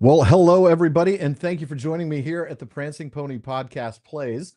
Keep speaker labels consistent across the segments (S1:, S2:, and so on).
S1: Well, hello, everybody, and thank you for joining me here at the Prancing Pony Podcast Plays.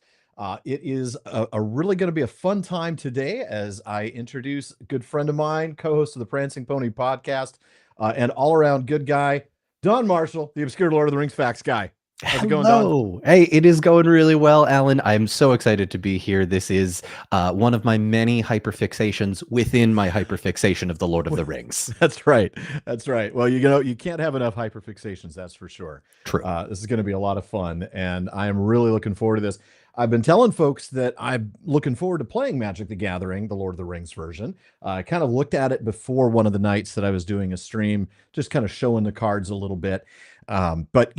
S1: It is really going to be a fun time today as I introduce a good friend of mine, co-host of the Prancing Pony Podcast, and all-around good guy, Don Marshall, the obscure Lord of the Rings facts guy. How's it going, Don?
S2: Hey, it is going really well, Alan. I'm so excited to be here. This is one of my many hyperfixations within my hyperfixation of the Lord of the Rings.
S1: That's right. That's right. Well, you can't have enough hyperfixations, that's for sure.
S2: True.
S1: This is going to be a lot of fun, and I am really looking forward to this. I've been telling folks that I'm looking forward to playing Magic the Gathering, the Lord of the Rings version. I kind of looked at it before one of the nights that I was doing a stream, just kind of showing the cards a little bit. But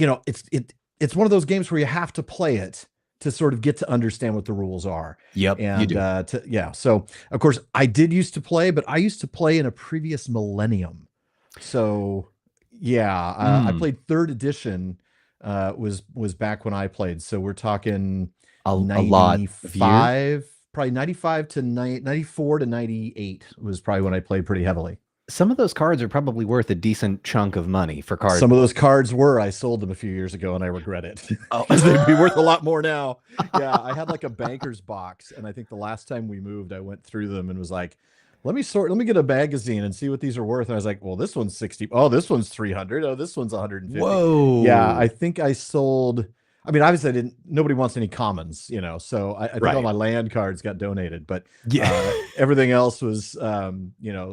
S1: it's one of those games where you have to play it to sort of get to understand what the rules are.
S2: Yep.
S1: And
S2: you do.
S1: So of course I did used to play, but I used to play in a previous millennium. So I played third edition, was back when I played. So we're talking
S2: a lot of years.
S1: Probably 95 to 94 to 98 was probably when I played pretty heavily.
S2: Some of those cards are probably worth a decent chunk of money for cards.
S1: Some of those cards were. I sold them a few years ago, and I regret it.
S2: Oh.
S1: They'd be worth a lot more now. Yeah, I had like a banker's box, and I think the last time we moved, I went through them and was like, let me get a magazine and see what these are worth. And I was like, well, this one's 60. Oh, this one's 300. Oh, this one's 150.
S2: Whoa.
S1: Yeah, I think I sold. I mean, obviously, nobody wants any commons, so I think all my land cards got donated, but everything else was,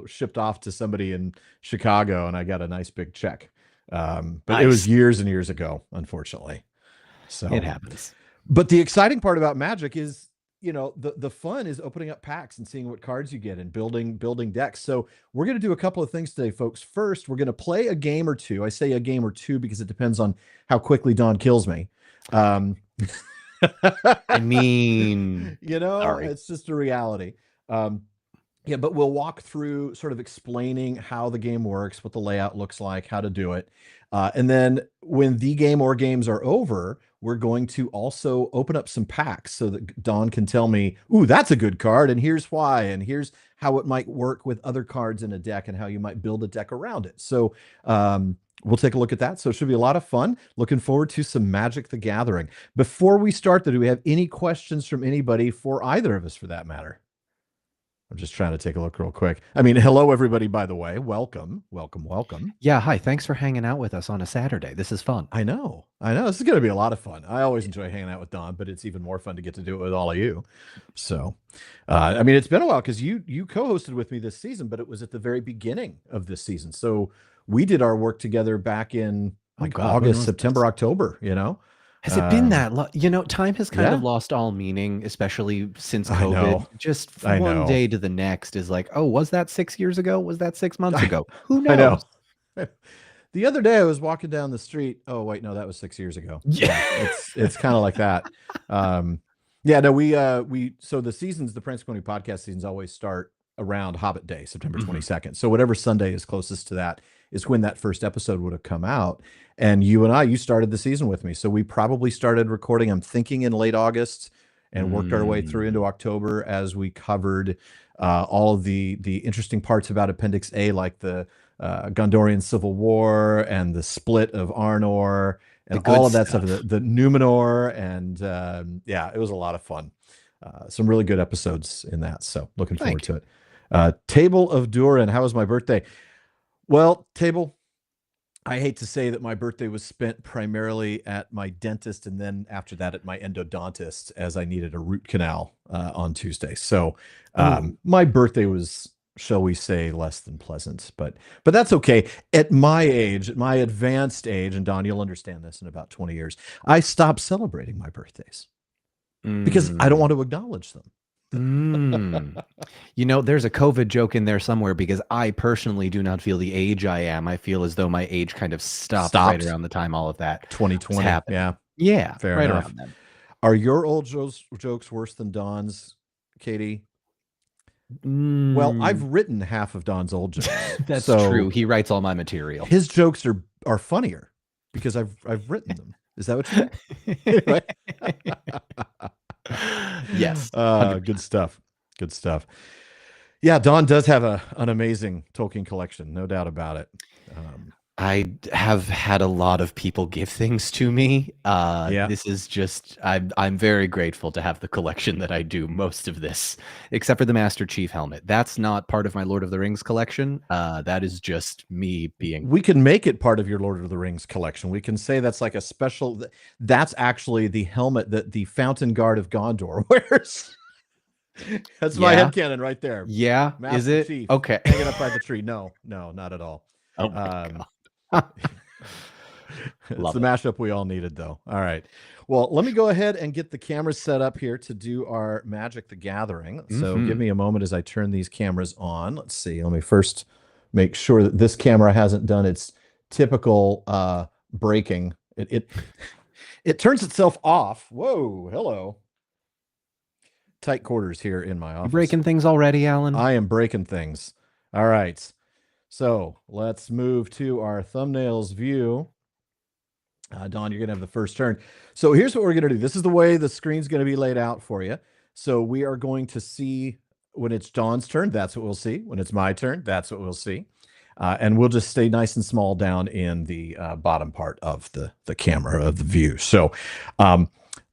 S1: shipped off to somebody in Chicago, and I got a nice big check. But It was years and years ago, unfortunately. So
S2: it happens.
S1: But the exciting part about Magic is, the fun is opening up packs and seeing what cards you get and building decks. So we're going to do a couple of things today, folks. First, we're going to play a game or two. I say a game or two because it depends on how quickly Don kills me.
S2: I mean,
S1: it's just a reality. But we'll walk through sort of explaining how the game works, what the layout looks like, how to do it. And then when the game or games are over, we're going to also open up some packs so that Don can tell me, ooh, that's a good card, and here's why, and here's how it might work with other cards in a deck and how you might build a deck around it. So we'll take a look at that. So it should be a lot of fun. Looking forward to some Magic the Gathering. Before we start, though, do we have any questions from anybody for either of us, for that matter? I'm just trying to take a look real quick. I mean, hello, everybody, by the way. Welcome.
S2: Yeah, hi. Thanks for hanging out with us on a Saturday. This is fun.
S1: I know. This is going to be a lot of fun. I always enjoy hanging out with Don, but it's even more fun to get to do it with all of you. So, it's been a while because you co-hosted with me this season, but it was at the very beginning of this season. So we did our work together back in August, September, October,
S2: Has it been that long? Time has kind of lost all meaning, especially since COVID. Just from one day to the next is like, oh, was that 6 years ago? Was that 6 months ago? Who knows?
S1: I know. The other day I was walking down the street. Oh, wait, no, that was 6 years ago.
S2: Yeah.
S1: It's kind of like that. So the seasons, the Prancing Pony podcast seasons always start around Hobbit Day, September 22nd. So whatever Sunday is closest to that is when that first episode would have come out. And you started the season with me. So we probably started recording, I'm thinking, in late August and worked our way through into October as we covered all of the interesting parts about Appendix A, like the Gondorian Civil War and the split of Arnor and all of that stuff, the Numenor. And it was a lot of fun. Some really good episodes in that. So looking forward to it. Table of Durin, how was my birthday? Well, Table, I hate to say that my birthday was spent primarily at my dentist, and then after that at my endodontist, as I needed a root canal on Tuesday. So my birthday was, shall we say, less than pleasant, but that's okay. At my age, at my advanced age, and Don, you'll understand this in about 20 years, I stopped celebrating my birthdays because I don't want to acknowledge them.
S2: You know, there's a COVID joke in there somewhere because I personally do not feel the age I am. I feel as though my age kind of stopped right around the time all of that
S1: 2020
S2: happened.
S1: Yeah.
S2: Yeah.
S1: Fair
S2: right
S1: enough.
S2: around then.
S1: Are your old jokes worse than Don's, Katie? Well, I've written half of Don's old jokes.
S2: That's true. He writes all my material.
S1: His jokes are funnier because I've written them. Is that what you mean? Anyway.
S2: Yes.
S1: Good stuff. Good stuff. Yeah, Don does have an amazing Tolkien collection, no doubt about it.
S2: I have had a lot of people give things to me. This is just, I'm very grateful to have the collection that I do. Most of this, except for the Master Chief helmet, that's not part of my Lord of the Rings collection. That is just me being.
S1: We can make it part of your Lord of the Rings collection. We can say that's like a special. That's actually the helmet that the Fountain Guard of Gondor wears. That's my headcanon right there.
S2: Yeah,
S1: Master
S2: is it
S1: Chief,
S2: okay?
S1: Hanging up by the tree. No, not at all.
S2: Oh my God.
S1: It's the mashup we all needed, though. All right. Well, let me go ahead and get the cameras set up here to do our Magic the Gathering. So give me a moment as I turn these cameras on. Let's see. Let me first make sure that this camera hasn't done its typical breaking. It turns itself off. Whoa. Hello. Tight quarters here in my office.
S2: You breaking things already, Alan?
S1: I am breaking things. All right. So let's move to our thumbnails view. Don, you're going to have the first turn. So here's what we're going to do. This is the way the screen's going to be laid out for you. So we are going to see when it's Don's turn, that's what we'll see. When it's my turn, that's what we'll see. And we'll just stay nice and small down in the bottom part of the camera of the view. So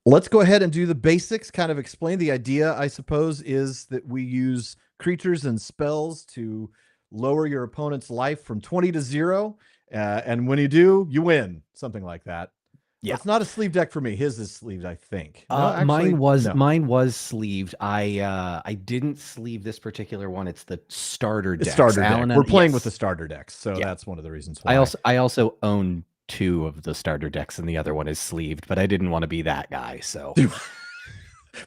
S1: let's go ahead and do the basics, kind of explain the idea, I suppose, is that we use creatures and spells to lower your opponent's life from 20 to 0. And when you do, you win. Something like that. Yeah. It's not a sleeve deck for me. His is sleeved, I think.
S2: No, actually, mine was sleeved. I didn't sleeve this particular one. It's the starter deck.
S1: We're playing with the starter decks, so that's one of the reasons why.
S2: I also own 2 of the starter decks, and the other one is sleeved, but I didn't want to be that guy, so.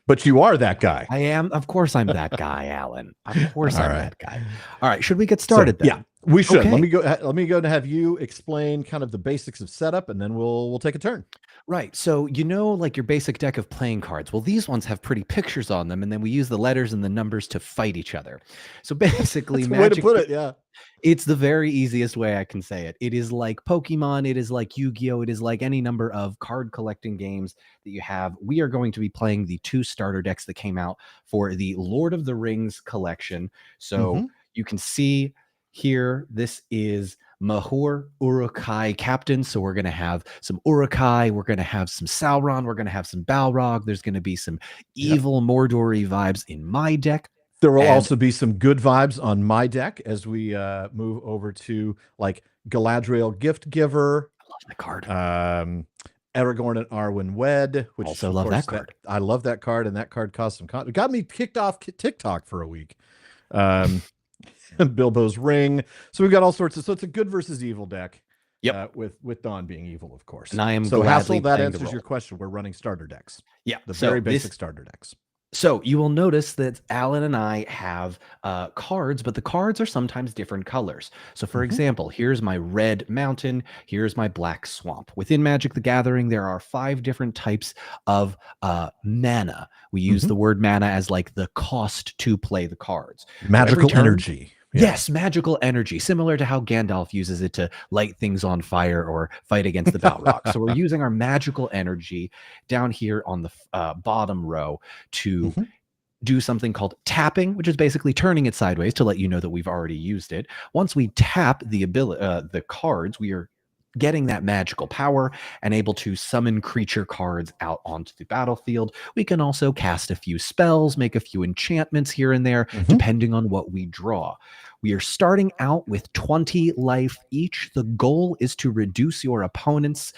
S1: But you are that guy.
S2: I am. Of course I'm that guy, Alan. Of course I'm that guy. All right. Should we get started then?
S1: Yeah, we should. Okay. Let me go and have you explain kind of the basics of setup, and then we'll take a turn.
S2: Right. So, like your basic deck of playing cards. Well, these ones have pretty pictures on them, and then we use the letters and the numbers to fight each other. So basically,
S1: That's Magic, way to put it, yeah.
S2: It's the very easiest way I can say it. It is like Pokemon. It is like Yu-Gi-Oh! It is like any number of card collecting games that you have. We are going to be playing the 2 starter decks that came out for the Lord of the Rings collection. So you can see here, this is Mahur Uruk-hai Captain. So we're going to have some Uruk-hai. We're going to have some Sauron. We're going to have some Balrog. There's going to be some evil Mordori vibes in my deck.
S1: There will also be some good vibes on my deck as we move over to like Galadriel Gift Giver.
S2: I love that card.
S1: Aragorn and Arwen Wed, which
S2: also love that card.
S1: I love that card, and that card caused some it got me kicked off TikTok for a week. Bilbo's Ring. So we've got all sorts of. So it's a good versus evil deck.
S2: Yep.
S1: With Don being evil, of course.
S2: And I am
S1: so Hassel. That answers your question. We're running starter decks.
S2: Yeah,
S1: the very basic starter decks.
S2: So you will notice that Alan and I have cards, but the cards are sometimes different colors. So for example, here's my red mountain. Here's my black swamp. Within Magic the Gathering, there are 5 different types of mana. We use the word mana as like the cost to play the cards.
S1: Magical energy.
S2: Yeah. Yes, magical energy, similar to how Gandalf uses it to light things on fire or fight against the Balrog. So we're using our magical energy down here on the bottom row to do something called tapping, which is basically turning it sideways to let you know that we've already used it. Once we tap the cards, we are getting that magical power and able to summon creature cards out onto the battlefield. We can also cast a few spells, make a few enchantments here and there, depending on what we draw. We are starting out with 20 life each. The goal is to reduce your opponent's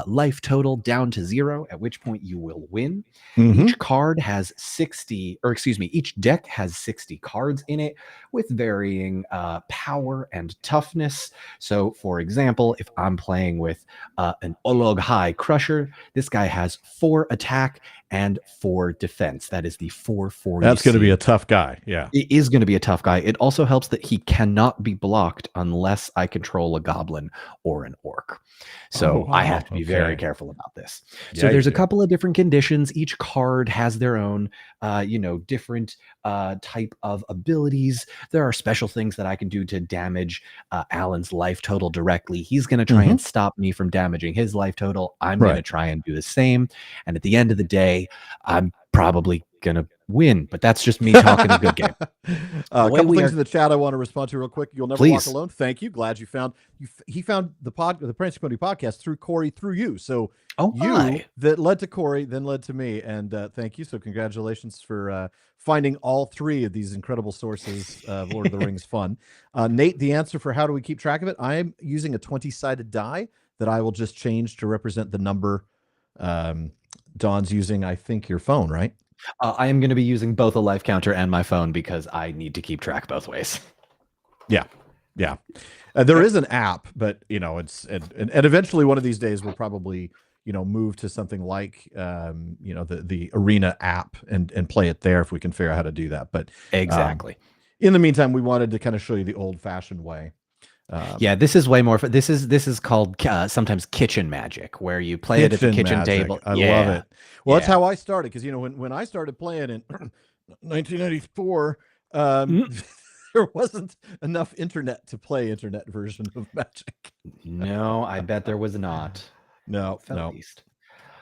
S2: life total down to 0, at which point you will win.
S1: Mhm.
S2: Each card has 60, or excuse me, each deck has 60 cards in it with varying power and toughness. So, for example, if I'm playing with an Olog High Crusher, this guy has 4 attack and 4 defense. That is the 4 you
S1: That's going to be
S2: see.
S1: a tough guy. Yeah.
S2: It is going to be a tough guy. It also helps that he cannot be blocked unless I control a goblin or an orc.
S1: Oh,
S2: So I have
S1: wow.
S2: to be very
S1: Okay.
S2: careful about this.
S1: Yeah,
S2: So
S1: you
S2: there's a
S1: do.
S2: couple of different conditions. Each card has their own, different type of abilities. There are special things that I can do to damage Alan's life total directly. He's going to try
S1: Mhm.
S2: and stop me from damaging his life total. I'm going to
S1: Right.
S2: try and do the same. And at the end of the day, I'm probably going to win, but that's just me talking a good game. The
S1: A
S2: way
S1: couple
S2: we
S1: things
S2: are,
S1: in the chat I want to respond to real quick. You'll never walk
S2: please.
S1: alone. Thank you. Glad you found he found the Prince Cody podcast through Corey, through you. So
S2: Oh
S1: you
S2: my.
S1: that led to Corey, then led to me, and thank you. So congratulations for finding all 3 of these incredible sources of Lord of the Rings fun. Nate, the answer for how do we keep track of it? I am using a 20-sided die that I will just change to represent the number. Don's using, I think, your phone, right?
S2: I am going to be using both a life counter and my phone because I need to keep track both ways.
S1: Yeah. Yeah. There is an app, but it's and eventually one of these days we'll probably move to something like the Arena app and play it there if we can figure out how to do that. But
S2: Exactly.
S1: in the meantime, we wanted to kind of show you the old-fashioned way.
S2: Yeah, this is way more. This is called sometimes kitchen magic, where you play it at the kitchen
S1: magic.
S2: table.
S1: I
S2: Yeah,
S1: love it. Well, that's
S2: yeah.
S1: how I started because when I started playing in 1994, there wasn't enough internet to play internet version of Magic.
S2: No, I bet there was not.
S1: No,
S2: At
S1: no.
S2: least.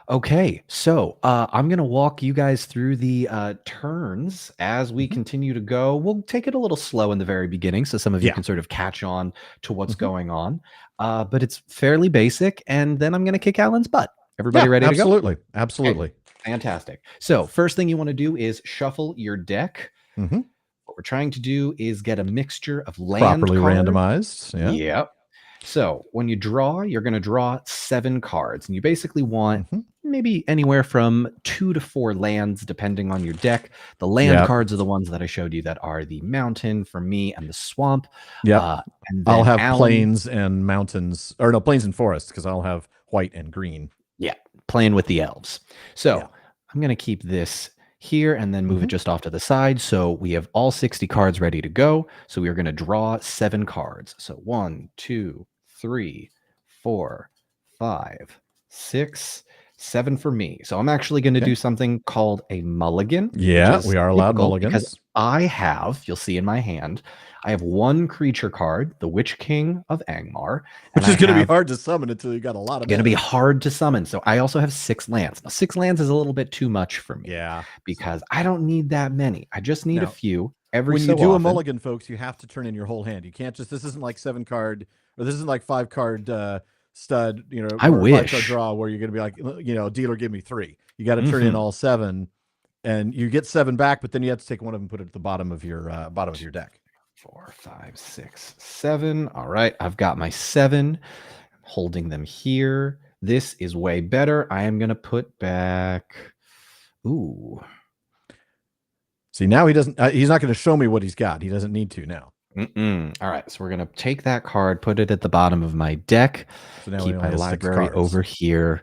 S2: Okay, so I'm going to walk you guys through the turns as we
S1: Mhm.
S2: continue to go. We'll take it a little slow in the very beginning so some of you
S1: Yeah.
S2: can sort of catch on to what's
S1: Mhm.
S2: going on. But it's fairly basic, and then I'm going to kick Alan's butt. Everybody
S1: Yeah,
S2: ready to go?
S1: absolutely.
S2: Okay,
S1: Absolutely.
S2: fantastic. So, first thing you want to do is shuffle your deck.
S1: Mhm.
S2: What we're trying to do is get a mixture of land
S1: Properly
S2: cards.
S1: randomized. Yeah.
S2: Yep. So when you draw, you're going to draw 7 cards, and you basically want
S1: Mhm.
S2: maybe anywhere from 2 to 4 lands, depending on your deck. The land
S1: Yep.
S2: cards are the ones that I showed you that are the mountain for me and the swamp.
S1: Yep.
S2: And
S1: I'll
S2: then
S1: have
S2: Alan,
S1: plains and mountains, or no, plains and forests, because I'll have white and green.
S2: yeah, playing with the elves. So
S1: Yeah.
S2: I'm going to keep this here and then move it
S1: Mhm.
S2: just off to the side. So we have all 60 cards ready to go. So we are going to draw 7 cards. So 1, 2, 3, 4, 5, 6, 7 for me. So I'm actually going to
S1: Okay.
S2: do something called a mulligan, which
S1: Yeah,
S2: is
S1: we are allowed
S2: typical because
S1: mulligans.
S2: I have, you'll see in my hand, I have 1 creature card, the Witch King of Angmar, and
S1: Which
S2: I
S1: is going to be
S2: have
S1: hard to summon until you got a lot of
S2: going to be
S1: mana.
S2: hard to summon. So I also have 6 lands. Now 6 lands is a little bit too much for me
S1: Yeah.
S2: because I don't need that many. I just need a
S1: Now,
S2: few every
S1: when you
S2: so
S1: do a
S2: often.
S1: mulligan, folks, you have to turn in your whole hand. You can't just, this isn't like 7 card, or this isn't like 5 card stud,
S2: I
S1: or 5 card
S2: wish.
S1: draw where you're going to be like, dealer, give me 3. You got to turn in
S2: Mhm.
S1: all 7, and you get 7 back, but then you have to take one of them and put it at the bottom of your deck.
S2: 4, 5, 6, 7. All right, I've got my 7. I'm holding them here. This is way better. I am going to put back. Ooh.
S1: See, now he doesn't. He's not going to show me what he's got. He doesn't need to now.
S2: All right, so we're going to take that card, put it at the bottom of my deck,
S1: So now he
S2: keep
S1: only
S2: my
S1: has 6
S2: library
S1: cards.
S2: over here.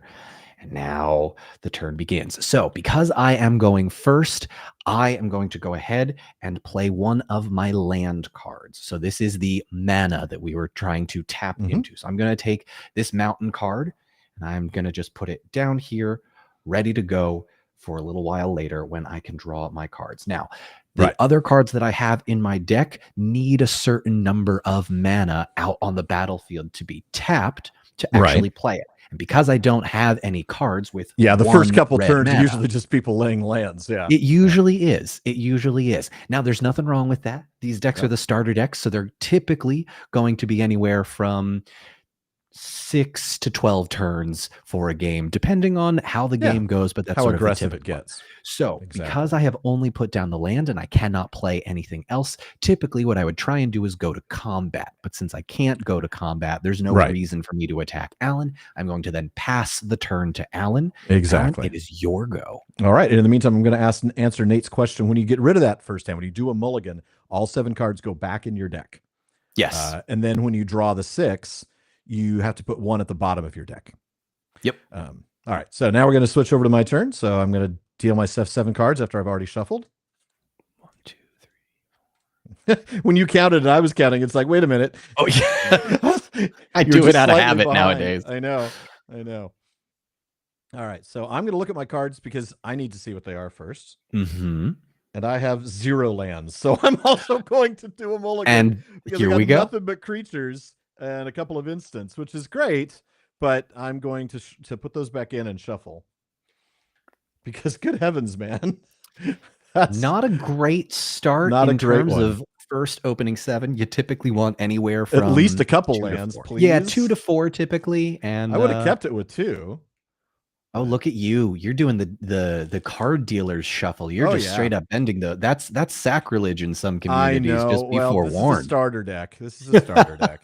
S2: And now the turn begins. So, because I am going first, I am going to go ahead and play one of my land cards. So, this is the mana that we were trying to tap into. So, I'm going to take this mountain card and I'm going to just put it down here, ready to go for a little while later when I can draw my cards. Now, the other cards that I have in my deck need a certain number of mana out on the battlefield to be tapped to actually play it. And because I don't have any cards with
S1: the first couple turns
S2: mana,
S1: are usually just people laying lands. Yeah,
S2: it usually is. It usually is. Now, there's nothing wrong with that. These decks are the starter decks, so they're typically going to be anywhere from 6 to 12 turns for a game, depending on how the
S1: Yeah.
S2: game goes, but that's
S1: How
S2: sort of the
S1: aggressive it
S2: typical one.
S1: gets.
S2: So,
S1: Exactly.
S2: because I have only put down the land and I cannot play anything else, typically what I would try and do is go to combat. But since I can't go to combat, there's no
S1: Right.
S2: reason for me to attack Alan. I'm going to then pass the turn to Alan.
S1: Exactly.
S2: Alan, it is your go.
S1: All right. And in the meantime, I'm going to answer Nate's question. When you get rid of that first hand, when you do a mulligan, all 7 cards go back in your deck.
S2: Yes.
S1: And then when you draw the 6, you have to put 1 at the bottom of your deck.
S2: Yep.
S1: All right. So now we're going to switch over to my turn. So I'm going to deal myself 7 cards after I've already shuffled.
S2: 1, 2, 3.
S1: When you counted and I was counting, it's like, wait a minute.
S2: Oh, yeah. I
S1: You're
S2: do it
S1: just
S2: out of
S1: slightly
S2: habit
S1: behind.
S2: nowadays.
S1: I know. All right. So I'm going to look at my cards because I need to see what they are first.
S2: Mm-hmm.
S1: And I have 0 lands. So I'm also going to do a mulligan.
S2: And
S1: because
S2: here
S1: I got
S2: we go.
S1: nothing but creatures and a couple of instants, which is great. But I'm going to put those back in and shuffle. Because good heavens, man.
S2: That's not a great start in terms of first opening 7. You typically want anywhere from
S1: at least a couple lands, please.
S2: Yeah, 2 to 4 typically. And
S1: I would have kept it with 2.
S2: Oh, look at you. You're doing the card dealer's shuffle. You're just straight up bending that's sacrilege in some communities.
S1: I know.
S2: Just be forewarned.
S1: This is a starter deck.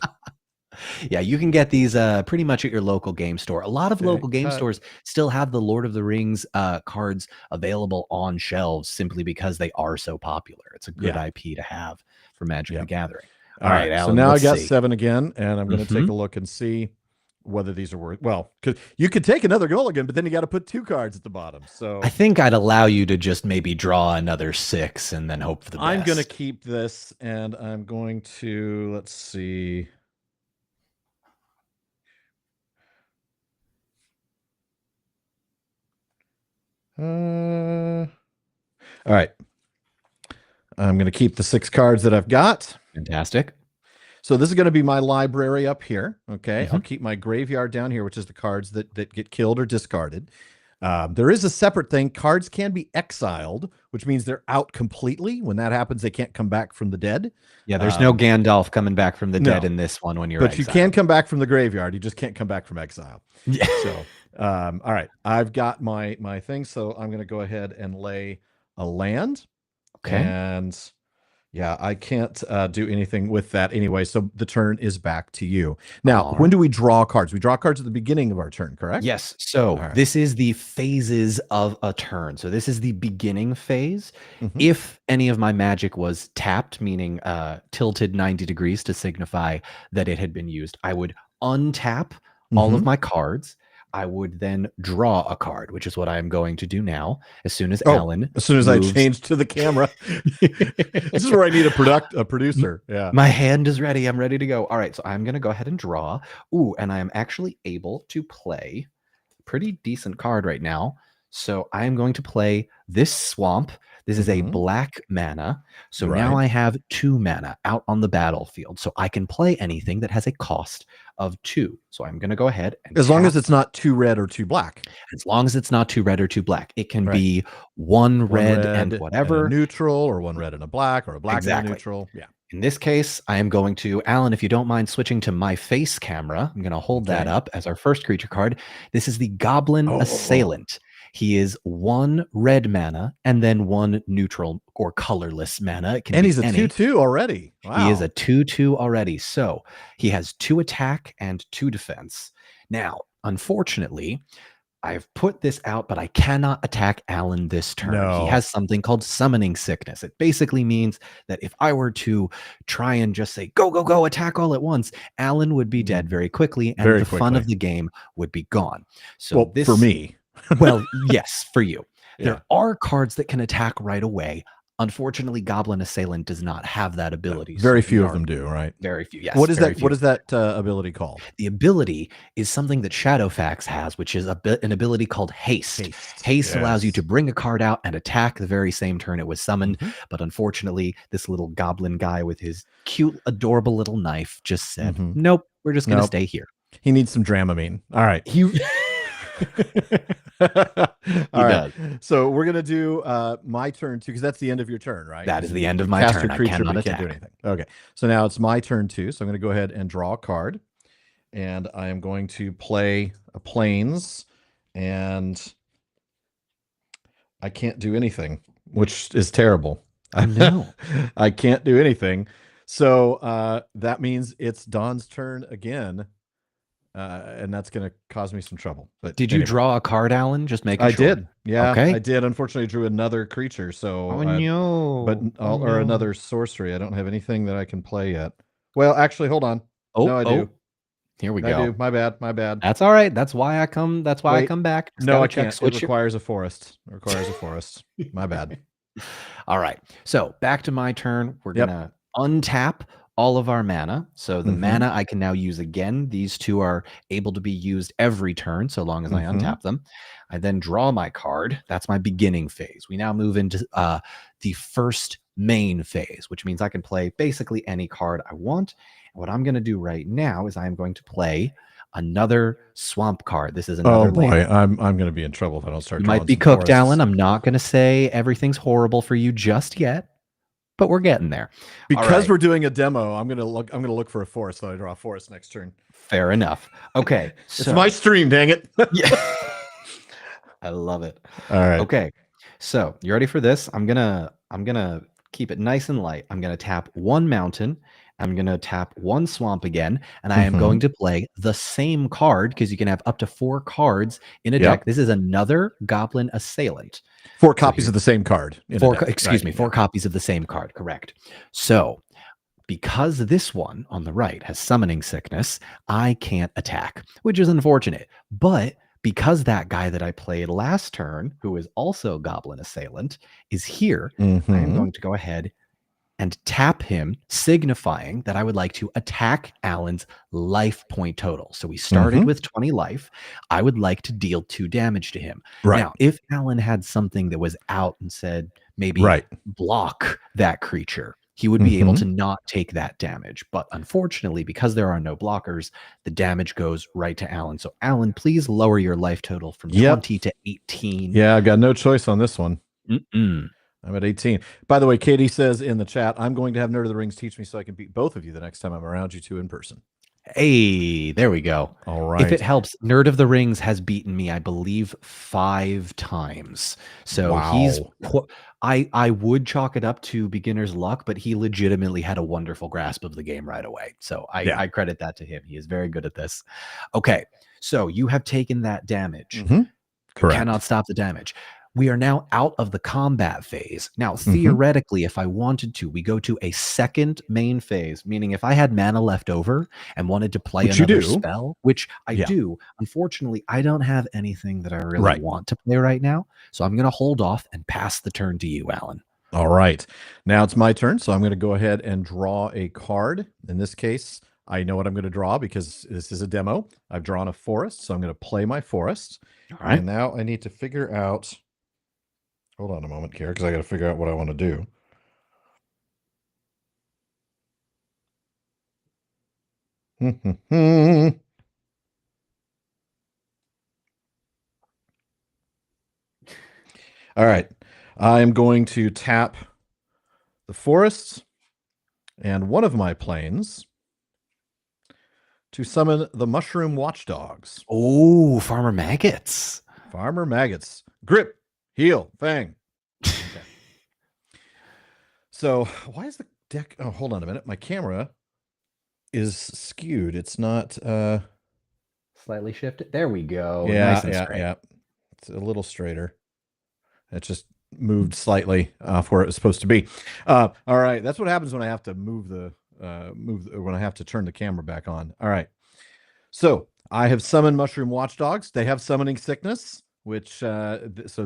S2: Yeah, you can get these pretty much at your local game store. A lot of local game stores still have the Lord of the Rings cards available on shelves simply because they are so popular. It's a good IP to have for Magic the Gathering. All right, Alan,
S1: so now I got 7 again, and I'm going to take a look and see whether these are worth. Well, because you could take another mulligan, but then you got to put 2 cards at the bottom. So
S2: I think I'd allow you to just maybe draw another 6 and then hope for the best.
S1: I'm going to keep this, and I'm going to, let's see. All right. I'm going to keep the 6 cards that I've got.
S2: Fantastic.
S1: So this is going to be my library up here. Okay. I'll keep my graveyard down here, which is the cards that get killed or discarded. There is a separate thing. Cards can be exiled, which means they're out completely. When that happens, they can't come back from the dead.
S2: Yeah, there's no Gandalf coming back from the dead in this one when you're
S1: But
S2: exiled.
S1: you can come back from the graveyard. You just can't come back from exile.
S2: Yeah.
S1: So, all right. I've got my thing. So I'm going to go ahead and lay a land.
S2: Okay.
S1: And yeah, I can't do anything with that anyway. So the turn is back to you. Now, when do we draw cards? We draw cards at the beginning of our turn, correct?
S2: Yes. So this is the phases of a turn. So this is the beginning phase. If any of my magic was tapped, meaning tilted 90 degrees to signify that it had been used, I would untap all of my cards. I would then draw a card, which is what I am going to do now. As soon as Alan,
S1: as soon as I change to the camera, this is where I need a producer. Yeah,
S2: my hand is ready. I'm ready to go. All right, so I'm going to go ahead and draw. Ooh, and I am actually able to play a pretty decent card right now. So I am going to play this swamp. This is a black mana. So now I have 2 mana out on the battlefield. So I can play anything that has a cost of 2. So I'm going to go ahead and
S1: as long as it's not 2 red or 2 black.
S2: As long as it's not 2 red or 2 black. It can be one red and whatever.
S1: And a neutral, or 1 red and a black, or a black and a neutral. Yeah.
S2: In this case, I am going to, Alan, if you don't mind switching to my face camera, I'm going to hold that up as our first creature card. This is the Goblin Assailant. He is 1 red mana and then 1 neutral or colorless mana. It can
S1: and
S2: be
S1: he's a 2/2 already. Wow.
S2: He is a 2/2 already. So he has 2 attack and 2 defense. Now, unfortunately, I've put this out, but I cannot attack Alan this turn.
S1: No.
S2: He has something called summoning sickness. It basically means that if I were to try and just say, go, go, go, attack all at once, Alan would be dead very quickly, and fun of the game would be gone. So
S1: for me.
S2: Well, yes, for you. There are cards that can attack right away. Unfortunately, Goblin Assailant does not have that ability.
S1: Very few of them do, right?
S2: Very few, yes.
S1: What is that? What is that ability called?
S2: The ability is something that Shadowfax has, which is an ability called Haste. Haste allows you to bring a card out and attack the very same turn it was summoned. But unfortunately, this little goblin guy with his cute, adorable little knife just said, nope, we're just going to stay here.
S1: He needs some Dramamine. All right. All right. So we're gonna do my turn too, because that's the end of your turn, right?
S2: That is the end of my turn.
S1: Your creature,
S2: I cannot
S1: can't do anything. Okay. So now it's my turn too. So I'm gonna go ahead and draw a card, and I am going to play a plains, and I can't do anything, which is terrible.
S2: Oh no.
S1: I can't do anything. So that means it's Don's turn again, and that's going to cause me some trouble. But
S2: Did you
S1: anyway,
S2: draw a card, Alan? Just making
S1: I
S2: sure.
S1: did. Yeah, I
S2: Okay.
S1: did. Unfortunately, I drew another creature. So,
S2: Oh
S1: but
S2: no. Oh
S1: or
S2: no.
S1: another sorcery. I don't have anything that I can play yet. Well, actually, hold on. No,
S2: Oh,
S1: I do.
S2: oh, here we
S1: I
S2: go.
S1: do. My bad. My bad.
S2: That's all right. That's why I come. That's why I
S1: Wait.
S2: come back. Just
S1: No,
S2: gotta
S1: I
S2: check.
S1: can't. It
S2: Switch it.
S1: requires a forest. It requires a forest. My bad.
S2: All right. So back to my turn. We're
S1: Yep.
S2: gonna untap all of our mana. So the
S1: Mm-hmm.
S2: mana I can now use again. These two are able to be used every turn, so long as I
S1: Mm-hmm.
S2: untap them. I then draw my card. That's my beginning phase. We now move into the first main phase, which means I can play basically any card I want. And what I'm going to do right now is I am going to play another swamp card. This is
S1: Oh
S2: another
S1: boy,
S2: land.
S1: I'm going to be in trouble if I don't start
S2: You might
S1: drawing
S2: be
S1: some
S2: cooked,
S1: forests.
S2: Alan. I'm not going to say everything's horrible for you just yet, but we're getting there. All
S1: Because
S2: right.
S1: we're doing a demo, I'm gonna look for a forest, so I draw a forest next turn.
S2: Fair enough. Okay.
S1: It's my stream, dang it.
S2: Yeah. I love it.
S1: All right.
S2: Okay. So you ready for this? I'm gonna keep it nice and light. I'm gonna tap one mountain. I'm gonna tap one swamp again, and I am
S1: Mm-hmm.
S2: going to play the same card because you can have up to 4 cards in a deck.
S1: Yep.
S2: This is another Goblin Assailant.
S1: 4
S2: So
S1: copies of the same card in a
S2: four,
S1: deck.
S2: excuse
S1: Right.
S2: me, 4 copies of the same card. Correct. So because this one on the right has summoning sickness, I can't attack, which is unfortunate. But because that guy that I played last turn, who is also Goblin Assailant, is here, I am
S1: Mm-hmm.
S2: going to go ahead and tap him, signifying that I would like to attack Alan's life point total. So we started
S1: Mm-hmm.
S2: with 20 life. I would like to deal 2 damage to him.
S1: Right.
S2: Now, if Alan had something that was out and said maybe
S1: Right.
S2: block that creature, he would be able to not take that damage. But unfortunately, because there are no blockers, the damage goes right to Alan. So Alan, please lower your life total from 20 to 18.
S1: Yeah, I've got no choice on this one.
S2: Mm-mm.
S1: I'm at 18. By the way, Katie says in the chat, I'm going to have Nerd of the Rings teach me so I can beat both of you the next time I'm around you 2 in person.
S2: Hey, there we go.
S1: All right.
S2: If it helps, Nerd of the Rings has beaten me, I believe, 5 times. So he's I would chalk it up to beginner's luck, but he legitimately had a wonderful grasp of the game right away. So I credit that to him. He is very good at this. Okay, so you have taken that damage.
S1: Mm-hmm. Correct.
S2: You cannot stop the damage. We are now out of the combat phase. Now, theoretically, if I wanted to, we go to a second main phase, meaning if I had mana left over and wanted to play another spell, which I do, unfortunately, I don't have anything that I really want to play right now. So I'm going to hold off and pass the turn to you, Alan.
S1: All right. Now it's my turn. So I'm going to go ahead and draw a card. In this case, I know what I'm going to draw because this is a demo. I've drawn a forest. So I'm going to play my forest.
S2: All right.
S1: And now I need to figure out. Hold on a moment here, because I got to figure out what I want to do. All right. I'm going to tap the forests and one of my plains to summon the mushroom watchdogs.
S2: Oh, Farmer Maggots.
S1: Farmer Maggots. Grip, heal, fang. Okay. So why is the deck? Oh, hold on a minute. My camera is skewed. It's not
S2: slightly shifted. There we go.
S1: Yeah,
S2: nice and straight.
S1: Yeah. It's a little straighter. It just moved slightly off where it was supposed to be. All right. That's what happens when I have to when I have to turn the camera back on. All right. So I have summoned mushroom watchdogs. They have summoning sickness, which so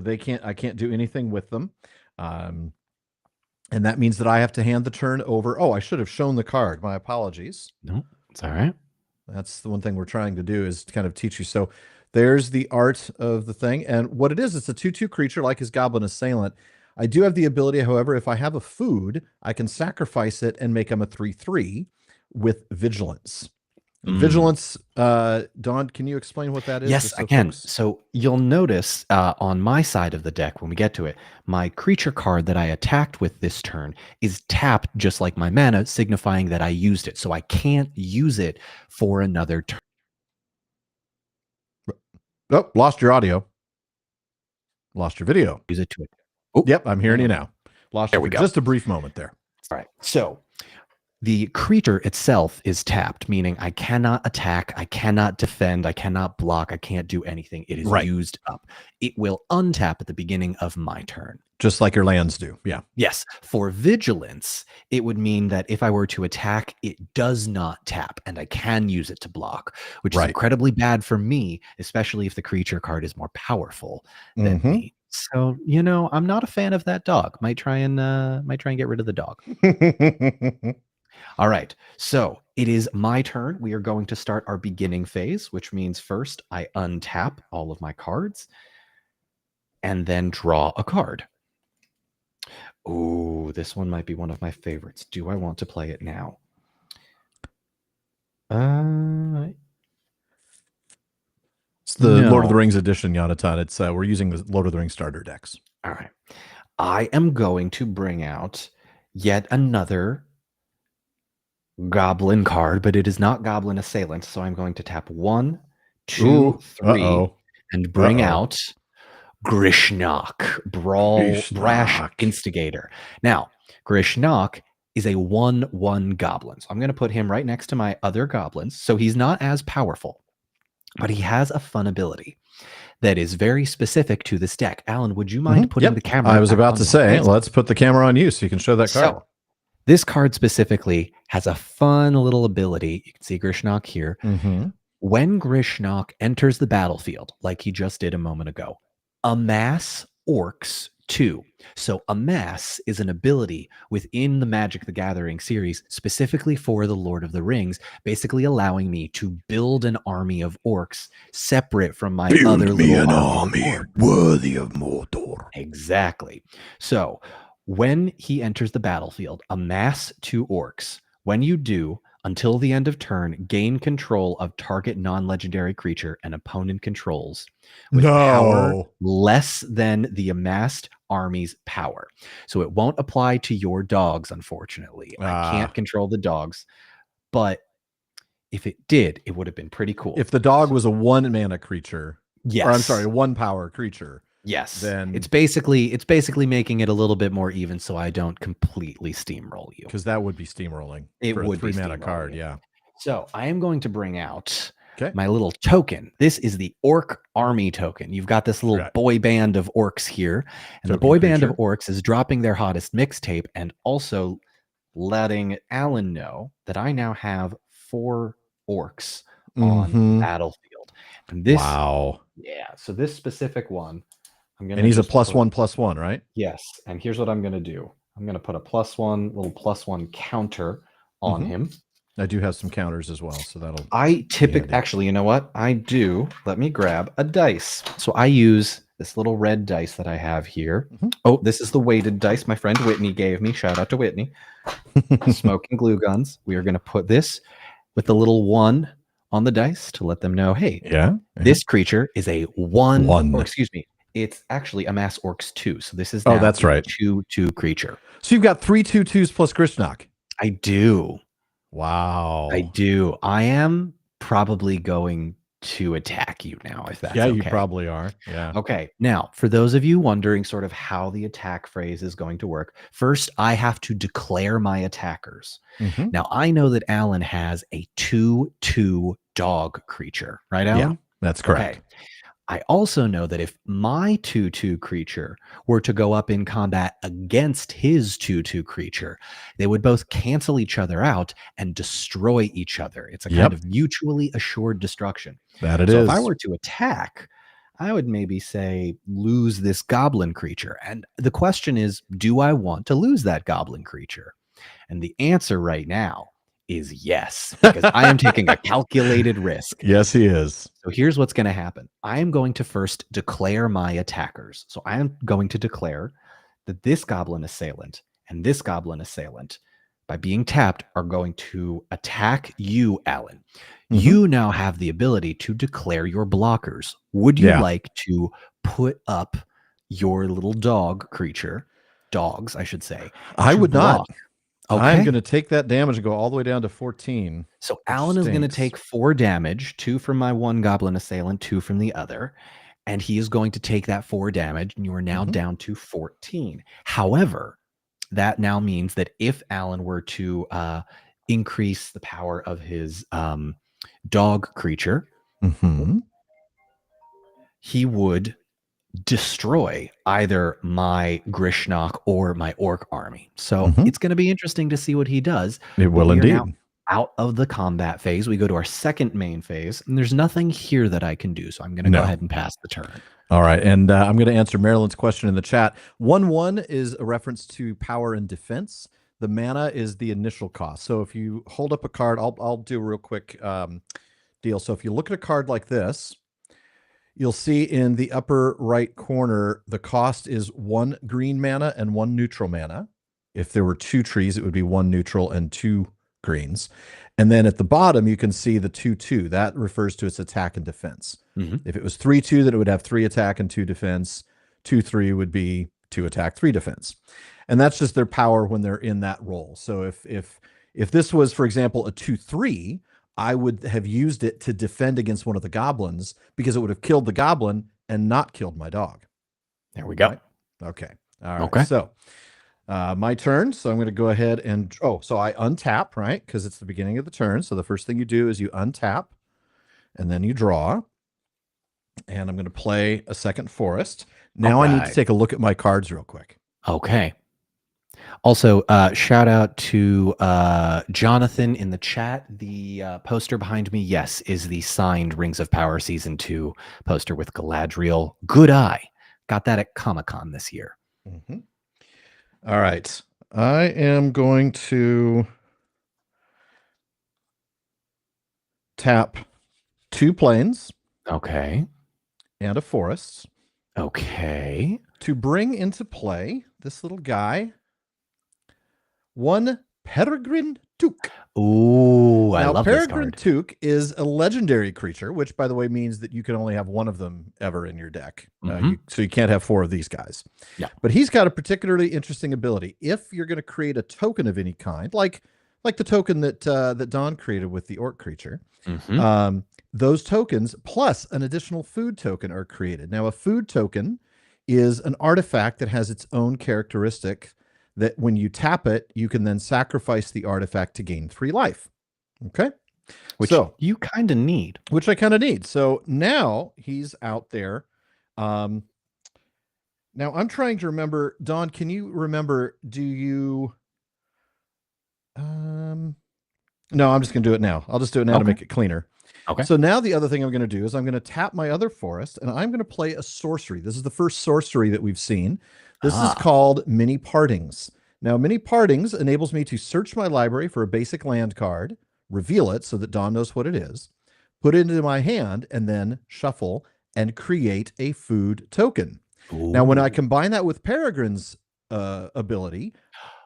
S1: I can't do anything with them. And that means that I have to hand the turn over. Oh, I should have shown the card. My apologies.
S2: No, it's all right.
S1: That's the one thing we're trying to do is kind of teach you. So there's the art of the thing. And what it is, it's a 2/2 creature like his Goblin Assailant. I do have the ability, however, if I have a food, I can sacrifice it and make him a 3/3 with Vigilance. Vigilance, Dawn, can you explain what that is?
S2: Yes, I can. So you'll notice on my side of the deck, when we get to it, my creature card that I attacked with this turn is tapped just like my mana, signifying that I used it. So I can't use it for another turn.
S1: Oh, lost your audio. Lost your video.
S2: Use it to it. Oh,
S1: yep, I'm hearing you now. Lost
S2: there
S1: you
S2: we
S1: for
S2: go.
S1: just a brief moment there.
S2: All right. So the creature itself is tapped, meaning I cannot attack, I cannot defend, I cannot block, I can't do anything. It is used up. It will untap at the beginning of my turn.
S1: Just like your lands do. Yeah.
S2: Yes. For vigilance, it would mean that if I were to attack, it does not tap and I can use it to block, which is incredibly bad for me, especially if the creature card is more powerful than me. So, I'm not a fan of that dog. Might try and get rid of the dog. All right. So it is my turn. We are going to start our beginning phase, which means first I untap all of my cards and then draw a card. Ooh, this one might be one of my favorites. Do I want to play it now?
S1: It's the Lord of the Rings edition, Yonatan. It's we're using the Lord of the Rings starter decks.
S2: All right. I am going to bring out yet another goblin card, but it is not Goblin Assailant. So I'm going to tap 1, 2, 3, and bring out Grishnok, Brash Instigator. Now, Grishnok is a 1/1 goblin. So I'm going to put him right next to my other goblins. So he's not as powerful, but he has a fun ability that is very specific to this deck. Alan, would you mind putting the camera?
S1: I was about to say, let's put the camera on you so you can show that card.
S2: So, this card specifically has a fun little ability. You can see Grishnok here. When Grishnok enters the battlefield, like he just did a moment ago, amass orcs 2. So amass is an ability within the Magic the Gathering series, specifically for the Lord of the Rings, basically allowing me to build an army of orcs separate from my other little army
S1: worthy of Mordor.
S2: Exactly. So when he enters the battlefield, amass 2 orcs. When you do, until the end of turn, gain control of target non-legendary creature an opponent controls with power less than the amassed army's power. So it won't apply to your dogs, unfortunately. I can't control the dogs, but if it did, it would have been pretty cool.
S1: If the dog was a 1 mana creature,
S2: yes.
S1: Or I'm sorry, 1 power creature.
S2: Yes.
S1: Then
S2: it's basically making it a little bit more even so I don't completely steamroll you.
S1: Because that would be steamrolling.
S2: It
S1: for
S2: would
S1: a 3
S2: be
S1: mana card, yeah.
S2: So I am going to bring out my little token. This is the Orc Army token. You've got this little boy band of orcs here. And the boy band of orcs is dropping their hottest mixtape and also letting Alan know that I now have 4 orcs on the battlefield. And this so this specific one,
S1: and he's a +1/+1, right?
S2: Yes. And here's what I'm going to do. I'm going to put a little +1 counter on him.
S1: I do have some counters as well, so that'll.
S2: I typically, actually, you know what? I do. Let me grab a dice. So I use this little red dice that I have here. Oh, this is the weighted dice my friend Whitney gave me. Shout out to Whitney. Smoking glue guns. We are going to put this with the little 1 on the dice to let them know, hey, this creature is a 1. Or excuse me. It's actually amass orcs 2. So this is now
S1: that's right.
S2: 2/2 creature.
S1: So you've got 3 2/2s plus Grishnok.
S2: I do.
S1: Wow.
S2: I do. I am probably going to attack you now, if that's okay.
S1: You probably are. Yeah.
S2: Okay. Now, for those of you wondering sort of how the attack phrase is going to work, first I have to declare my attackers. Now, I know that Alan has a 2/2 dog creature, right, Alan?
S1: Yeah, that's correct.
S2: Okay. I also know that if my 2/2 creature were to go up in combat against his 2/2 creature, they would both cancel each other out and destroy each other. It's a kind of mutually assured destruction.
S1: That it
S2: so
S1: is.
S2: If I were to attack, I would maybe say lose this goblin creature. And the question is, do I want to lose that goblin creature? And the answer right now is yes, because I am taking a calculated risk.
S1: Yes, he is.
S2: So here's what's going to happen. I am going to first declare my attackers. So I am going to declare that this goblin assailant and this goblin assailant, by being tapped, are going to attack you, Alan. You now have the ability to declare your blockers. Would you like to put up your little dog creature, dogs, I should say?
S1: I would not. I'm
S2: Okay.
S1: going to take that damage and go all the way down to 14.
S2: So
S1: Which
S2: Alan is going to
S1: stinks.
S2: take 4 damage, 2 from my one goblin assailant, 2 from the other. And he is going to take that 4 damage, and you are now down to 14. However, that now means that if Alan were to increase the power of his dog creature, he would destroy either my Grishnok or my orc army. So it's going to be interesting to see what he does.
S1: It will
S2: we are
S1: indeed.
S2: now out of the combat phase. We go to our second main phase, and there's nothing here that I can do. So I'm going to go ahead and pass the turn.
S1: All right. And I'm going to answer Marilyn's question in the chat. 1/1 is a reference to power and defense. The mana is the initial cost. So if you hold up a card, I'll do a real quick deal. So if you look at a card like this, you'll see in the upper right corner, the cost is 1 green mana and 1 neutral mana. If there were 2 trees, it would be 1 neutral and 2 greens. And then at the bottom, you can see the 2/2. That refers to its attack and defense. If it was 3/2, then it would have 3 attack and 2 defense. 2/3 would be 2 attack, 3 defense. And that's just their power when they're in that role. So if this was, for example, a 2/3, I would have used it to defend against one of the goblins because it would have killed the goblin and not killed my dog.
S2: There we go.
S1: Right? Okay. All right.
S2: Okay.
S1: So my turn. So I'm going to go ahead and, so I untap, right? Because it's the beginning of the turn. So the first thing you do is you untap and then you draw. And I'm going to play a second forest. Now I need to take a look at my cards real quick.
S2: Okay. Also, shout out to Jonathan in the chat. The poster behind me, yes, is the signed Rings of Power Season 2 poster with Galadriel. Good eye. Got that at Comic-Con this year.
S1: All right. I am going to tap 2 plains.
S2: Okay.
S1: And a forest.
S2: Okay.
S1: To bring into play this little guy, 1 Peregrine Took.
S2: Ooh, I love this
S1: Peregrine
S2: card.
S1: Took is a legendary creature, which, by the way, means that you can only have 1 of them ever in your deck. So you can't have 4 of these guys.
S2: Yeah.
S1: But he's got a particularly interesting ability. If you're going to create a token of any kind, like the token that that Don created with the orc creature, those tokens plus an additional food token are created. Now, a food token is an artifact that has its own characteristic that when you tap it, you can then sacrifice the artifact to gain 3 life. Okay?
S2: Which you kind of need.
S1: Which I kind of need. So now he's out there. Now I'm trying to remember, Don, can you remember, do you... No, I'm just going to do it now. I'll just do it now to make it cleaner.
S2: Okay.
S1: So now the other thing I'm going to do is I'm going to tap my other forest and I'm going to play a sorcery. This is the first sorcery that we've seen. This is called Many Partings. Now, Many Partings enables me to search my library for a basic land card, reveal it so that Don knows what it is, put it into my hand, and then shuffle and create a food token. Ooh. Now, when I combine that with Peregrine's ability,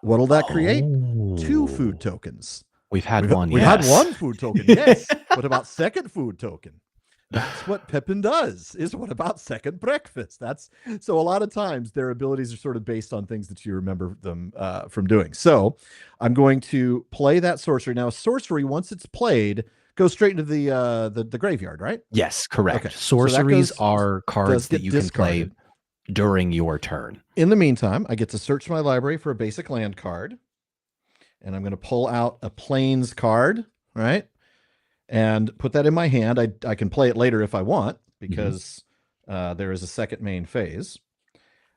S1: what'll that create? 2 food tokens.
S2: We've had one.
S1: We've had 1 food token, yes. What about second food token? That's what Pepin does. Is what about second breakfast? That's so a lot of times their abilities are sort of based on things that you remember them from doing. So I'm going to play that sorcery. Now, sorcery, once it's played, goes straight into the graveyard, right?
S2: Yes, correct. Okay. Sorceries are cards that you can play during your turn.
S1: In the meantime, I get to search my library for a basic land card. And I'm going to pull out a plains card, right? And put that in my hand. I can play it later if I want, because there is a second main phase.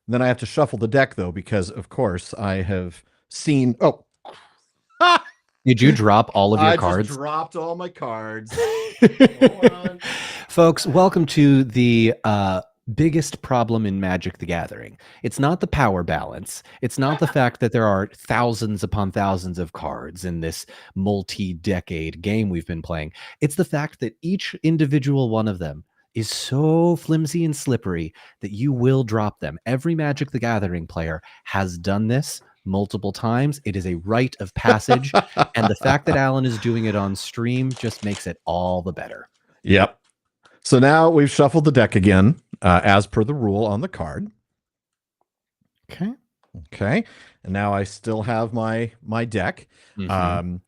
S1: And then I have to shuffle the deck, though, because, of course, I have seen... Oh!
S2: Did you drop all of your cards?
S1: I just dropped all my cards.
S2: Hold on. Folks, welcome to the... biggest problem in Magic the Gathering. It's not the power balance. It's not the fact that there are thousands upon thousands of cards in this multi-decade game we've been playing. It's the fact that each individual one of them is so flimsy and slippery that you will drop them. Every Magic the Gathering player has done this multiple times. It is a rite of passage. And the fact that Alan is doing it on stream just makes it all the better.
S1: Yep. So now we've shuffled the deck again, as per the rule on the card.
S2: Okay.
S1: Okay. And now I still have my deck.
S2: Hmm.
S1: Um,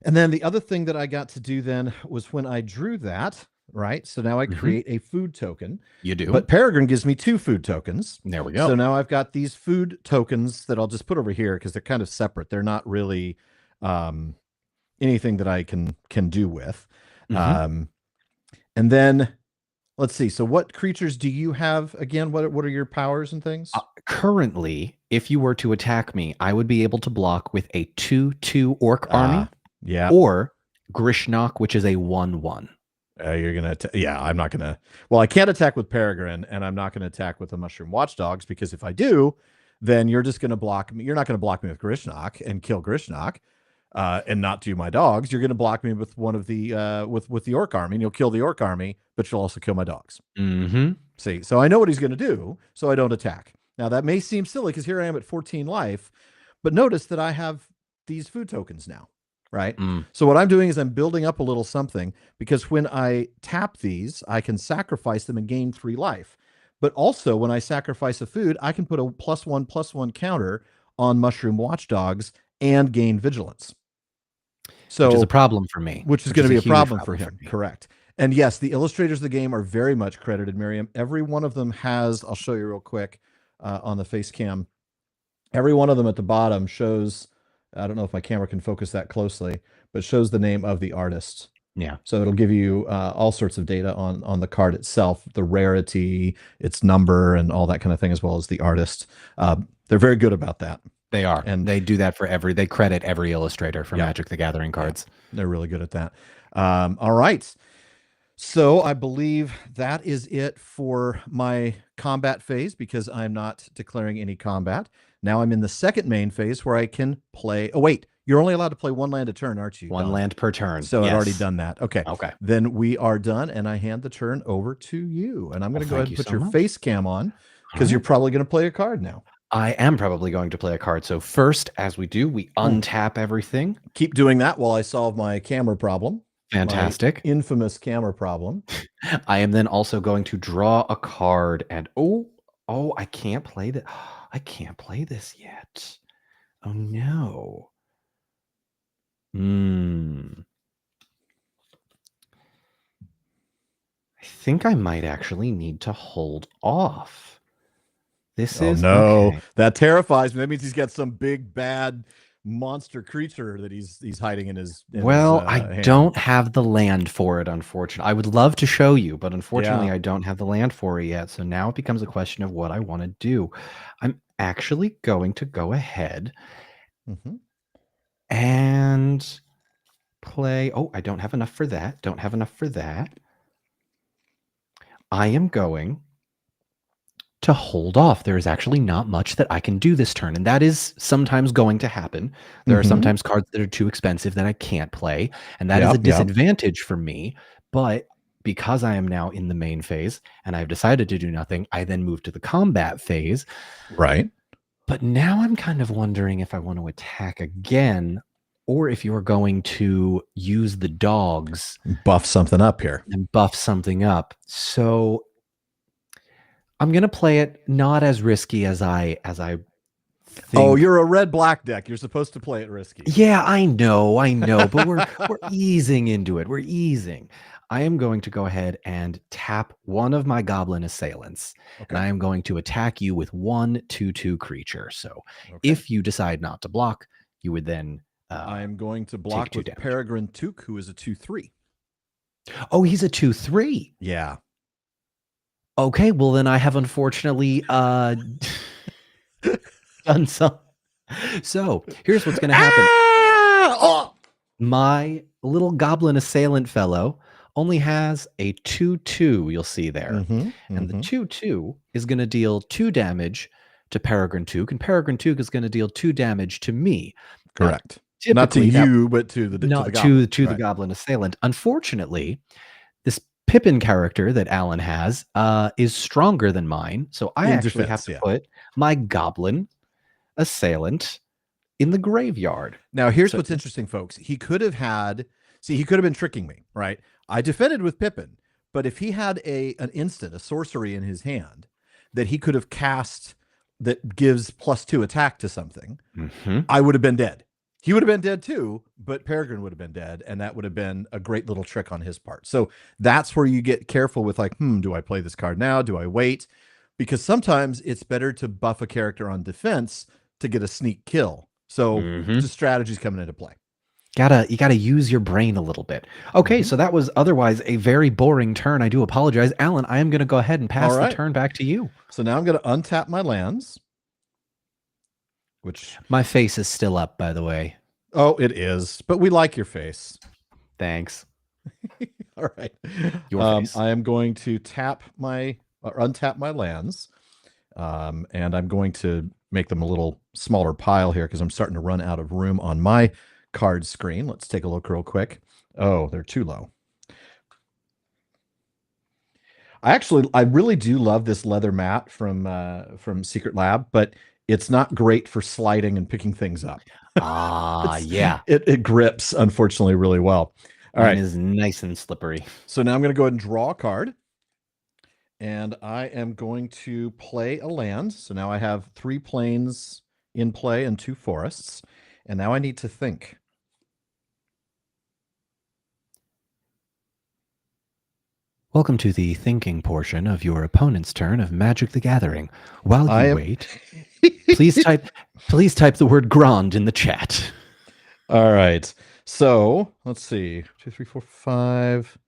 S1: and then the other thing that I got to do then was when I drew that, right? So now I
S2: Hmm.
S1: create a food token,
S2: You do.
S1: but Peregrine gives me 2 food tokens.
S2: There we
S1: So
S2: go.
S1: now I've got these food tokens that I'll just put over here because they're kind of separate. They're not really um, anything that I can do with.
S2: Hmm.
S1: Um, and then let's see. So what creatures do you have again? What are your powers and things?
S2: Currently, if you were to attack me, I would be able to block with a 2/2 orc army
S1: Yeah.
S2: or Grishnok, which is a 1/1.
S1: You're gonna, yeah. I'm not gonna. Well, I can't attack with Peregrine, and I'm not gonna attack with the Mushroom Watchdogs because if I do, then you're just gonna block me. You're not gonna block me with Grishnok and kill Grishnok, and not do my dogs. You're gonna block me with one of the with the Orc army, and you'll kill the Orc army, but you'll also kill my dogs.
S2: Hmm.
S1: See, so I know what he's gonna do, so I don't attack. Now that may seem silly because here I am at 14 life, but notice that I have these food tokens now, right?
S2: Mm.
S1: So what I'm doing is I'm building up a little something because when I tap these, I can sacrifice them and gain 3 life. But also when I sacrifice a food, I can put a +1/+1 counter on Mushroom Watchdogs and gain vigilance.
S2: Which is a
S1: So
S2: problem for me,
S1: which is
S2: which
S1: going to
S2: is a
S1: be a
S2: huge
S1: problem for
S2: problem for
S1: him.
S2: me.
S1: Correct. And yes, the illustrators of the game are very much credited, Miriam. Every one of them has, I'll show you real quick on the face cam. Every one of them at the bottom shows, I don't know if my camera can focus that closely, but shows the name of the artist.
S2: Yeah,
S1: So it'll give you all sorts of data on the card itself, the rarity, its number, and all that kind of thing, as well as the artist. They're very good about that.
S2: they are.
S1: And
S2: They do that for they credit every illustrator for
S1: yeah,
S2: Magic the Gathering
S1: yeah,
S2: cards.
S1: they're really good at that. All right. So I believe that is it for my combat phase because I'm not declaring any combat. Now I'm in the second main phase where I can play. Oh, wait, you're only allowed to play 1 land a turn, aren't you,
S2: One
S1: Don?
S2: land per turn.
S1: So I've already
S2: Yes.
S1: done that. Okay.
S2: Okay.
S1: Then we are done, and I hand the turn over to you. And I'm going
S2: Well,
S1: to go ahead
S2: thank
S1: and
S2: you
S1: put
S2: so
S1: your
S2: much.
S1: face cam on
S2: All
S1: because you're
S2: right.
S1: probably going to play a card now.
S2: I am probably going to play a card. So first, as we do, we
S1: Ooh,
S2: untap everything.
S1: keep doing that while I solve my camera problem, my
S2: Fantastic.
S1: infamous camera problem.
S2: I am then also going to draw a card and oh, I can't play that. I can't play this yet. Oh no. Hmm. I think I might actually need to hold off. This
S1: Oh
S2: is
S1: no,
S2: okay.
S1: that terrifies me. That means he's got some big bad monster creature that he's hiding in his
S2: Well, I
S1: hand.
S2: don't have the land for it, unfortunately. I would love to show you, but unfortunately,
S1: Yeah.
S2: I don't have the land for it yet. So now it becomes a question of what I want to do. I'm actually going to go ahead
S1: Hmm.
S2: and play. Oh, I don't have enough for that. Don't have enough for that. I am going to hold off. There is actually not much that I can do this turn, and that is sometimes going to happen. There are
S1: Hmm.
S2: sometimes cards that are too expensive that I can't play, and that is a
S1: Yep. Yep.
S2: disadvantage for me. But because I am now in the main phase and I've decided to do nothing, I then move to the combat phase.
S1: Right.
S2: But now I'm kind of wondering if I want to attack again or if you're going to use the dogs
S1: Buff something up here.
S2: and buff something up. So I'm gonna play it not as risky as I
S1: Oh,
S2: think.
S1: you're a red black deck. You're supposed to play it risky.
S2: Yeah, I know, but we're easing into it. We're easing. I am going to go ahead and tap one of my goblin assailants, and
S1: Okay.
S2: I am going to attack you with 1/2/2 creature. So
S1: Okay.
S2: if you decide not to block, you would then
S1: I'm going to
S2: take
S1: block
S2: 2
S1: with
S2: damage.
S1: Peregrine Took, who is a 2/3.
S2: Oh, he's a 2/3.
S1: Yeah.
S2: Okay, well then I have unfortunately done some. So here's what's going to happen.
S1: Ah! Oh!
S2: My little goblin assailant fellow only has a 2/2, you'll see there.
S1: Mm-hmm.
S2: And the
S1: Mm-hmm.
S2: 2/2 is going to deal 2 damage to Peregrine Took, and Peregrine Took is going to deal 2 damage to me. Now,
S1: Correct. Not to
S2: typically that
S1: you, but to the
S2: not
S1: goblin.
S2: to the
S1: Right.
S2: goblin assailant. Unfortunately, this Pippin character that Alan has is stronger than mine, so I
S1: In
S2: actually have
S1: defense,
S2: to
S1: yeah.
S2: put my goblin assailant in the graveyard.
S1: Now, here's
S2: So
S1: what's interesting, folks. He could have had, see, he could have been tricking me, right? I defended with Pippin, but if he had an instant, a sorcery in his hand that he could have cast that gives +2 attack to something,
S2: Mm-hmm.
S1: I would have been dead. He would have been dead too, but Peregrine would have been dead, and that would have been a great little trick on his part. So that's where you get careful with like, do I play this card now? Do I wait? Because sometimes it's better to buff a character on defense to get a sneak kill. So just strategies coming into play.
S2: You gotta use your brain a little bit. Okay, so that was otherwise a very boring turn. I do apologize. Alan, I am gonna go ahead and pass the turn back to you.
S1: So now I'm gonna untap my lands. Which
S2: my face is still up, by the way.
S1: Oh, it is, but we like your face.
S2: Thanks.
S1: All right.
S2: Your face.
S1: I am going to untap my lands, and I'm going to make them a little smaller pile here because I'm starting to run out of room on my card screen. Let's take a look real quick. Oh, they're too low. I really do love this leather mat from Secret Lab, but it's not great for sliding and picking things up.
S2: Yeah.
S1: It grips, unfortunately, really well. All right.
S2: Mine is nice and slippery.
S1: So now I'm going to go ahead and draw a card. And I am going to play a land. So now I have 3 plains in play and 2 forests. And now I need to think.
S2: Welcome to the thinking portion of your opponent's turn of Magic the Gathering. While you wait, please type the word Grand in the chat.
S1: All right. So let's see. 2, 3, 4, 5.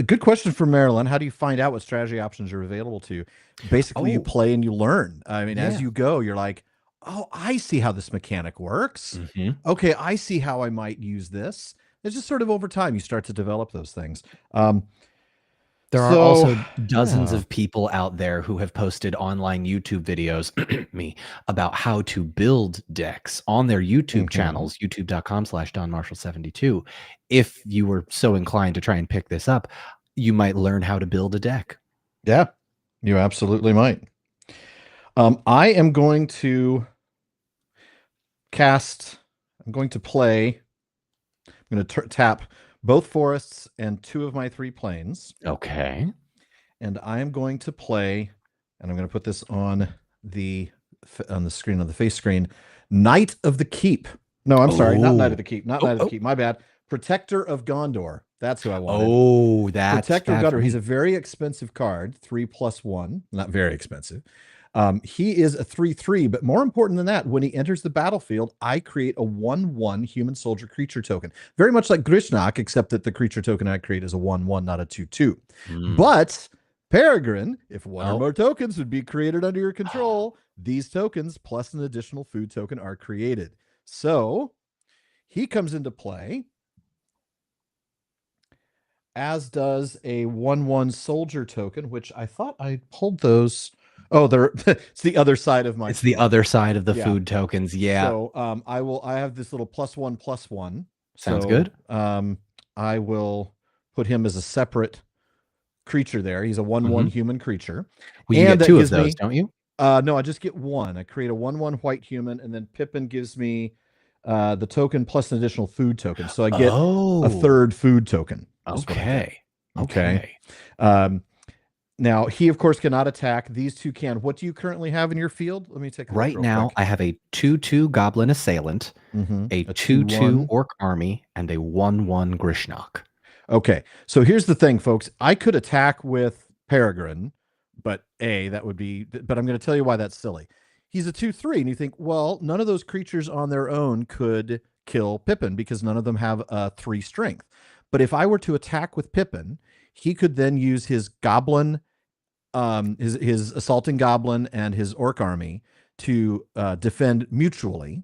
S1: Good question for Marilyn. How do you find out what strategy options are available to you? Basically, you play and you learn. I mean, as you go, you're like, oh, I see how this mechanic works. Okay, I see how I might use this. It's just sort of over time you start to develop those things.
S2: There are also dozens of people out there who have posted online YouTube videos, about how to build decks on their YouTube channels, youtube.com/DonMarshall72. If you were so inclined to try and pick this up, you might learn how to build a deck.
S1: Yeah, you absolutely might. I am going to I'm going to play. I'm going to tap both forests and 2 of my 3 plains.
S2: Okay.
S1: And I am going to play, and I'm going to put this on the screen, on the face screen, Knight of the Keep. No, I'm sorry, not Knight of the Keep. Not Knight of the Keep. My bad. Protector of Gondor. That's who I wanted.
S2: That's
S1: Protector of Gondor. He's a very expensive card, 3+1. Not very expensive. He is a 3/3, but more important than that, when he enters the battlefield, I create a 1/1 human soldier creature token. Very much like Grishnak, except that the creature token I create is a 1/1, not a 2/2. But Peregrine, if one or more tokens would be created under your control, these tokens plus an additional food token are created. So he comes into play, as does a 1/1 soldier token, which I thought I pulled those. Oh, it's the other side of my.
S2: It's the other side of the food tokens. Yeah.
S1: So I have this little +1/+1.
S2: Sounds good.
S1: I will put him as a separate creature there. He's a 1/1 human creature.
S2: Well, you get 2 of those, don't you?
S1: No, I just get 1. I create a 1/1 white human, and then Pippin gives me the token plus an additional food token. So I get a 3rd food token.
S2: Okay.
S1: Now, he, of course, cannot attack. These 2 can. What do you currently have in your field? Let me take a look
S2: right now.
S1: quick.
S2: I have a 2/2 Goblin Assailant, a 2/2 Orc Army, and a 1/1 Grishnak.
S1: Okay, so here's the thing, folks. I could attack with Peregrine, but that would be. But I'm going to tell you why that's silly. He's a 2/3, and you think, well, none of those creatures on their own could kill Pippin because none of them have a 3 strength. But if I were to attack with Pippin, he could then use his goblin, his assaulting goblin and his orc army to defend mutually.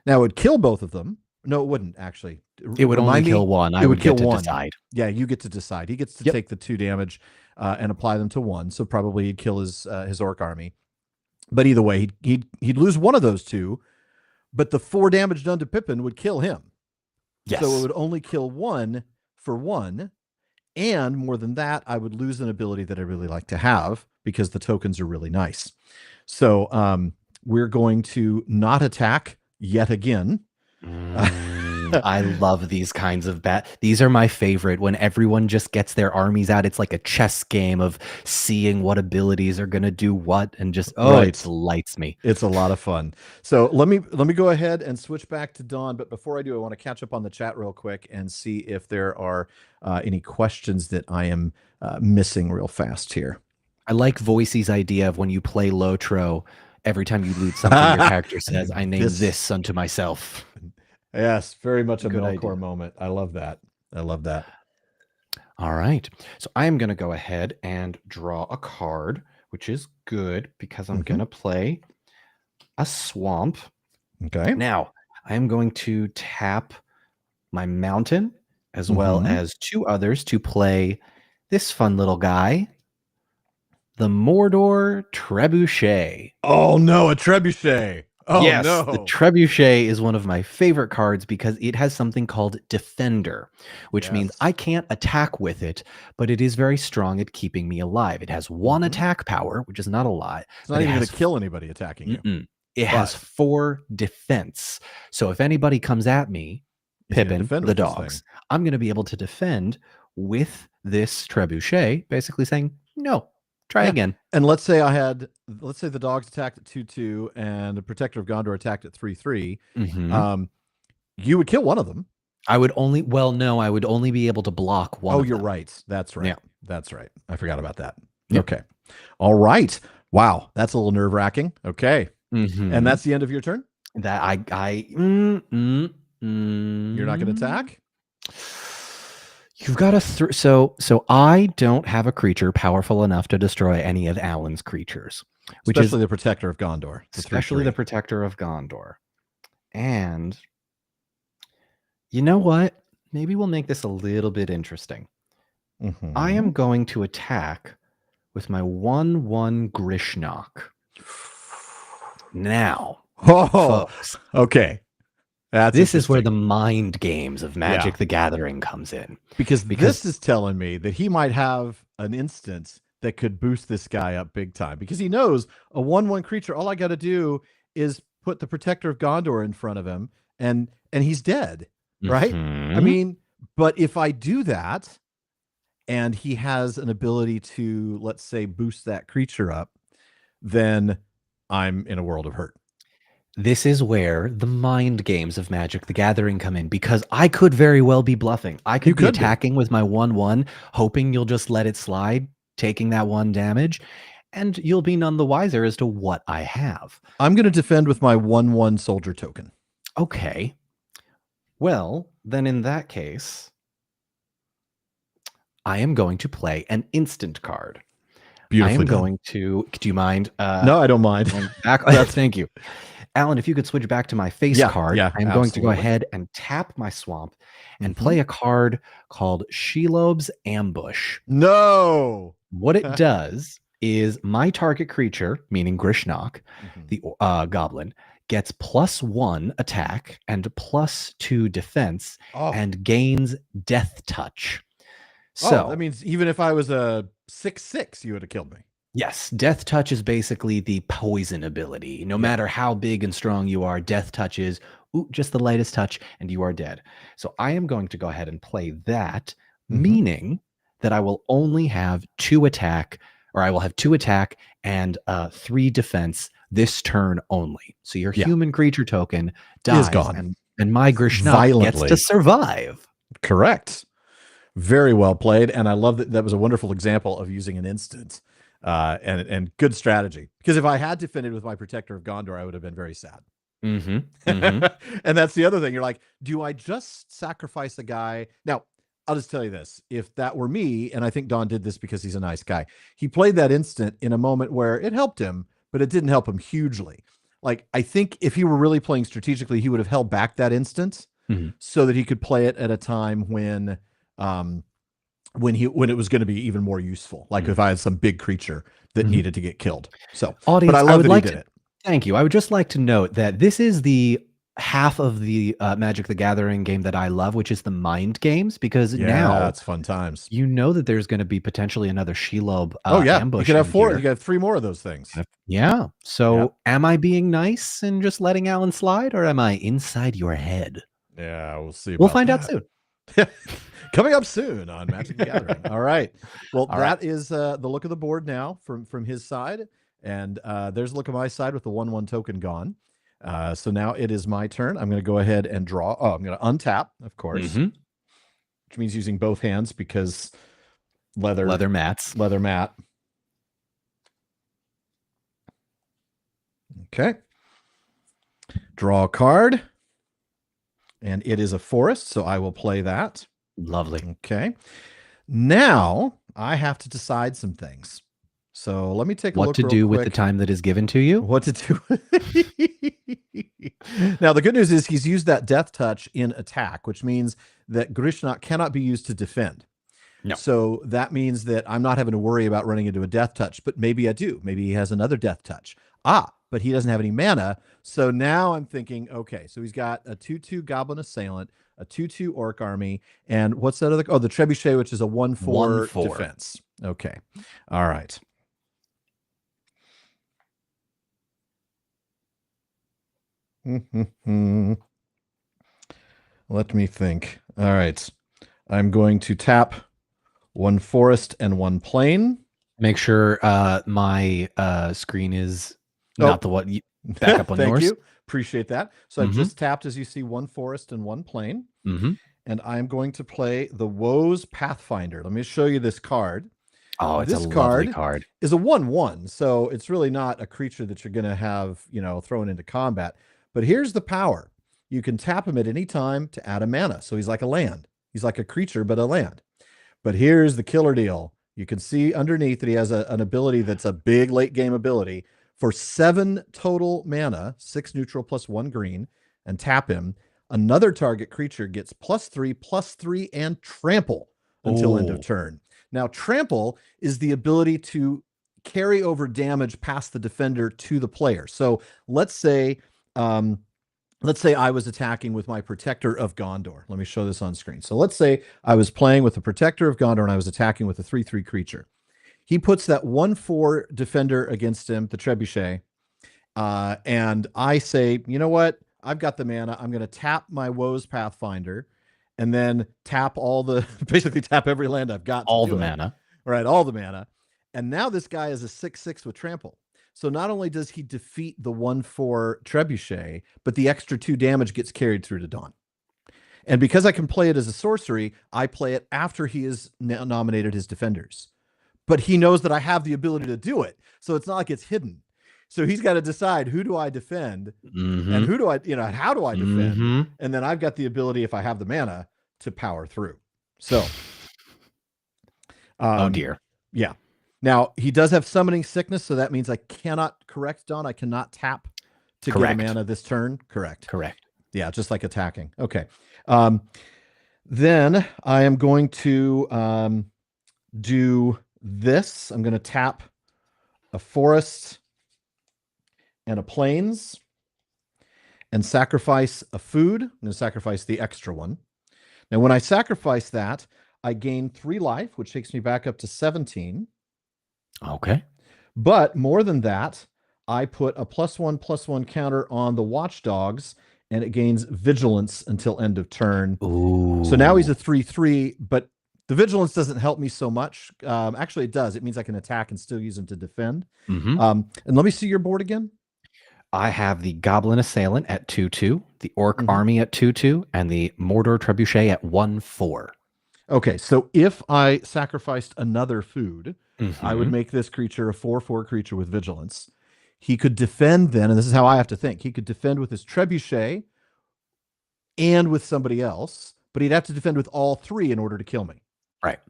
S1: Now it would kill both of them. No, it wouldn't actually.
S2: It would only kill one. I would get to decide.
S1: Yeah, you get to decide. He gets to take the 2 damage and apply them to 1. So probably he'd kill his orc army. But either way, he'd lose one of those 2. But the 4 damage done to Pippin would kill him.
S2: Yes.
S1: So it would only kill 1 for 1. And more than that, I would lose an ability that I really like to have because the tokens are really nice. So we're going to not attack yet again.
S2: I love these kinds of these are my favorite when everyone just gets their armies out. It's like a chess game of seeing what abilities are gonna do what and just it
S1: Right.
S2: delights me.
S1: It's a lot of fun. So let me go ahead and switch back to Dawn. But before I do, I want to catch up on the chat real quick and see if there are any questions that I am missing real fast here.
S2: I like Voicey's idea of when you play Lotro, every time you loot something, your character says, I name this unto myself.
S1: Yes, very much a
S2: Good
S1: Melkor
S2: idea.
S1: moment. I love that. I love that.
S2: All right. So I am going to go ahead and draw a card, which is good because I'm going to play a swamp.
S1: Okay.
S2: Now, I am going to tap my mountain as well as two others to play this fun little guy, the Mordor Trebuchet.
S1: Oh no, a trebuchet. Oh
S2: yes,
S1: no.
S2: the Trebuchet is one of my favorite cards because it has something called Defender, which means I can't attack with it, but it is very strong at keeping me alive. It has one attack power, which is not a lot.
S1: It's not even going to kill anybody attacking you.
S2: It has 4 defense. So if anybody comes at me, Pippin, the dogs, I'm going to be able to defend with this Trebuchet, basically saying, no, try again.
S1: And let's say the dogs attacked at 2/2 and the Protector of Gondor attacked at 3/3. You would kill one of them.
S2: I would only be able to block one.
S1: Oh, you're right. That's right.
S2: Yeah.
S1: That's right. I forgot about that. Yep. Okay. All right. Wow. That's a little nerve-wracking. Okay. And that's the end of your turn?
S2: That
S1: You're not going to attack?
S2: You've got to so I don't have a creature powerful enough to destroy any of Alan's creatures, which
S1: especially the Protector of Gondor.
S2: Especially the Protector of Gondor. And you know what? Maybe we'll make this a little bit interesting. I am going to attack with my 1/1 Grishnok. Now, folks,
S1: okay.
S2: This is where the mind games of Magic the Gathering comes in.
S1: Because this is telling me that he might have an instance that could boost this guy up big time. Because he knows a 1/1 creature, all I got to do is put the Protector of Gondor in front of him, and he's dead, right? I mean, but if I do that, and he has an ability to, let's say, boost that creature up, then I'm in a world of hurt.
S2: This is where the mind games of Magic the Gathering come in, because I could very well be bluffing. I could be attacking with my 1/1, hoping you'll just let it slide, taking that 1 damage, and you'll be none the wiser as to what I have.
S1: I'm going to defend with my 1/1 soldier token.
S2: Okay. Well, then in that case, I am going to play an instant card.
S1: Beautifully
S2: I am
S1: done.
S2: going to, do you mind?
S1: No, I don't mind.
S2: Thank you. Alan, if you could switch back to my face card, I'm going to go ahead and tap my swamp and play a card called Shelob's Ambush.
S1: No!
S2: What it does is my target creature, meaning Grishnok, the goblin, gets +1 attack and +2 defense and gains Death Touch. So
S1: that means even if I was a 6/6, you would have killed me.
S2: Yes, Death Touch is basically the poison ability. No matter how big and strong you are, Death Touch is just the lightest touch and you are dead. So I am going to go ahead and play that, meaning that I will only have 2 attack, or I will have 2 attack and 3 defense this turn only. So your human creature token dies, and my Grishnok gets to survive.
S1: Correct. Very well played, and I love that. That was a wonderful example of using an instant. And good strategy, because if I had defended with my Protector of Gondor, I would have been very sad. And that's the other thing. You're like, do I just sacrifice a guy? Now, I'll just tell you this. If that were me, and I think Don did this because he's a nice guy, he played that instant in a moment where it helped him, but it didn't help him hugely. Like, I think if he were really playing strategically, he would have held back that instant so that he could play it at a time when it was going to be even more useful, like if I had some big creature that needed to get killed. So,
S2: audience,
S1: but I love that he did it.
S2: Thank you. I would just like to note that this is the half of the Magic the Gathering game that I love, which is the mind games, because now
S1: it's fun times.
S2: You know that there's going to be potentially another Shelob ambush.
S1: You could have 4. You could have 3 more of those things.
S2: Yeah. So am I being nice and just letting Alan slide, or am I inside your head?
S1: Yeah, we'll see
S2: We'll
S1: about
S2: find out
S1: that.
S2: soon.
S1: Coming up soon on Magic the Gathering. All right. Well,
S2: All
S1: that
S2: right.
S1: is the look of the board now from his side. And there's a look of my side with the 1/1 token gone. So now it is my turn. I'm going to go ahead and draw. Oh, I'm going to untap, of course, which means using both hands because
S2: Leather mats.
S1: leather mat. Okay. Draw a card. And it is a forest, so I will play that.
S2: Lovely.
S1: Okay. Now I have to decide some things. So let me take a
S2: What
S1: look
S2: to
S1: real
S2: do
S1: quick.
S2: with the time that is given to you?
S1: What to do. Now, the good news is he's used that death touch in attack, which means that Grishnak cannot be used to defend.
S2: No.
S1: So that means that I'm not having to worry about running into a death touch, but maybe I do. Maybe he has another death touch. But he doesn't have any mana. So now I'm thinking, okay, so he's got a 2/2 Goblin Assailant, a 2/2 Orc Army, and what's that other? Oh, the Trebuchet, which is a 1/4
S2: 1/4
S1: defense. Okay. All right. Let me think. All right. I'm going to tap 1 forest and 1 plain.
S2: Make sure my screen is not the one. Back up on
S1: Thank
S2: yours.
S1: you. Appreciate that. So I've just tapped, as you see, 1 forest and 1 plain. And I'm going to play the Woes Pathfinder. Let me show you this card.
S2: Oh, it's a lovely card.
S1: Is a 1/1, so it's really not a creature that you're going to have, thrown into combat. But here's the power. You can tap him at any time to add a mana. So he's like a land. He's like a creature, but a land. But here's the killer deal. You can see underneath that he has an ability that's a big late game ability. For 7 total mana, 6 neutral plus 1 green, and tap him, another target creature gets +3/+3 and trample until end of turn. Now, trample is the ability to carry over damage past the defender to the player. So let's say I was attacking with my Protector of Gondor. Let me show this on screen. So let's say I was playing with the Protector of Gondor and I was attacking with a 3/3 creature. He puts that 1/4 defender against him, the Trebuchet, and I say, you know what? I've got the mana. I'm going to tap my Woes Pathfinder and then tap basically tap every land I've got.
S2: All the mana.
S1: Right, all the mana. And now this guy is a 6/6 with trample. So not only does he defeat the 1/4 Trebuchet, but the extra 2 damage gets carried through to Dawn. And because I can play it as a sorcery, I play it after he has nominated his defenders. But he knows that I have the ability to do it. So it's not like it's hidden. So he's got to decide, who do I defend and who do how do I defend? And then I've got the ability, if I have the mana, to power through. So,
S2: oh dear.
S1: Yeah. Now he does have Summoning Sickness, so that means I cannot correct Dawn. I cannot tap to get a mana this turn. Correct. Yeah, just like attacking. Okay. Then I am going to do this. I'm going to tap a forest and a plains and sacrifice a food. I'm going to sacrifice the extra one. Now, when I sacrifice that, I gain 3 life, which takes me back up to 17.
S2: Okay.
S1: But more than that, I put a +1/+1 counter on the Watchdogs, and it gains vigilance until end of turn.
S2: Ooh.
S1: So now he's a 3/3, but the vigilance doesn't help me so much. Actually, it does. It means I can attack and still use him to defend. And let me see your board again.
S2: I have the Goblin Assailant at 2/2, the Orc Army at 2/2, and the Mordor Trebuchet at 1/4.
S1: Okay, so if I sacrificed another food, I would make this creature a 4/4 creature with vigilance. He could defend then, and this is how I have to think. He could defend with his Trebuchet and with somebody else, but he'd have to defend with all 3 in order to kill me.
S2: Right.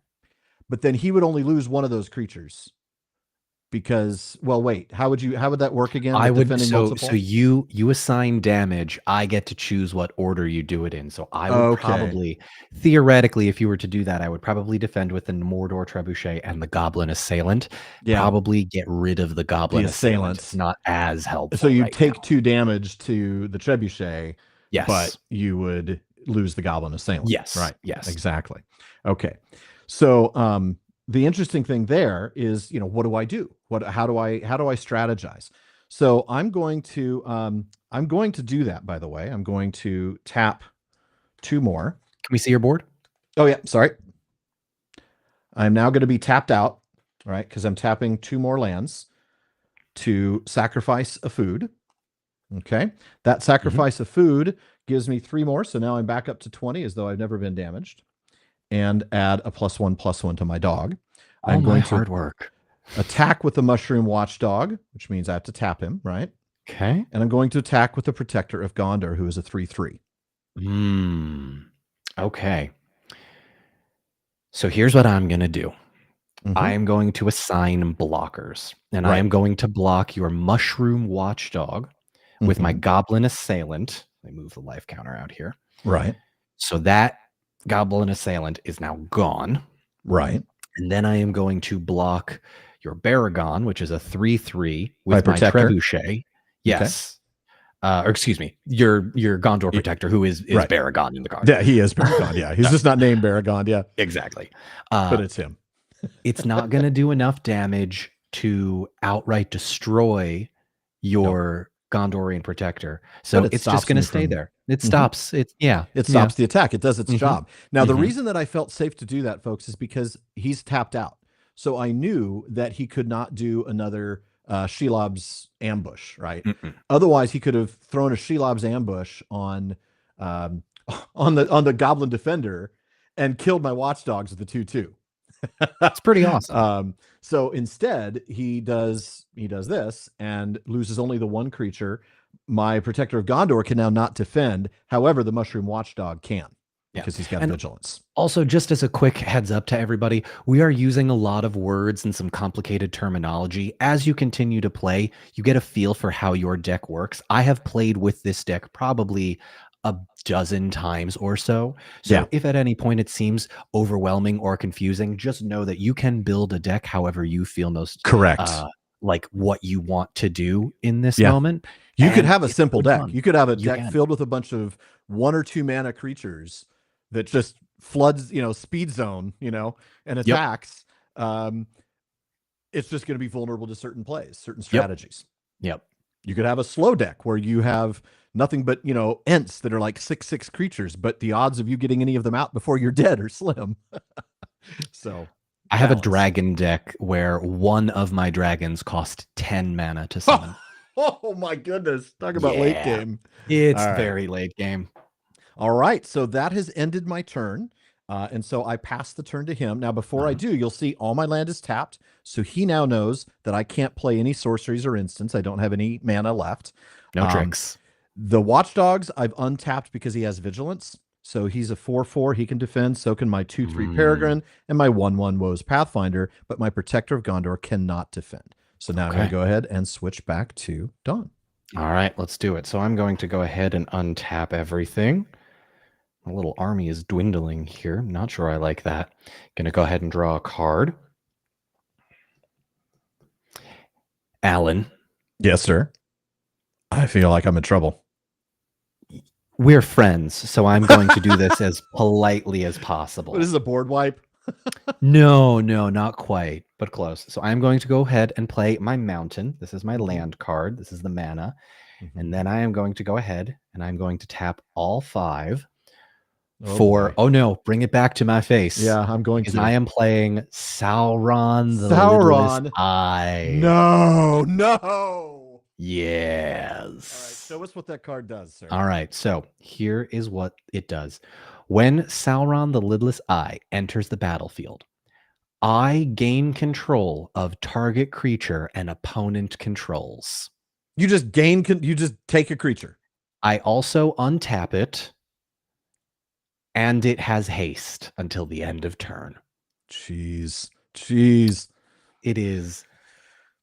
S1: But then he would only lose one of those creatures. Because, well, wait, how would that work again?
S2: I would so you assign damage. I get to choose what order you do it in. So I would probably, theoretically, if you were to do that, I would probably defend with the Mordor Trebuchet and the Goblin Assailant.
S1: Yeah.
S2: Probably get rid of the Goblin Assailant. It's not as helpful.
S1: So you take 2 damage to the Trebuchet,
S2: yes, but
S1: you would lose the Goblin Assailant.
S2: Yes.
S1: Right.
S2: Yes.
S1: Exactly. Okay. So the interesting thing there is, what do I do? How do I strategize? So I'm going to do that, by the way. I'm going to tap 2 more.
S2: Can we see your board?
S1: Oh, yeah. Sorry. I'm now going to be tapped out, right? Because I'm tapping 2 more lands to sacrifice a food. Okay. That sacrifice of food gives me 3 more. So now I'm back up to 20 as though I've never been damaged. And add a +1/+1 to my dog.
S2: All
S1: I'm
S2: my
S1: going to
S2: hard work.
S1: attack with the Mushroom Watchdog, which means I have to tap him, right?
S2: Okay.
S1: And I'm going to attack with the Protector of Gondor, who is a 3/3.
S2: Okay. So here's what I'm going to do. I
S1: Mhm.
S2: am going to assign blockers, and I
S1: Right.
S2: am going to block your Mushroom Watchdog with my
S1: Mhm.
S2: Goblin Assailant. Let me move the life counter out here.
S1: Right.
S2: So that Goblin Assailant is now gone.
S1: Right.
S2: And then I am going to block your Baragon, which is a 3/3,
S1: My
S2: with my
S1: Protector.
S2: Trebuchet.
S1: Okay.
S2: Yes. Or excuse me, your Gondor Protector, who is
S1: Right.
S2: Baragon in the card.
S1: Yeah, he is Baragon. Yeah. He's just not named Baragon. Yeah.
S2: Exactly.
S1: But it's him.
S2: It's not going to do enough damage to outright destroy your Gondorian Protector. So
S1: But it
S2: it's just
S1: stops
S2: going to
S1: me
S2: stay
S1: from
S2: there. It
S1: Mhm.
S2: stops. It yeah.
S1: It stops the attack. It does its
S2: Mhm.
S1: job. Now, the
S2: Mhm.
S1: reason that I felt safe to do that, folks, is because he's tapped out. So I knew that he could not do another Shelob's ambush, right?
S2: Mm-mm.
S1: Otherwise, he could have thrown a Shelob's ambush um, on the Goblin Defender and killed my Watchdogs with the 2/2.
S2: It's pretty awesome.
S1: So instead, he does this and loses only the 1 creature. My Protector of Gondor can now not defend. However, the Mushroom Watchdog can
S2: Yeah.
S1: because he's got
S2: And
S1: vigilance.
S2: also, just as a quick heads up to everybody, we are using a lot of words and some complicated terminology. As you continue to play, you get a feel for how your deck works. I have played with this deck probably a dozen times or so.
S1: Yeah.
S2: So if at any point it seems overwhelming or confusing, just know that you can build a deck however you feel most
S1: Correct.
S2: like what you want to do in this
S1: Yeah.
S2: moment.
S1: You could
S2: And
S1: have a
S2: it's
S1: simple
S2: good
S1: deck.
S2: fun.
S1: You could have a
S2: You
S1: deck
S2: can.
S1: filled with a bunch of 1 or 2 mana creatures that just floods, speed zone, and
S2: Yep.
S1: attacks. It's just going to be vulnerable to certain plays, certain
S2: Yep.
S1: strategies.
S2: Yep.
S1: You could have a slow deck where you have nothing but, Ents that are like 6/6 creatures, but the odds of you getting any of them out before you're dead are slim. So
S2: I have a
S1: balance.
S2: dragon deck where one of my dragons cost 10 mana to summon.
S1: Oh my goodness. Talk about late game.
S2: It's
S1: All right.
S2: very late game.
S1: All right. So that has ended my turn. And so I pass the turn to him. Now, before I do, you'll see all my land is tapped. So he now knows that I can't play any sorceries or instants. I don't have any mana left.
S2: No tricks.
S1: The Watchdogs I've untapped because he has vigilance. So he's a 4/4. He can defend. So can my 2/3 Peregrine and my 1/1 Woes Pathfinder. But my Protector of Gondor cannot defend. So now I'm going to go ahead and switch back to Dawn.
S2: All right, let's do it. So I'm going to go ahead and untap everything. My little army is dwindling here. Not sure I like that. Going to go ahead and draw a card. Alan.
S1: Yes, sir. I feel like I'm in trouble.
S2: We're friends, so I'm going to do this as politely as possible.
S1: This is a board wipe.
S2: No, not quite, but close. So I'm going to go ahead and play my mountain. This is my land card. This is the mana. And then I am going to go ahead and I'm going to tap all 5 for, oh no, bring it back to my face.
S1: Yeah, I'm going to.
S2: I am playing Sauron the Lidless Eye.
S1: No.
S2: Yes.
S1: All right, show us what that card does, sir.
S2: All right, so here is what it does. When Sauron the Lidless Eye enters the battlefield, I gain control of target creature an opponent controls.
S1: You just take a creature.
S2: I also untap it, and it has haste until the end of turn.
S1: Jeez.
S2: It is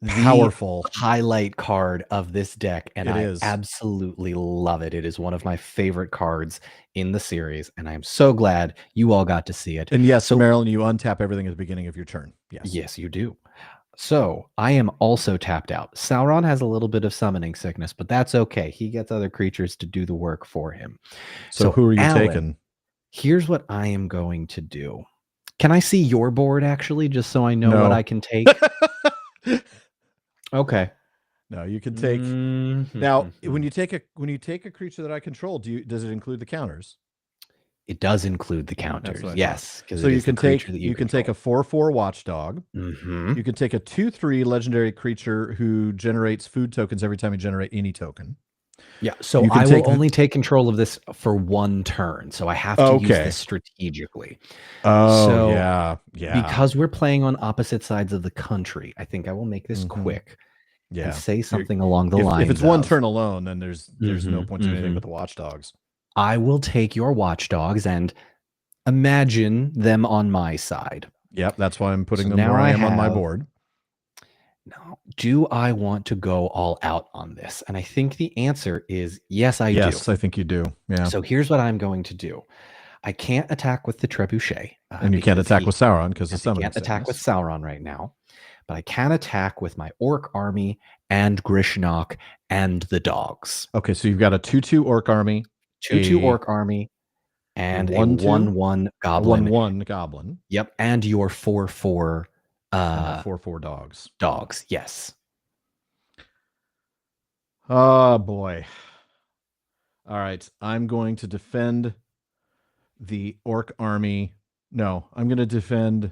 S1: powerful
S2: the highlight card of this deck, and I
S1: is.
S2: absolutely love it. It is one of my favorite cards in the series, and I'm so glad you all got to see it.
S1: And yes, so, Marilyn, you untap everything at the beginning of your turn.
S2: Yes, you do. So I am also tapped out. Sauron has a little bit of summoning sickness, but that's okay. He gets other creatures to do the work for him.
S1: So who are you taking?
S2: Here's what I am going to do. Can I see your board actually, just so I know what I can take? Okay.
S1: No, you can take. Now, when you take a creature that I control, does it include the counters?
S2: It does include the
S1: That's
S2: counters,
S1: what I thought.
S2: yes, because
S1: So
S2: it is the creature that you
S1: can take
S2: control.
S1: a 4/4 watchdog.
S2: Mm-hmm.
S1: You can take a 2/3 legendary creature who generates food tokens every time you generate any token.
S2: Yeah, so
S1: You can
S2: I will
S1: take
S2: only take control of this for one turn, so I have to use
S1: okay.
S2: this strategically.
S1: Oh
S2: So
S1: yeah, yeah.
S2: because we're playing on opposite sides of the country, I think I will make this
S1: Hmm.
S2: quick and
S1: Yeah.
S2: say something along the
S1: If
S2: lines
S1: it's one
S2: of,
S1: turn alone, then there's no
S2: mm-hmm,
S1: point to anything
S2: mm-hmm.
S1: but the watchdogs.
S2: I will take your watchdogs and imagine them on my side.
S1: Yep, that's why I'm putting
S2: So
S1: them
S2: now
S1: where I
S2: I
S1: am on my
S2: have.
S1: board.
S2: Now, do I want to go all out on this? And I think the answer is yes, I do.
S1: Yes, I think you do. Yeah.
S2: So here's what I'm going to do. I can't attack with the trebuchet
S1: And you can't
S2: because
S1: attack with Sauron because of
S2: I
S1: summoning
S2: can't attack with
S1: sickness.
S2: Sauron right now. But I can attack with my orc army and Grishnok and the dogs.
S1: Okay, so you've got a 2/2 orc army,
S2: 2/2 orc army
S1: a
S2: and a
S1: 1/2,
S2: 1/1
S1: a
S2: goblin.
S1: 1/1 goblin.
S2: Yep, and your 4/4
S1: And my 4/4 dogs.
S2: dogs. Yes.
S1: Oh boy. All right, I'm going to defend the orc army. No, I'm going to defend.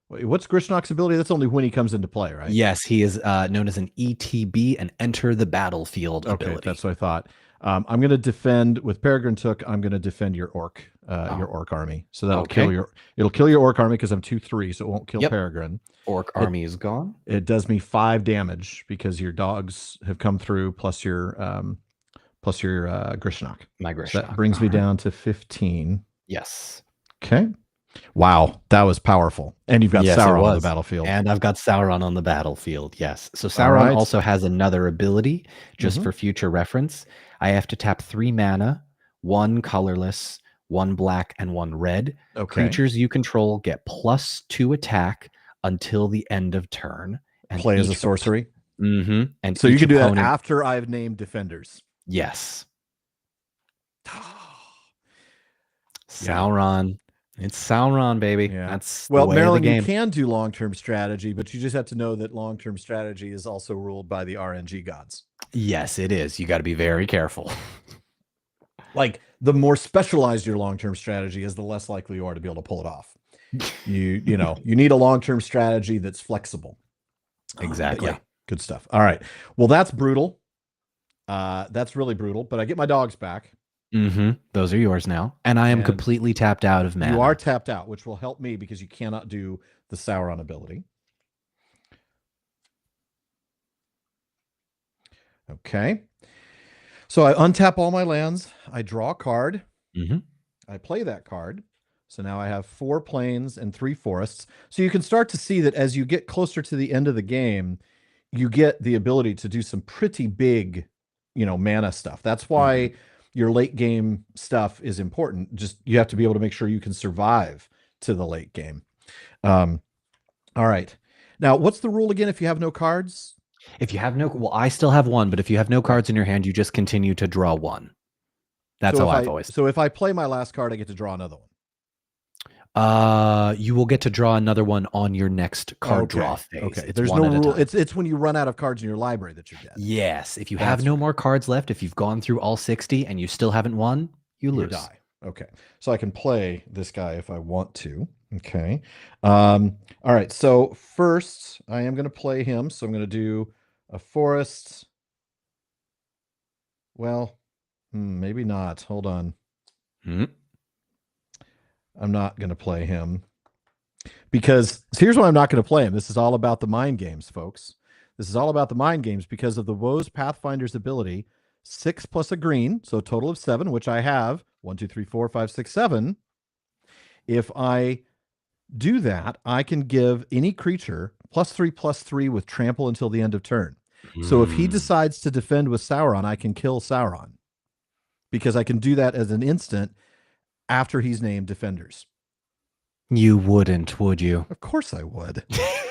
S1: Wait, what's Grishnok's ability? That's only when he comes into play, right?
S2: Yes, he is known as an ETB, an enter the battlefield
S1: Okay,
S2: ability.
S1: that's what I thought. I'm going to defend with Peregrine Took. I'm going to defend your orc army. So that'll kill your. It'll kill your orc army because I'm 2/3, so it won't kill Peregrine.
S2: Orc army is gone.
S1: It does me 5 damage because your dogs have come through, plus your Grishnok.
S2: My Grishnok.
S1: So that brings me down to 15.
S2: Yes.
S1: Okay. Wow, that was powerful. And you've got Sauron on the battlefield.
S2: And I've got Sauron on the battlefield. Yes. So Sauron also has another ability, just for future reference. I have to tap 3 mana, 1 colorless, 1 black, and 1 red.
S1: Okay.
S2: Creatures you control get +2 attack until the end of turn.
S1: And play as a sorcery.
S2: Mm-hmm. And
S1: so you can do that after I've named defenders.
S2: Yes. Sauron. It's Sauron, baby. Yeah. That's
S1: well,
S2: the way
S1: Marilyn,
S2: of the game.
S1: You can do long-term strategy, but you just have to know that long-term strategy is also ruled by the RNG gods.
S2: Yes, it is. You got to be very careful.
S1: Like the more specialized your long-term strategy is, the less likely you are to be able to pull it off. You need a long-term strategy that's flexible.
S2: Exactly.
S1: Yeah, good stuff. All right. Well, that's brutal. That's really brutal, but I get my dogs back.
S2: Mm-hmm. Those are yours now. And I am completely tapped out of mana.
S1: You are tapped out, which will help me because you cannot do the Sauron ability. Okay. So I untap all my lands. I draw a card.
S2: Mm-hmm.
S1: I play that card. So now I have 4 plains and 3 forests. So you can start to see that as you get closer to the end of the game, you get the ability to do some pretty big, mana stuff. That's why your late game stuff is important. Just you have to be able to make sure you can survive to the late game. All right. Now, what's the rule again if you have no cards?
S2: If you have I still have 1, but if you have no cards in your hand, you just continue to draw 1. That's how I've always.
S1: So if I play my last card, I get to draw another one.
S2: You will get to draw another one on your next card draw phase.
S1: Okay. There's no rule. It's when you run out of cards in your library that you get.
S2: Yes. If you have no more cards left, if you've gone through all 60 and you still haven't won, you lose.
S1: You die. Okay. So I can play this guy if I want to. Okay. All right. So first I am going to play him. So I'm going to do a forest. Well, maybe not. Hold on. I'm not going to play him because here's why I'm not going to play him. This is all about the mind games, folks. This is all about the mind games because of the Woes Pathfinder's ability. 6 plus a green, so a total of 7, which I have. 1, 2, 3, 4, 5, 6, 7. If I do that, I can give any creature +3/+3 with trample until the end of turn. So if he decides to defend with Sauron, I can kill Sauron because I can do that as an instant after he's named defenders.
S2: You wouldn't, would you?
S1: Of course I would.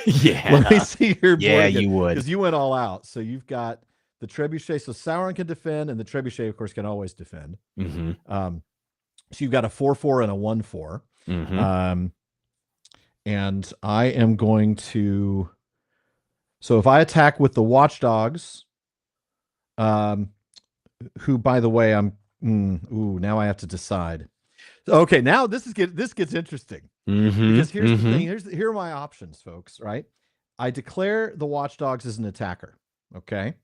S2: Yeah.
S1: Let me see your board.
S2: Yeah, you would.
S1: Because you went all out. So you've got the trebuchet. So Sauron can defend, and the trebuchet, of course, can always defend.
S2: Mm-hmm.
S1: So you've got a 4/4 and a 1/4.
S2: Mm-hmm.
S1: And I am going to. So if I attack with the watchdogs, who, by the way, now I have to decide. Okay, now this gets interesting. Because here's the thing. Here are my options, folks, right? I declare the watchdogs as an attacker. Okay.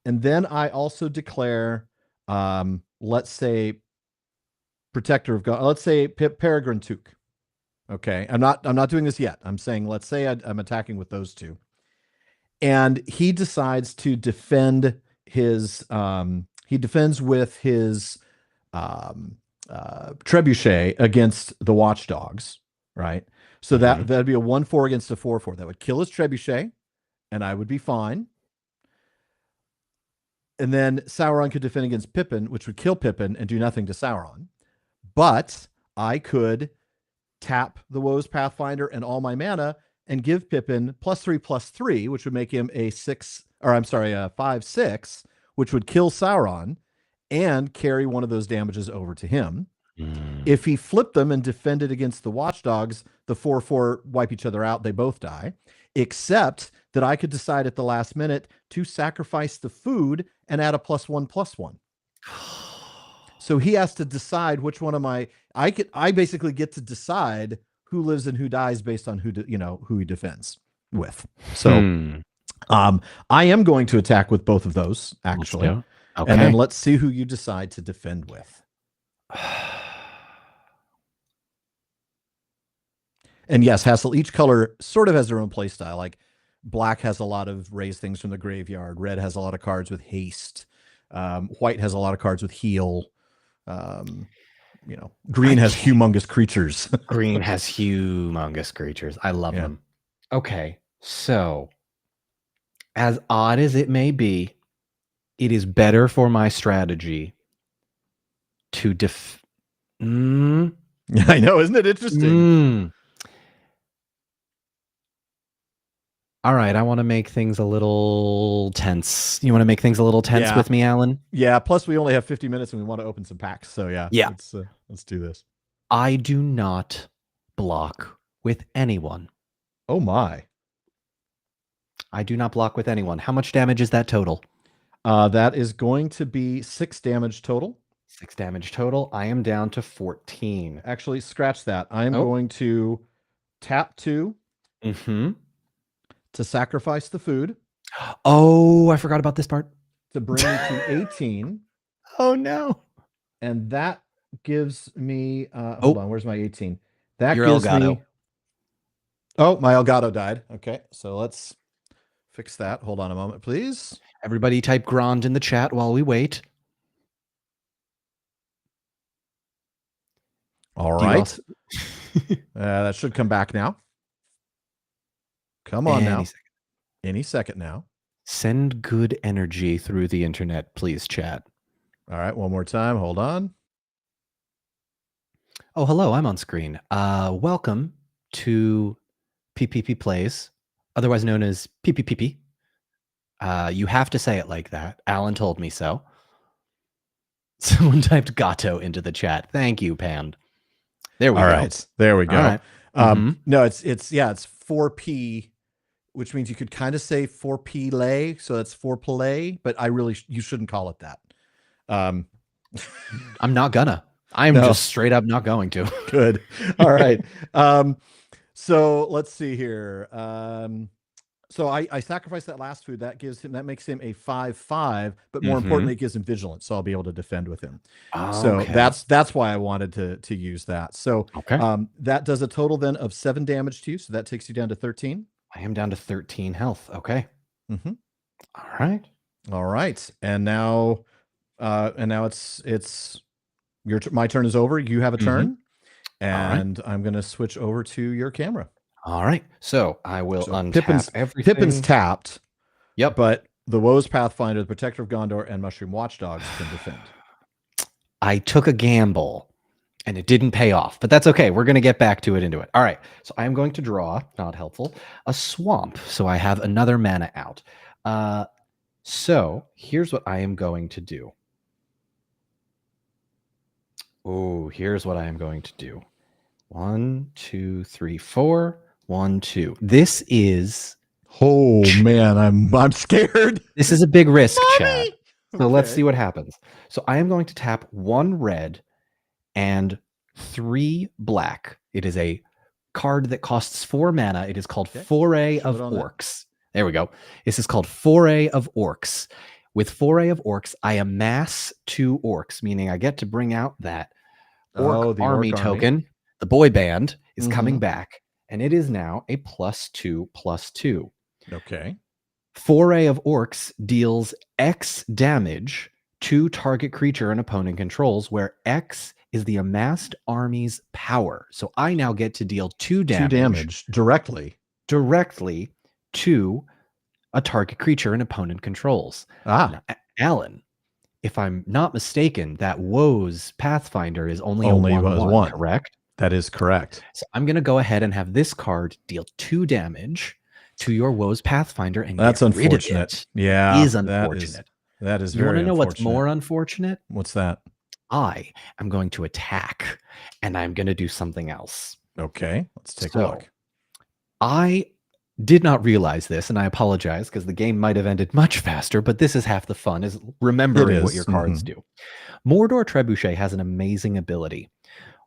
S1: And then I also declare, let's say, protector of God. Let's say Peregrine Took. Okay. I'm not doing this yet. I'm saying, let's say I'm attacking with those two. And he decides to defend his, he defends with his trebuchet against the watchdogs, right? So that'd be a 1-4 against a 4-4. That would kill his trebuchet, and I would be fine. And then Sauron could defend against Pippin, which would kill Pippin and do nothing to Sauron. But I could tap the Woes Pathfinder and all my mana and give Pippin +3/+3, which would make him a 5/6, which would kill Sauron and carry one of those damages over to him. If he flipped them and defended against the watchdogs, the 4/4 wipe each other out. They both die, except that I could decide at the last minute to sacrifice the food and add a +1/+1. So he has to decide which one of I basically get to decide who lives and who dies based on who he defends with. So I am going to attack with both of those, actually. Okay. And then let's see who you decide to defend with. And yes, Hassel, each color sort of has their own play style. Like black has a lot of raise things from the graveyard. Red has a lot of cards with haste. White has a lot of cards with heal. Green has humongous creatures.
S2: Green has humongous creatures. I love them. Okay, so as odd as it may be, it is better for my strategy to
S1: I know, isn't it interesting?
S2: All right, I want to make things a little tense. You want to make things a little tense with me, Alan?
S1: Yeah, plus we only have 50 minutes and we want to open some packs. So yeah. Let's do this.
S2: I do not block with anyone.
S1: Oh my.
S2: I do not block with anyone. How much damage is that total?
S1: That is going to be 6 damage total.
S2: 6 damage total. I am down to 14.
S1: Actually, scratch that. I am going to tap 2. To sacrifice the food.
S2: Oh, I forgot about this part.
S1: To bring me to 18.
S2: Oh no.
S1: And that gives me hold on, where's my 18? That
S2: Your
S1: gives
S2: Elgato.
S1: me. Oh, my Elgato died. Okay, so let's fix that. Hold on a moment, please.
S2: Everybody type Grand in the chat while we wait.
S1: All right. That should come back now. Come on now. Any second now.
S2: Send good energy through the internet, please, chat.
S1: All right, one more time. Hold on.
S2: Oh, hello. I'm on screen. Welcome to PPP Plays, otherwise known as PPPP. You have to say it like that. Alan told me so. Someone typed Gato into the chat. Thank you, Pand. There we go.
S1: All right. There we go.
S2: Right.
S1: No, it's 4P, which means you could kind of say 4P lay. So that's 4 play, but you shouldn't call it that.
S2: I'm not gonna. I'm just straight up not going to.
S1: Good. All right. So let's see here. So I sacrifice that last food. That makes him a 5/5, but more importantly, it gives him vigilance, so I'll be able to defend with him. So that's why I wanted to use that. So that does a total then of 7 damage to you. So that takes you down to 13.
S2: I am down to 13 health. Okay. All right.
S1: All right. And now it's my turn is over. You have a turn, and I'm going to switch over to your camera.
S2: All right. So I will untap everything.
S1: Pippin's tapped.
S2: Yep.
S1: But the Woes Pathfinder, the Protector of Gondor, and Mushroom Watchdogs can defend.
S2: I took a gamble and it didn't pay off, but that's okay. We're going to get back to it. All right. So I'm going to draw, not helpful, a swamp. So I have another mana out. So here's what I am going to do. Oh, here's what I am going to do. 1, 2, 3, 4. 1, 2. This is.
S1: Oh man, I'm scared.
S2: This is a big risk, Chad. So let's see what happens. So I am going to tap 1 red and 3 black. It is a card that costs 4 mana. It is called
S1: Okay.
S2: Foray
S1: Show
S2: of
S1: it on that.
S2: Orcs. There we go. This is called Foray of Orcs. With Foray of Orcs, I amass 2 orcs, meaning I get to bring out that orc
S1: the
S2: army
S1: orc army.
S2: token. The boy band is coming
S1: Mhm.
S2: back, and it is now a +2/+2.
S1: Okay.
S2: Foray of Orcs deals X damage to target creature an opponent controls, where X is the amassed army's power. So I now get to deal 2
S1: 2 damage directly
S2: to a target creature an opponent controls.
S1: Ah,
S2: Now, Alan, if I'm not mistaken, that Woe's Pathfinder is only a
S1: only was
S2: 1/1,
S1: 1.
S2: correct?
S1: That is correct.
S2: So I'm going to go ahead and have this card deal 2 damage to your Woe's Pathfinder and
S1: That's
S2: get rid of
S1: unfortunate.
S2: it.
S1: Yeah,
S2: Is unfortunate.
S1: that is
S2: You want
S1: very
S2: to know what's
S1: unfortunate.
S2: more unfortunate?
S1: What's that?
S2: I am going to attack, and I'm going to do something else.
S1: Okay, let's take a
S2: So,
S1: look.
S2: I did not realize this, and I apologize because the game might have ended much faster, but this is half the fun, is remembering what
S1: is.
S2: your cards do. Mordor Trebuchet has an amazing ability.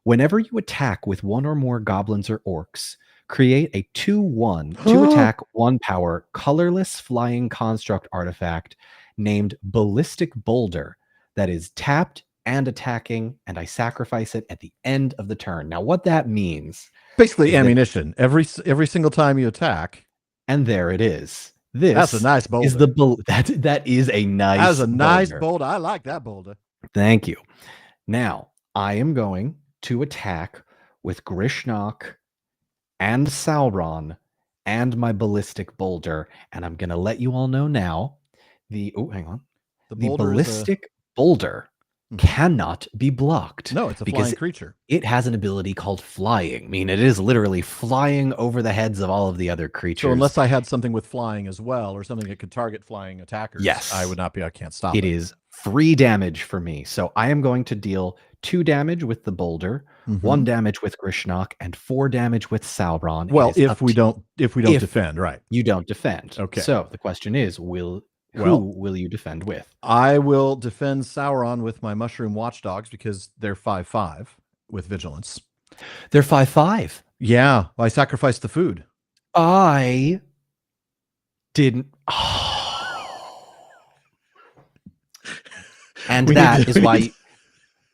S2: Whenever you attack with 1 or more goblins or orcs, create a 2/1 2 attack 1 power colorless flying construct artifact named Ballistic Boulder that is tapped and attacking, and I sacrifice it at the end of the turn. Now, what that means,
S1: Basically
S2: is that-
S1: ammunition. Every single time you attack.
S2: and there it is. This
S1: That's a nice boulder.
S2: is that is a nice
S1: That's a nice
S2: boulder.
S1: boulder. I like that boulder.
S2: Thank you. Now, I am going to attack with Grishnok and Sauron and my Ballistic Boulder, and I'm going to let you all know now, hang on. The
S1: boulder is
S2: Ballistic Boulder cannot be blocked.
S1: No, it's a
S2: because
S1: flying creature.
S2: It has an ability called flying. I mean, it is literally flying over the heads of all of the other creatures.
S1: So unless I had something with flying as well, or something that could target flying attackers,
S2: yes,
S1: I would not be. I can't stop
S2: it. It is 3 damage for me. So I am going to deal 2 damage with the boulder, 1 damage with Grishnok, and 4 damage with Sauron.
S1: Well, if we don't defend, right?
S2: You don't defend.
S1: Okay.
S2: So the question is, who will you defend with?
S1: I will defend Sauron with my Mushroom Watchdogs because they're 5/5 with vigilance.
S2: They're 5/5.
S1: Yeah, I sacrificed the food.
S2: I didn't. And that is why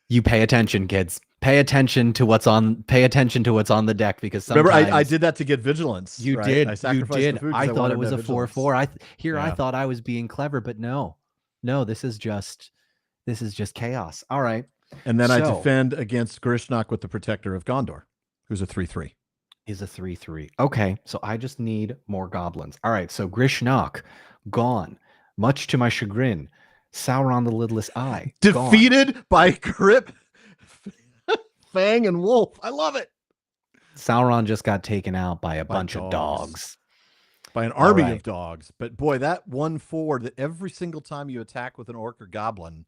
S2: you pay attention, kids. Pay attention to what's on. Pay attention to what's on the deck, because sometimes
S1: remember I did that to get vigilance.
S2: You
S1: right?
S2: did.
S1: I sacrificed the food.
S2: I thought it was a
S1: vigilance.
S2: 4/4. I thought I was being clever, but no. This is just chaos. All right.
S1: And then I defend against Grishnok with the Protector of Gondor, who's a 3/3.
S2: Is a 3/3. Okay, so I just need more goblins. All right, so Grishnok gone, much to my chagrin. Sauron the Lidless Eye
S1: defeated by Grip, Fang, and Wolf. I love it.
S2: Sauron just got taken out by a bunch of dogs.
S1: By an army of dogs. But boy, that 1/4 that every single time you attack with an orc or goblin,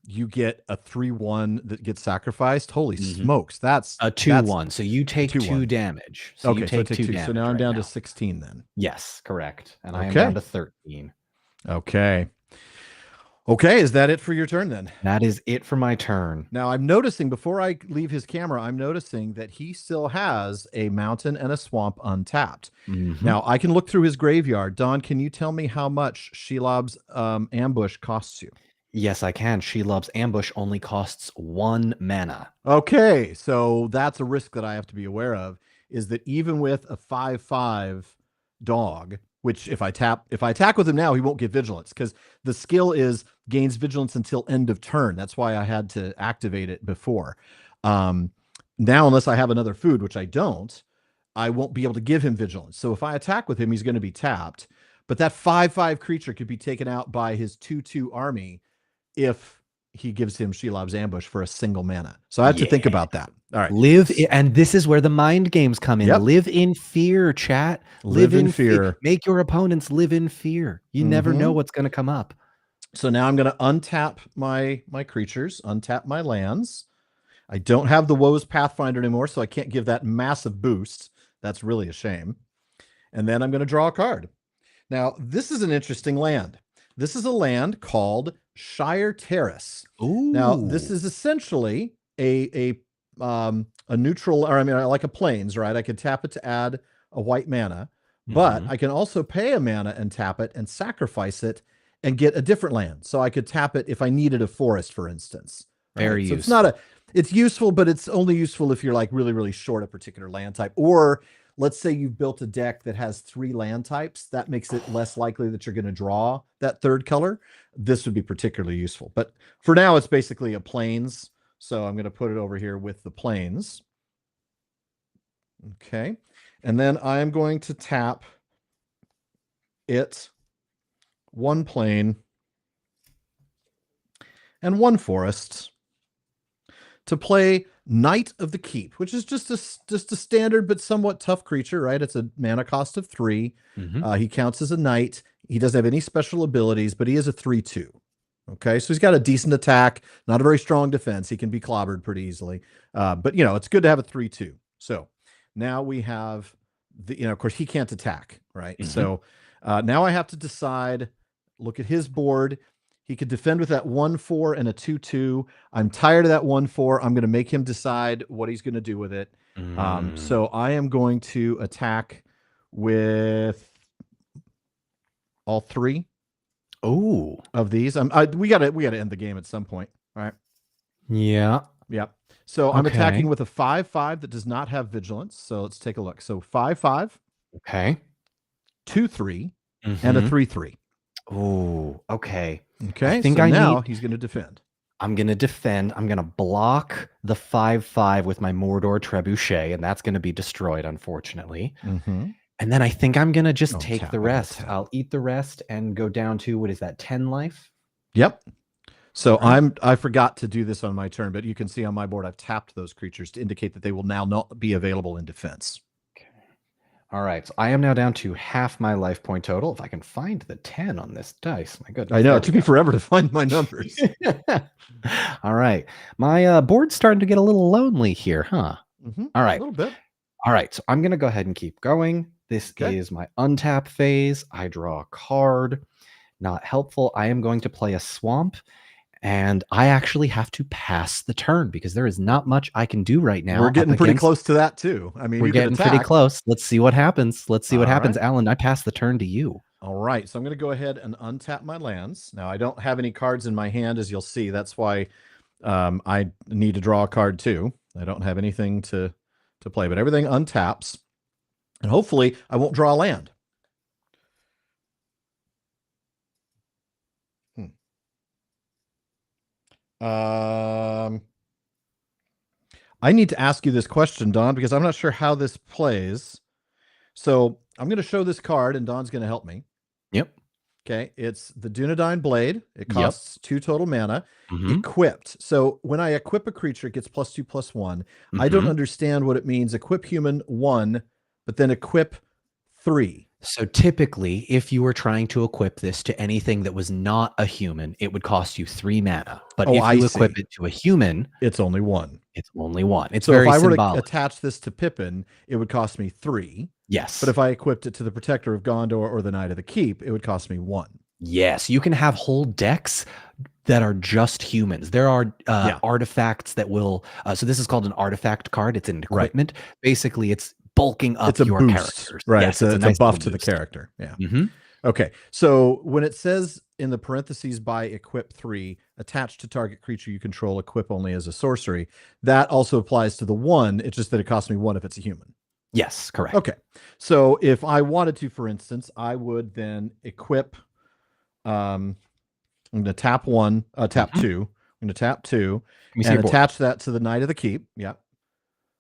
S1: you get a 3/1 that gets sacrificed. Holy smokes. That's
S2: a 2/1. So you take 2 damage.
S1: So okay, you take 2 damage. So now I'm down to 16 then.
S2: Yes, correct. And I am down to 13.
S1: Okay. Okay, is that it for your turn then?
S2: That is it for my turn.
S1: Now I'm noticing, before I leave his camera, I'm noticing that he still has a mountain and a swamp untapped. Now I can look through his graveyard. Don, can you tell me how much Shelob's Ambush costs you?
S2: Yes, I can. Shelob's Ambush only costs 1 mana.
S1: Okay, so that's a risk that I have to be aware of, is that even with a 5/5 dog, which if I attack with him now, he won't get vigilance, because the skill is gains vigilance until end of turn. That's why I had to activate it before. Now, unless I have another food, which I don't, I won't be able to give him vigilance. So if I attack with him, he's going to be tapped. But that 5/5 creature could be taken out by his 2/2 army if he gives him Shelob's Ambush for a single mana. So I have to think about that. All right.
S2: And this is where the mind games come in. Live in fear, chat.
S1: Live in fear.
S2: Make your opponents live in fear. You never know what's going to come up.
S1: So now I'm going to untap my creatures, untap my lands. I don't have the Woe's Pathfinder anymore, so I can't give that massive boost. That's really a shame. And then I'm going to draw a card. Now, this is an interesting land. This is a land called Shire Terrace.
S2: Ooh.
S1: Now, this is essentially a a neutral, or I mean, like a plains, right? I could tap it to add a white mana, but
S2: Mhm.
S1: I can also pay a mana and tap it and sacrifice it and get a different land. So I could tap it if I needed a forest, for instance, right?
S2: Very
S1: So it's not
S2: useful.
S1: a, it's useful, but it's only useful if you're like really, really short a particular land type. Or let's say you've built a deck that has 3 land types. That makes it less likely that you're going to draw that third color. This would be particularly useful. But for now, it's basically a plains. So I'm going to put it over here with the plains. Okay. And then I'm going to tap it 1 plain and 1 forest to play Knight of the Keep, which is just a standard but somewhat tough creature, right? It's a mana cost of 3.
S2: Mhm.
S1: He counts as a knight. He doesn't have any special abilities, but he is a 3/2. Okay, so he's got a decent attack, not a very strong defense. He can be clobbered pretty easily, but it's good to have a 3/2. So now we have of course, he can't attack, right?
S2: Mhm.
S1: So now I have to decide. Look at his board. He could defend with that 1/4 and a 2/2. I'm tired of that 1/4. I'm going to make him decide what he's going to do with it.
S2: Mm.
S1: So I am going to attack with all 3
S2: Oh.
S1: of these. We gotta end the game at some point. All right.
S2: Yeah.
S1: Yep. So I'm
S2: Okay.
S1: attacking with a 5/5 that does not have vigilance. So let's take a look. So 5/5,
S2: Okay.
S1: 2/3, and a
S2: Mhm.
S1: 3/3.
S2: Oh, okay. I
S1: Okay.
S2: think
S1: So
S2: I
S1: now
S2: need
S1: he's going to defend.
S2: I'm gonna defend. I'm gonna block the 5/5 with my Mordor Trebuchet, and that's gonna be destroyed, unfortunately.
S1: Mm-hmm.
S2: And then I think I'm gonna just
S1: Oh,
S2: take
S1: tap.
S2: the
S1: I gotta
S2: rest.
S1: tap.
S2: I'll eat the rest and go down to what is that, 10 life?
S1: Yep. So
S2: All right.
S1: I forgot to do this on my turn, but you can see on my board I've tapped those creatures to indicate that they will now not be available in defense.
S2: Okay. All right. So I am now down to half my life point total. If I can find the 10 on this dice, my
S1: I
S2: goodness.
S1: know
S2: There
S1: it
S2: we
S1: took me
S2: go.
S1: forever to find my numbers.
S2: All right. My board's starting to get a little lonely here, huh?
S1: Mm-hmm.
S2: All
S1: A
S2: right.
S1: little bit.
S2: All right. So I'm going to go ahead and keep going. This
S1: Okay.
S2: is my untap phase. I draw a card. Not helpful. I am going to play a swamp. And I actually have to pass the turn because there is not much I can do right
S1: We're
S2: now up
S1: getting pretty
S2: against.
S1: close to that too. I mean,
S2: We're
S1: you could
S2: getting pretty
S1: attack.
S2: close. Let's see what happens. Let's see what
S1: All
S2: happens.
S1: right.
S2: Alan, I pass the turn to you.
S1: All right. So I'm going to go ahead and untap my lands. Now, I don't have any cards in my hand, as you'll see. That's why I need to draw a card too. I don't have anything to play, but everything untaps. And hopefully I won't draw a land. Um, I need to ask you this question, Don, because I'm not sure how this plays. So I'm going to show this card, and Don's going to help me.
S2: Yep.
S1: Okay, it's the Dunedain Blade. It
S2: Yep.
S1: costs 2 total mana.
S2: Mm-hmm.
S1: Equipped. So when I equip a creature, it gets +2/+1. I don't
S2: Mm-hmm.
S1: understand what it means. Equip human 1, but then equip 3.
S2: So typically, if you were trying to equip this to anything that was not a human, it would cost you 3 mana. But
S1: Oh,
S2: if
S1: I
S2: you equip
S1: see.
S2: it to a human,
S1: It's only 1.
S2: it's only 1. It's
S1: So if
S2: very
S1: I were to
S2: symbolic.
S1: attach this to Pippin, it would cost me 3. But
S2: Yes.
S1: if I equipped it to the Protector of Gondor or the Knight of the Keep, it would cost me 1.
S2: Yes. You can have whole decks that are just humans. There are
S1: Yeah,
S2: artifacts that will. So this is called an artifact card. It's an
S1: right.
S2: equipment. Basically, it's bulking
S1: It's
S2: up
S1: a
S2: your
S1: boost,
S2: characters.
S1: right?
S2: Yes, it's a
S1: It's a
S2: nice
S1: buff
S2: little
S1: to the
S2: boost.
S1: character. Yeah.
S2: Hmm.
S1: Okay. So when it says in the parentheses by equip 3, attached to target creature you control, equip only as a sorcery, that also applies to the 1. It's just that it costs me 1 if it's a human.
S2: Yes, correct.
S1: Okay. So if I wanted to, for instance, I would then equip. I'm going to tap 1, tap
S2: Mhm.
S1: 2. I'm going to tap 2
S2: Let me see
S1: and
S2: your board.
S1: attach that to the Knight of the Keep. Yep.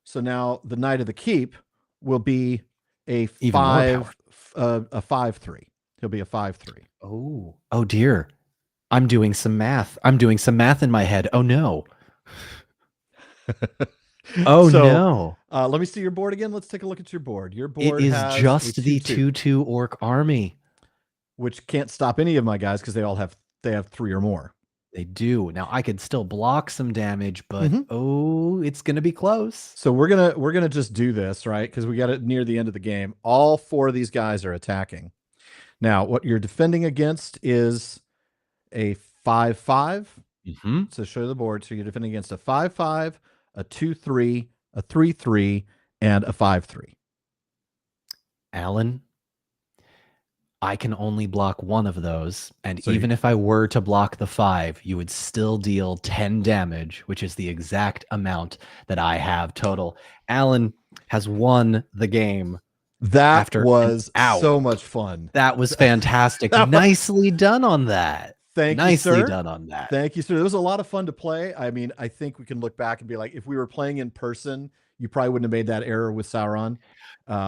S1: So now the Knight of the Keep will be a
S2: Even more power.
S1: 5/3. He'll be a 5/3.
S2: Oh dear. I'm doing some math. I'm doing some math in my head. Oh no. Oh
S1: So
S2: no.
S1: let me see your board again. Let's take a look at your board. Your
S2: It
S1: board
S2: is
S1: has a
S2: just the
S1: 2/2,
S2: 2/2 orc army.
S1: which can't stop any of my guys because they have 3 or more.
S2: They do. Now I could still block some damage, but
S1: Mhm.
S2: oh, it's gonna be close.
S1: So we're gonna just do this, right? Because we got it near the end of the game. All 4 of these guys are attacking. Now, what you're defending against is a 5/5.
S2: Mm-hmm.
S1: So show the board. So you're defending against a 5/5, a 2/3, a 3/3, and a 5/3.
S2: Alan, I can only block one of those, and
S1: So you,
S2: even if I were to block the 5, you would still deal 10 damage, which is the exact amount that I have total. Alan has won the game
S1: that
S2: after an
S1: was so
S2: hour.
S1: much fun.
S2: That was fantastic.
S1: That was,
S2: Nicely done on that.
S1: thank you,
S2: Nicely
S1: sir.
S2: done on that.
S1: Thank you, sir. It was a lot of fun to play. I mean, I think we can look back and be like, if we were playing in person, you probably wouldn't have made that error with Sauron.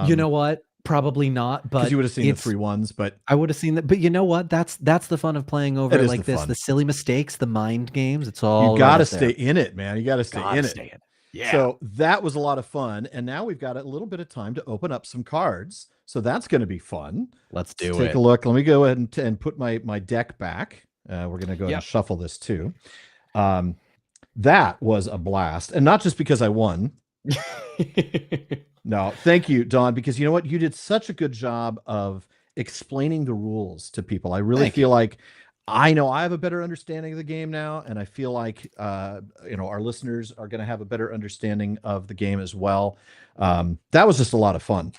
S2: You know what? Probably not,
S1: Because
S2: but
S1: you would have seen the 3 1s, but
S2: I would have seen that. But you know what? That's the fun of playing
S1: it
S2: over
S1: is the
S2: like this.
S1: fun.
S2: The silly mistakes, the mind games. It's
S1: You
S2: all
S1: got
S2: right
S1: to
S2: up
S1: stay
S2: there.
S1: in it, man. You got to stay
S2: Gotta
S1: in it.
S2: stay in. Yeah.
S1: So that was a lot of fun. And now we've got a little bit of time to open up some cards. So that's going to be fun.
S2: Let's
S1: Take
S2: do it.
S1: a look. Let me go ahead and put my deck back. We're going to go ahead and shuffle this too. That was a blast. And not just because I won. No, thank you, Don, because you know what? You did such a good job of explaining the rules to people. I really feel like I know I have a better understanding of the game now, and I feel like our listeners are going to have a better understanding of the game as well. That was just a lot of fun.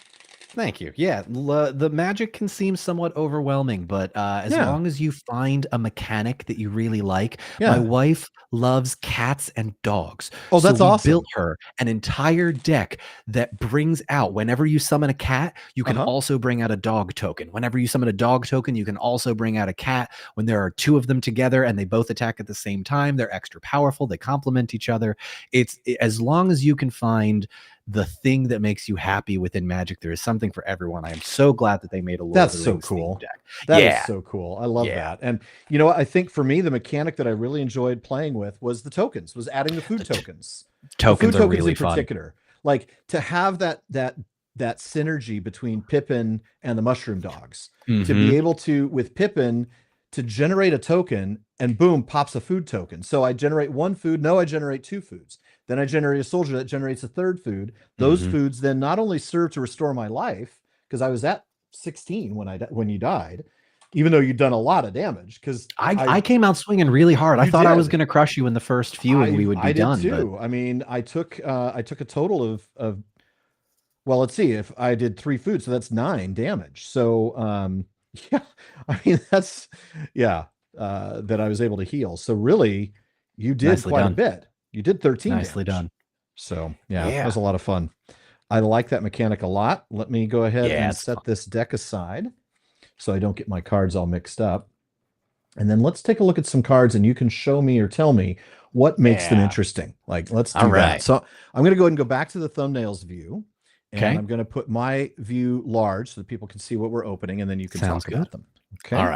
S2: Thank you. Yeah, the magic can seem somewhat overwhelming, but as long as you find a mechanic that you really like, my wife loves cats and dogs.
S1: Oh, that's awesome.
S2: We built her an entire deck that brings out, whenever you summon a cat, you can also bring out a dog token. Whenever you summon a dog token, you can also bring out a cat. When there are 2 of them together and they both attack at the same time, they're extra powerful. They complement each other. As long as you can find the thing that makes you happy within Magic, there is something for everyone. I am so glad that they made a Lord of the Rings themed deck.
S1: That is so cool. I love that. And you know what? I think for me, the mechanic that I really enjoyed playing with was the tokens, was adding the food tokens.
S2: Tokens
S1: are
S2: really
S1: in
S2: fun.
S1: particular. Like to have that synergy between Pippin and the mushroom dogs. To be able to, with Pippin, to generate a token and boom, pops a food token. So I generate 1 food. No, I generate 2 foods. Then I generate a soldier that generates a 3rd food. Those foods then not only serve to restore my life, because I was at 16 when you died, even though you'd done a lot of damage. Because
S2: I came out swinging really hard. I thought I was going to crush you in the first few, and we would be done.
S1: I did too. But I mean, I took a total of well, let's see, if I did 3 foods, so that's 9 damage. So yeah, I mean that's that I was able to heal. So really, you did quite a bit. You did 13
S2: Nicely done.
S1: So that was a lot of fun. I like that mechanic a lot. Let me go ahead and set this deck aside so I don't get my cards all mixed up. And then let's take a look at some cards, and you can show me or tell me what makes them interesting. Like, let's do that. So I'm going to go ahead and go back to the thumbnails view. And I'm going to put my view large so that people can see what we're opening, and then you can talk about them. Okay. All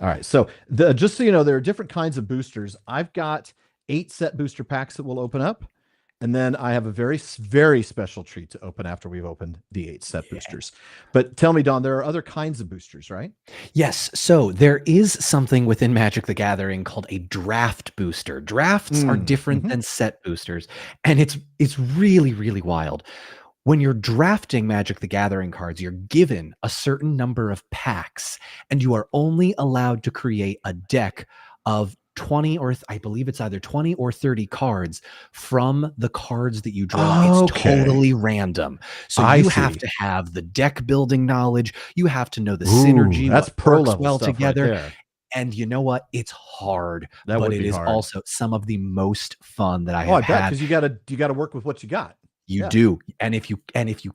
S1: right. So just so you know, there are different kinds of boosters. I've got 8 set booster packs that will open up. And then I have a very, very special treat to open after we've opened the 8 set boosters. But tell me, Don, there are other kinds of boosters, right?
S2: Yes. So there is something within Magic the Gathering called a draft booster. Drafts are different than set boosters. And it's really, really wild. When you're drafting Magic the Gathering cards, you're given a certain number of packs, and you are only allowed to create a deck of 20 or I believe it's either 20 or 30 cards from the cards that you draw. It's totally random. So you have to have the deck building knowledge. You have to know the synergy.
S1: That's pro level
S2: well
S1: stuff
S2: together.
S1: Right there.
S2: And you know what? It's hard,
S1: but
S2: it is also some of the most fun that I have had.
S1: Because you gotta work with what you got.
S2: You do. And if you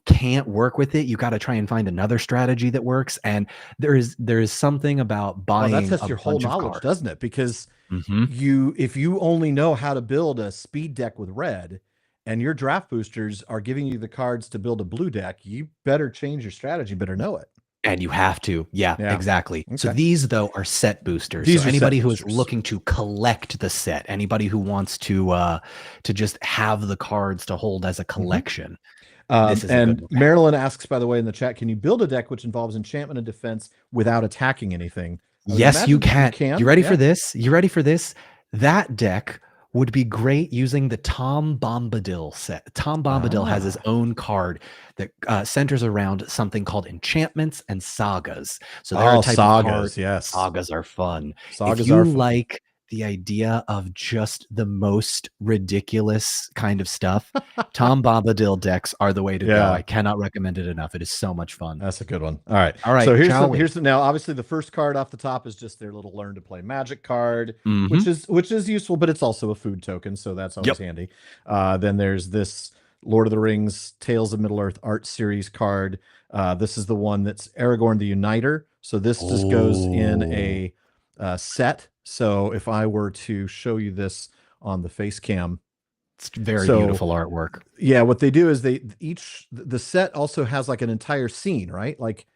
S2: can't work with it, you got to try and find another strategy that works. And there is something about buying
S1: that tests your whole knowledge, doesn't it? Because if you only know how to build a speed deck with red, and your draft boosters are giving you the cards to build a blue deck, you better change your strategy, better know it.
S2: And you have to. Yeah. Exactly. Okay. So these, though, are set boosters. So anybody who is looking to collect the set, anybody who wants to just have the cards to hold as a collection.
S1: This is and Marilyn asks, by the way, in the chat, can you build a deck which involves enchantment and defense without attacking anything?
S2: Yes, you can. You ready for this? You ready for this? That deck would be great using the Tom Bombadil set. Tom Bombadil has his own card that centers around something called enchantments and sagas. So there are type of cards.
S1: Yes,
S2: sagas are fun.
S1: Sagas
S2: if you like the idea of just the most ridiculous kind of stuff. Tom Bombadil decks are the way to go.
S1: Yeah.
S2: I cannot recommend it enough. It is so much fun.
S1: That's a good one. All right.
S2: All right,
S1: So
S2: shall we?
S1: here's the now obviously the first card off the top is just their little learn to play magic card,
S2: Mhm.
S1: which is useful, but it's also a food token, so that's always
S2: Yep.
S1: handy. Then there's this Lord of the Rings Tales of Middle Earth art series card. This is the one that's Aragorn the Uniter. So this just goes in a set. So if I were to show you this on the face cam,
S2: It's very
S1: so
S2: beautiful artwork.
S1: yeah, what they do is the set also has like an entire scene, right? Like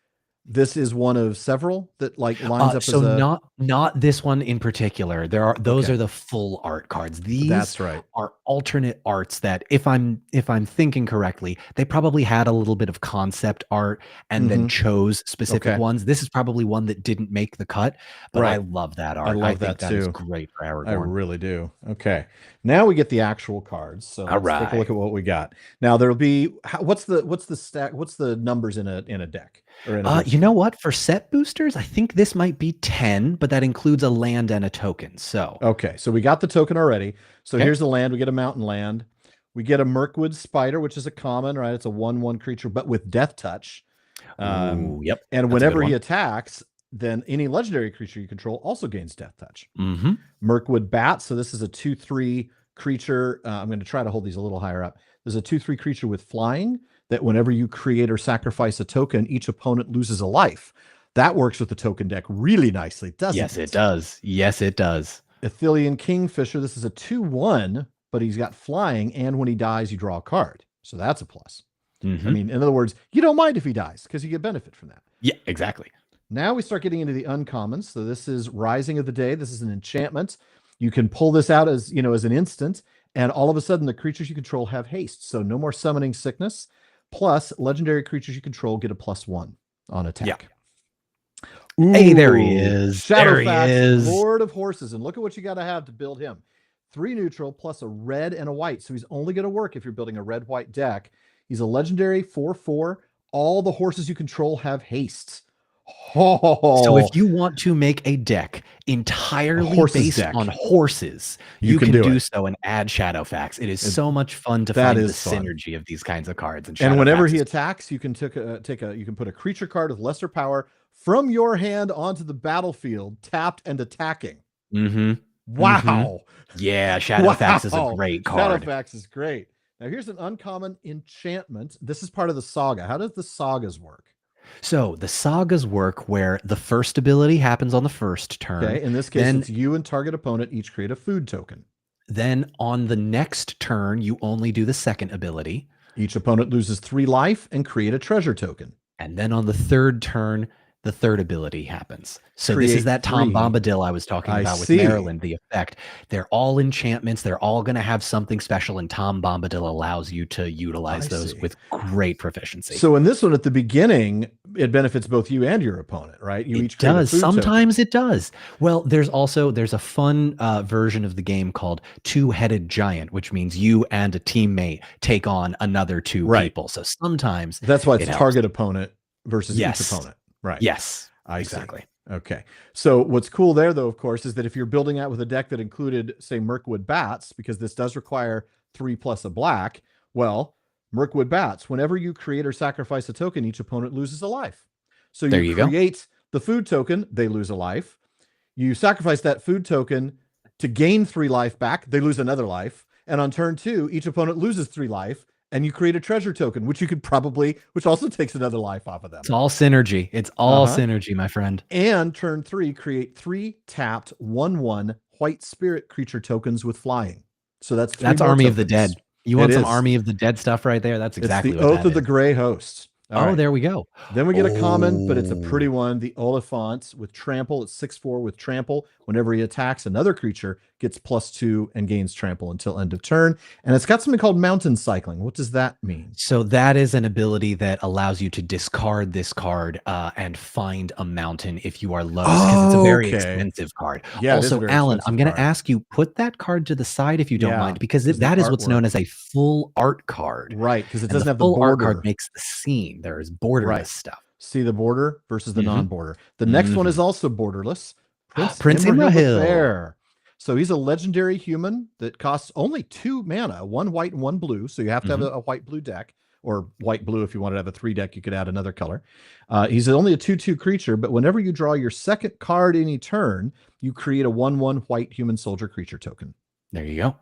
S1: this is one of several that like lines up
S2: So
S1: as a.
S2: not this one in particular. Those
S1: Okay.
S2: are the full art cards. These
S1: That's right.
S2: are alternate arts that if I'm thinking correctly, they probably had a little bit of concept art and then chose specific
S1: Okay.
S2: ones. This is probably one that didn't make the cut, but I
S1: Right.
S2: love that
S1: I
S2: art.
S1: love
S2: think
S1: that
S2: that is
S1: too.
S2: great for
S1: I
S2: Aragorn.
S1: really do. Okay. Now we get the actual cards. So
S2: All
S1: let's take a look
S2: right.
S1: at what we got. Now there'll be what's the stack? What's the numbers in a deck or in a
S2: You
S1: booster?
S2: know what? For set boosters, I think this might be 10, but that includes a land and a token. So,
S1: Okay, so we got the token already. So
S2: okay.
S1: here's the land. We get a mountain land. We get a Mirkwood Spider, which is a common, right? It's a 1/1 creature, but with Death Touch.
S2: Ooh, yep.
S1: And
S2: That's a good
S1: whenever he
S2: one.
S1: attacks, then any legendary creature you control also gains Death Touch.
S2: Mhm.
S1: Mirkwood Bat. So this is a 2/3 creature. I'm going to try to hold these a little higher up. There's a 2/3 creature with flying that whenever you create or sacrifice a token, each opponent loses a life. That works with the token deck really nicely, doesn't
S2: Yes,
S1: it?
S2: it does. Yes, it does.
S1: Athelian Kingfisher. This is a 2/1, but he's got flying, and when he dies, you draw a card. So that's a plus. I
S2: Mhm.
S1: mean, in other words, you don't mind if he dies because you get benefit from that.
S2: Yeah, exactly.
S1: Now we start getting into the uncommons. So this is Rising of the Day. This is an enchantment. You can pull this out as as an instant, and all of a sudden the creatures you control have haste. So no more summoning sickness. Plus, legendary creatures you control get a +1 on attack.
S2: Yeah. Hey, there he
S1: Ooh,
S2: is. There he
S1: Shadowfax,
S2: is.
S1: Lord of Horses. And look at what you got to have to build him. 3 neutral plus a red and a white. So he's only going to work if you're building a red-white deck. He's a legendary 4/4. All the horses you control have haste.
S2: So if
S1: Oh,
S2: you want to make a deck entirely
S1: horses
S2: based
S1: deck.
S2: on horses,
S1: You
S2: you
S1: can
S2: can
S1: do
S2: do
S1: it.
S2: so and add Shadowfax. It is
S1: It-
S2: so much fun to
S1: that
S2: find the
S1: is fun.
S2: synergy of these kinds of cards.
S1: And whenever
S2: Shadowfax
S1: he
S2: is-
S1: attacks, you can you can put a creature card with lesser power from your hand onto the battlefield, tapped and attacking.
S2: Mhm.
S1: Wow.
S2: Yeah, Shadowfax is a
S1: Wow.
S2: great card.
S1: Shadowfax is great. Now here's an uncommon enchantment. This is part of the saga. How does the sagas work?
S2: So the sagas work where the first ability happens on the first turn.
S1: Okay, in this case,
S2: Then
S1: it's you and target opponent each create a food token.
S2: Then on the next turn, you only do the second ability.
S1: Each opponent loses 3 life and create a treasure token.
S2: And then on the third turn, the third ability happens. So this is
S1: Create
S2: that Tom
S1: 3.
S2: Bombadil I was talking
S1: I
S2: about with
S1: see.
S2: Maryland, the effect. They're all enchantments. They're all going to have something special, and Tom Bombadil allows you to utilize
S1: I
S2: those
S1: see.
S2: with great proficiency.
S1: So in this one, at the beginning, it benefits both you and your opponent, right? You each
S2: It
S1: create a
S2: does.
S1: food token.
S2: Sometimes it does. Well, there's a fun version of the game called Two-Headed Giant, which means you and a teammate take on another 2
S1: Right.
S2: people. So sometimes
S1: That's why it's
S2: it helps.
S1: target opponent versus
S2: Yes.
S1: each opponent. Right.
S2: Yes,
S1: I see.
S2: exactly.
S1: Okay. So what's cool there, though, of course, is that if you're building out with a deck that included, say, Mirkwood Bats, because this does require 3 plus a black, well, Mirkwood Bats, whenever you create or sacrifice a token, each opponent loses a life. So
S2: There
S1: you
S2: you go.
S1: create the food token, they lose a life. You sacrifice that food token to gain 3 life back, they lose another life. And on turn 2, each opponent loses 3 life, and you create a treasure token, which also takes another life off of them.
S2: It's all synergy. It's all synergy, my friend.
S1: And turn 3, create 3 tapped 1/1 white spirit creature tokens with flying. So that's
S2: Army of the Dead. You want some
S1: is.
S2: Army of the Dead stuff right there? That's exactly
S1: it's the
S2: what
S1: Oath of the Grey Host. All right.
S2: there we go.
S1: Then we get a common, but it's a pretty one. The Oliphant with trample. It's 6/4 with trample. Whenever he attacks another creature, gets +2 and gains trample until end of turn. And it's got something called mountain cycling. What does that mean?
S2: So that is an ability that allows you to discard this card and find a mountain if you are low, because it's a very expensive card.
S1: Yeah,
S2: also, Alan, I'm going to ask you, put that card to the side if you don't mind, because that is what's known as a full art card.
S1: Right, because it doesn't
S2: the
S1: have the
S2: full art
S1: border.
S2: card makes the scene. There is borderless stuff.
S1: See the border versus the non-border. The next one is also borderless.
S2: Prince Imrahil.
S1: Fair. So he's a legendary human that costs only 2 mana, 1 white and 1 blue. So you have to have a white blue deck, or white blue. If you wanted to have a 3 deck, you could add another color. He's only a 2/2 creature, but whenever you draw your second card any turn, you create a 1/1 white human soldier creature token.
S2: There you go.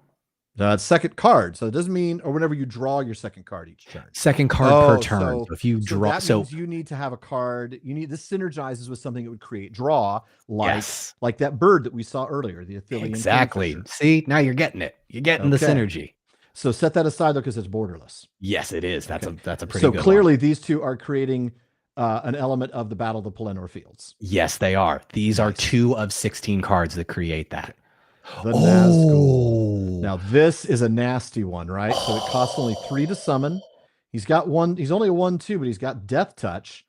S1: Second card. So it doesn't mean, or whenever you draw your second card each turn.
S2: Second card per turn. So if you draw,
S1: that means you need to have a card. This synergizes with something that would create draw, like that bird that we saw earlier, the Athelian.
S2: Exactly. Kingfisher. See, now you're getting it. You're getting the synergy.
S1: So set that aside though, because it's borderless.
S2: Yes, it is. That's a pretty good.
S1: So clearly, these two are creating an element of the Battle of the Pelennor Fields.
S2: Yes, they are. These are 2 of 16 cards that create that.
S1: The Nazgul. Now this is a nasty one, right? So it costs only 3 to summon. He's got 1. He's only a 1/2, but he's got Death Touch.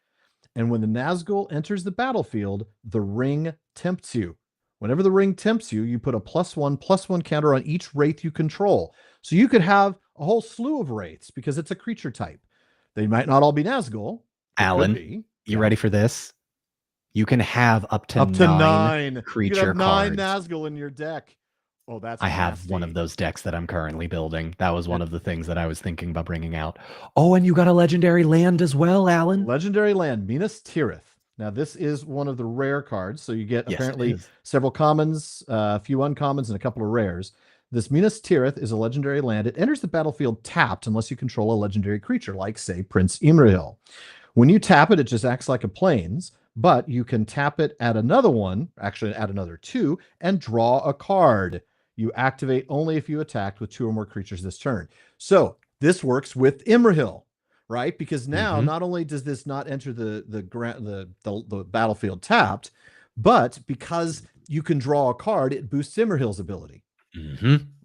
S1: And when the Nazgul enters the battlefield, the ring tempts you. Whenever the ring tempts you, you put a +1/+1 counter on each wraith you control. So you could have a whole slew of wraiths because it's a creature type. They might not all be Nazgul.
S2: Alan, you ready for this? You can have up to 9 creature
S1: you have 9
S2: cards.
S1: Nazgul in your deck. Oh, that's
S2: I have one of those decks that I'm currently building. That was one of the things that I was thinking about bringing out. Oh, and you got a legendary land as well, Alan.
S1: Legendary land, Minas Tirith. Now, this is one of the rare cards. So you get apparently several commons, a few uncommons, and a couple of rares. This Minas Tirith is a legendary land. It enters the battlefield tapped unless you control a legendary creature, like, say, Prince Imrahil. When you tap it, it just acts like a Plains, but you can tap it, add another one, actually add another 2, and draw a card. You activate only if you attacked with 2 or more creatures this turn. So this works with Imrahil, right? Because now not only does this not enter the battlefield tapped, but because you can draw a card, it boosts Imrahil's ability.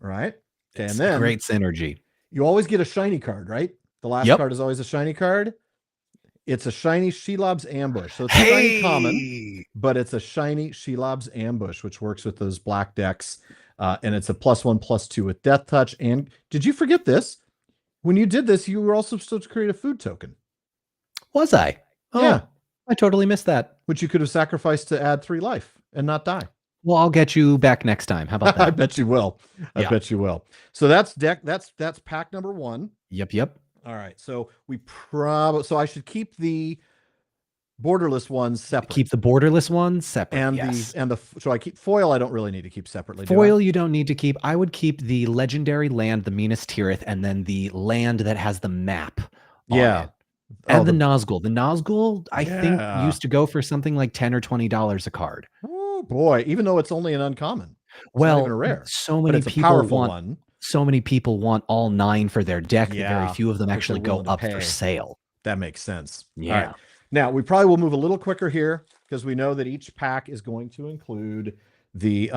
S1: Right?
S2: Okay, and then great synergy.
S1: You always get a shiny card, right? The last card is always a shiny card. It's a shiny Shelob's Ambush. So it's a shiny common, but it's a shiny Shelob's Ambush, which works with those black decks. And it's a +1/+2 with Death Touch. And did you forget this? When you did this, you were also supposed to create a food token.
S2: Was I? Oh, yeah. I totally missed that.
S1: Which you could have sacrificed to add 3 life and not die.
S2: Well, I'll get you back next time. How about that?
S1: I bet you will. I bet you will. So that's pack number 1.
S2: Yep.
S1: All right. So so I should keep the borderless ones separate.
S2: Keep the borderless ones separate.
S1: And so I keep foil. I don't really need to keep separately.
S2: Foil you don't need to keep. I would keep the legendary land, the Minas Tirith, and then the land that has the map. And the Nazgul. The Nazgul, I think, used to go for something like $10 or $20 a card.
S1: Oh boy! Even though it's only an uncommon.
S2: Well, rare. So many people want all 9 for their deck. Yeah, very few of them actually go up for sale.
S1: That makes sense.
S2: Yeah.
S1: Right. Now we probably will move a little quicker here because we know that each pack is going to include the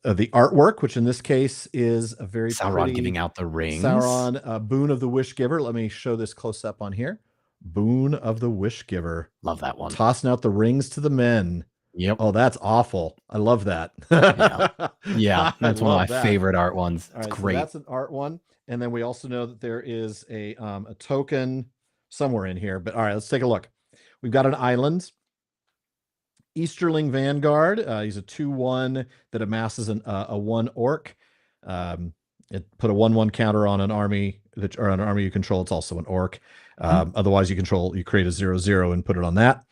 S1: artwork, which in this case is a very
S2: Sauron
S1: pretty,
S2: giving out the rings.
S1: Sauron, Boon of the Wish Giver. Let me show this close up on here. Boon of the Wish Giver.
S2: Love that one.
S1: Tossing out the rings to the men.
S2: Yep.
S1: Oh, that's awful. I love that.
S2: Yeah, that's one of my favorite art ones. It's great.
S1: So that's an art one. And then we also know that there is a token somewhere in here. But all right, let's take a look. We've got an island. Easterling Vanguard. He's a 2/1 that amasses a 1 orc. It put a 1/1 counter on an army you control. It's also an orc. Otherwise, you create a 0/0 and put it on that.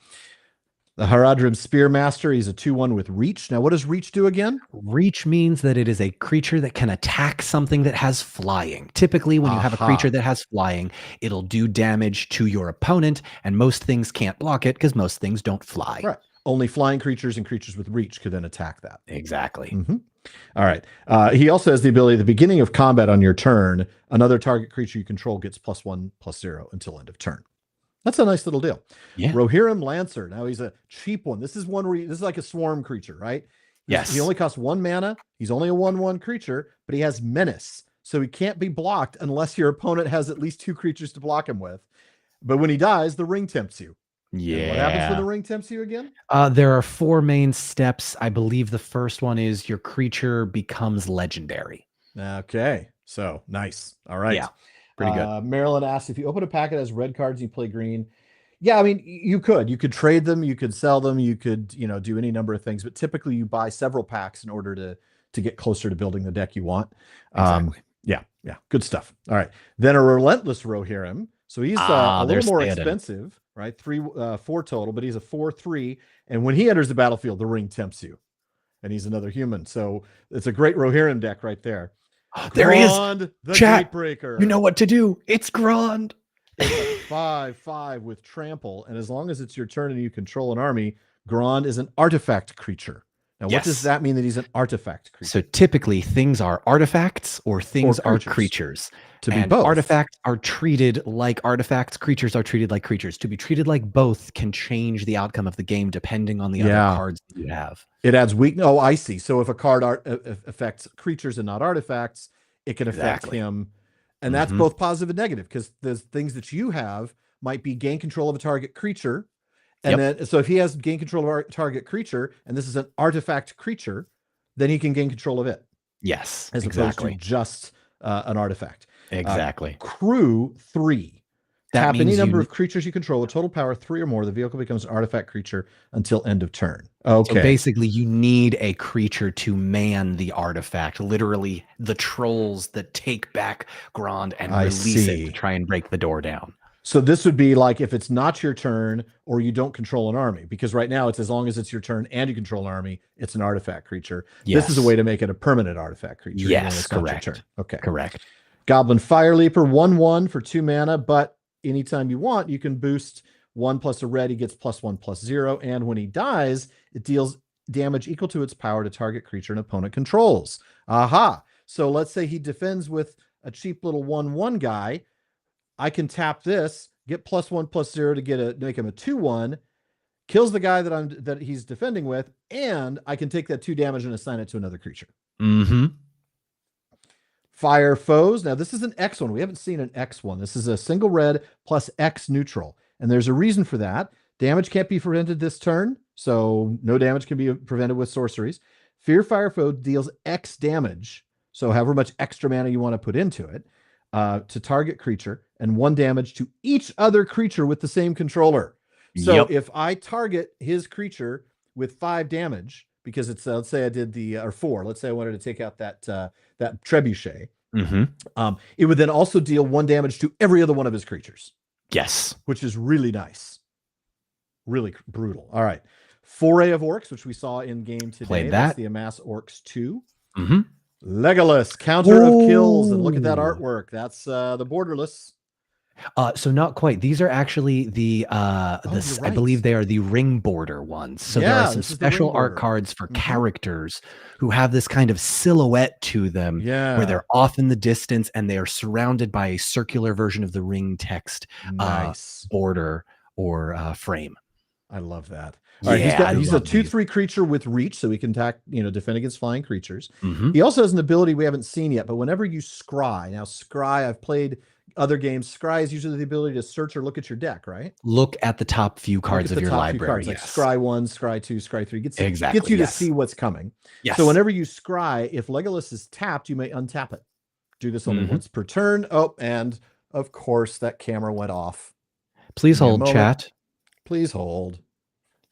S1: The Haradrim Spearmaster, he's a 2/1 with Reach. Now, what does Reach do again?
S2: Reach means that it is a creature that can attack something that has flying. Typically, when you have a creature that has flying, it'll do damage to your opponent, and most things can't block it because most things don't fly.
S1: Right. Only flying creatures and creatures with Reach could then attack that.
S2: Exactly.
S1: All right. He also has the ability at the beginning of combat on your turn, another target creature you control gets +1/+0 until end of turn. That's a nice little deal.
S2: Yeah.
S1: Rohirrim Lancer. Now he's a cheap one. This is one where this is like a swarm creature, right?
S2: Yes.
S1: He only costs 1 mana. He's only a 1/1 creature, but he has menace. So he can't be blocked unless your opponent has at least 2 creatures to block him with. But when he dies, the ring tempts you.
S2: Yeah.
S1: And what happens when the ring tempts you again?
S2: There are 4 main steps. I believe the first one is your creature becomes legendary.
S1: Okay. So nice. All right.
S2: Yeah. Pretty good.
S1: Marilyn asks, if you open a packet as red cards, you play green. Yeah, I mean, you could trade them, you could sell them, you could, do any number of things, but typically you buy several packs in order to get closer to building the deck you want.
S2: Exactly.
S1: Yeah, good stuff. All right, then a Relentless Rohirrim. So he's a little more expensive, right? 4 total, but he's a 4/3. And when he enters the battlefield, the ring tempts you, and he's another human. So it's a great Rohirrim deck right there.
S2: There he is.
S1: The
S2: Chat.
S1: Gatebreaker.
S2: You know what to do. It's Grond.
S1: It's a 5/5 with trample, and as long as it's your turn and you control an army, Grond is an artifact creature. Now, what does that mean that he's an artifact creature?
S2: So typically things are artifacts or things are creatures.
S1: To be both.
S2: Artifacts are treated like artifacts. Creatures are treated like creatures. To be treated like both can change the outcome of the game depending on the other cards that you have.
S1: It adds weakness. Oh, I see. So if a card affects creatures and not artifacts, it can affect him. And that's both positive and negative, because the things that you have might be gain control of a target creature. And then, so if he has gain control of our target creature, and this is an artifact creature, then he can gain control of it.
S2: Yes,
S1: as opposed to just an artifact.
S2: Exactly.
S1: Crew 3.
S2: That
S1: Tap
S2: means
S1: any number of creatures you control with total power 3 or more. The vehicle becomes an artifact creature until end of turn. Okay.
S2: So basically, you need a creature to man the artifact. Literally, the trolls that take back Grond and release it to try and break the door down.
S1: So this would be like if it's not your turn or you don't control an army, because right now it's as long as it's your turn and you control an army, it's an artifact creature. This is a way to make it a permanent artifact creature.
S2: Yes, correct.
S1: Okay.
S2: Correct.
S1: Goblin Fire Leaper, 1/1 for 2 mana, but anytime you want, you can boost 1 plus a red. He gets +1/+0. And when he dies, it deals damage equal to its power to target creature an opponent controls. Aha. So let's say he defends with a cheap little 1/1 guy. I can tap this, get +1/+0 to make him a 2/1, kills the guy that he's defending with, and I can take that 2 damage and assign it to another creature. Fire Foes. Now this is an X one. We haven't seen an X one. This is a single red plus X neutral, and there's a reason for that. Damage can't be prevented this turn, so no damage can be prevented with sorceries. Fear Fire Foe deals X damage, so however much extra mana you want to put into it, to target creature, and 1 damage to each other creature with the same controller. So if I target his creature with 5 damage, because it's let's say I did or 4. Let's say I wanted to take out that trebuchet. It would then also deal 1 damage to every other one of his creatures.
S2: Yes,
S1: which is really nice, really brutal. All right, Foray of Orcs, which we saw in game today.
S2: Played
S1: That's the Amass Orcs 2. Legolas, Counter of Kills, and look at that artwork. That's the borderless.
S2: So not quite. These are actually the I believe they are the ring border ones. So there are some special art cards for characters who have this kind of silhouette to them, where they're off in the distance and they are surrounded by a circular version of the ring text border or frame.
S1: I love that. All right, he's a 2/3 creature with reach, so he can defend against flying creatures. He also has an ability we haven't seen yet, but whenever you scry, now scry, I've played other games. Scry is usually the ability to search or look at your deck, right?
S2: Look at the top few cards of your library.
S1: Like scry 1, scry 2, scry 3 gets you to see what's coming. So whenever you scry, if Legolas is tapped, you may untap it. Do this only once per turn. Oh, and of course that camera went off.
S2: Please hold, chat.
S1: Please hold.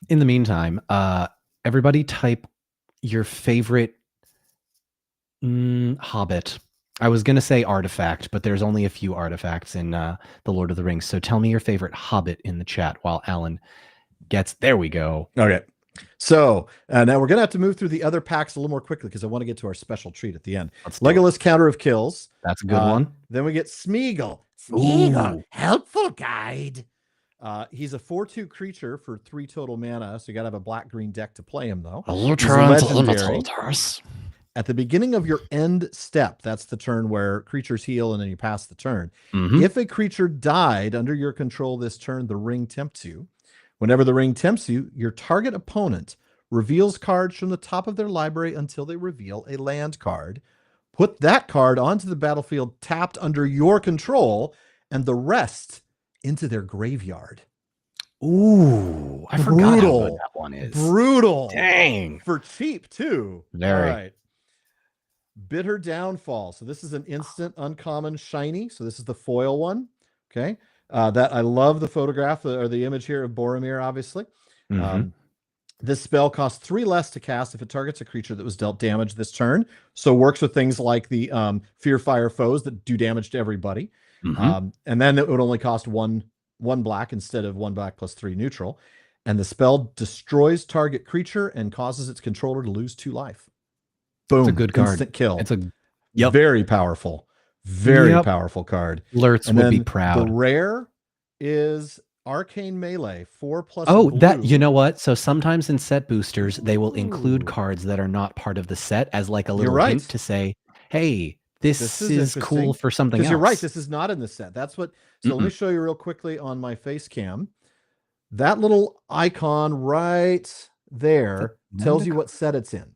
S2: In the meantime, everybody type your favorite Hobbit. I was going to say artifact, but there's only a few artifacts in The Lord of the Rings. So tell me your favorite Hobbit in the chat while Alan gets... There we go.
S1: Okay. So now we're going to have to move through the other packs a little more quickly because I want to get to our special treat at the end. Legolas, Counter of Kills.
S2: That's a good one.
S1: Then we get Smeagol. Smeagol, helpful guide. He's a 4/2 creature for 3 total mana, so you got to have a black-green deck to play him, though. He's legendary. At the beginning of your end step, that's the turn where creatures heal and then you pass the turn. If a creature died under your control this turn, the ring tempts you. Whenever the ring tempts you, your target opponent reveals cards from the top of their library until they reveal a land card. Put that card onto the battlefield tapped under your control, and the rest into their graveyard.
S2: Ooh, I forgot how good that one is.
S1: Brutal.
S2: Dang.
S1: For cheap, too.
S2: Very.
S1: All right. Bitter Downfall. So this is an instant uncommon shiny. So this is the foil one. Okay. That I love the photograph or the image here of Boromir, obviously. This spell costs 3 less to cast if it targets a creature that was dealt damage this turn. So works with things like the Fear Fire foes that do damage to everybody. And then it would only cost one black instead of 1 black plus 3 neutral. And the spell destroys target creature and causes its controller to lose 2 life. Boom.
S2: It's a good card.
S1: Instant kill.
S2: It's a
S1: very powerful. Very powerful card.
S2: Lurtz would be proud.
S1: The rare is Arcane Melee, 4+
S2: Oh,
S1: blue.
S2: that, you know what? So sometimes in set boosters, they will include cards that are not part of the set as like a little hint to say, hey, this is cool for something else.
S1: Because you're right, this is not in the set. That's what, so let me show you real quickly on my face cam. That little icon right there tells you what set it's in.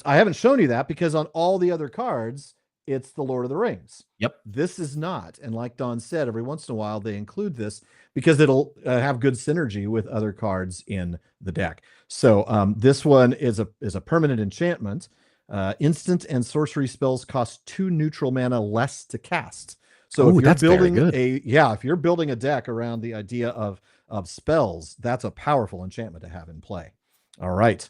S1: I haven't shown you that because on all the other cards, it's the Lord of the Rings.
S2: Yep.
S1: This is not. And like Don said, every once in a while they include this because it'll have good synergy with other cards in the deck. So this one is a permanent enchantment. Instant and sorcery spells cost 2 neutral mana less to cast. So if you're building if you're building a deck around the idea of spells, that's a powerful enchantment to have in play. All right.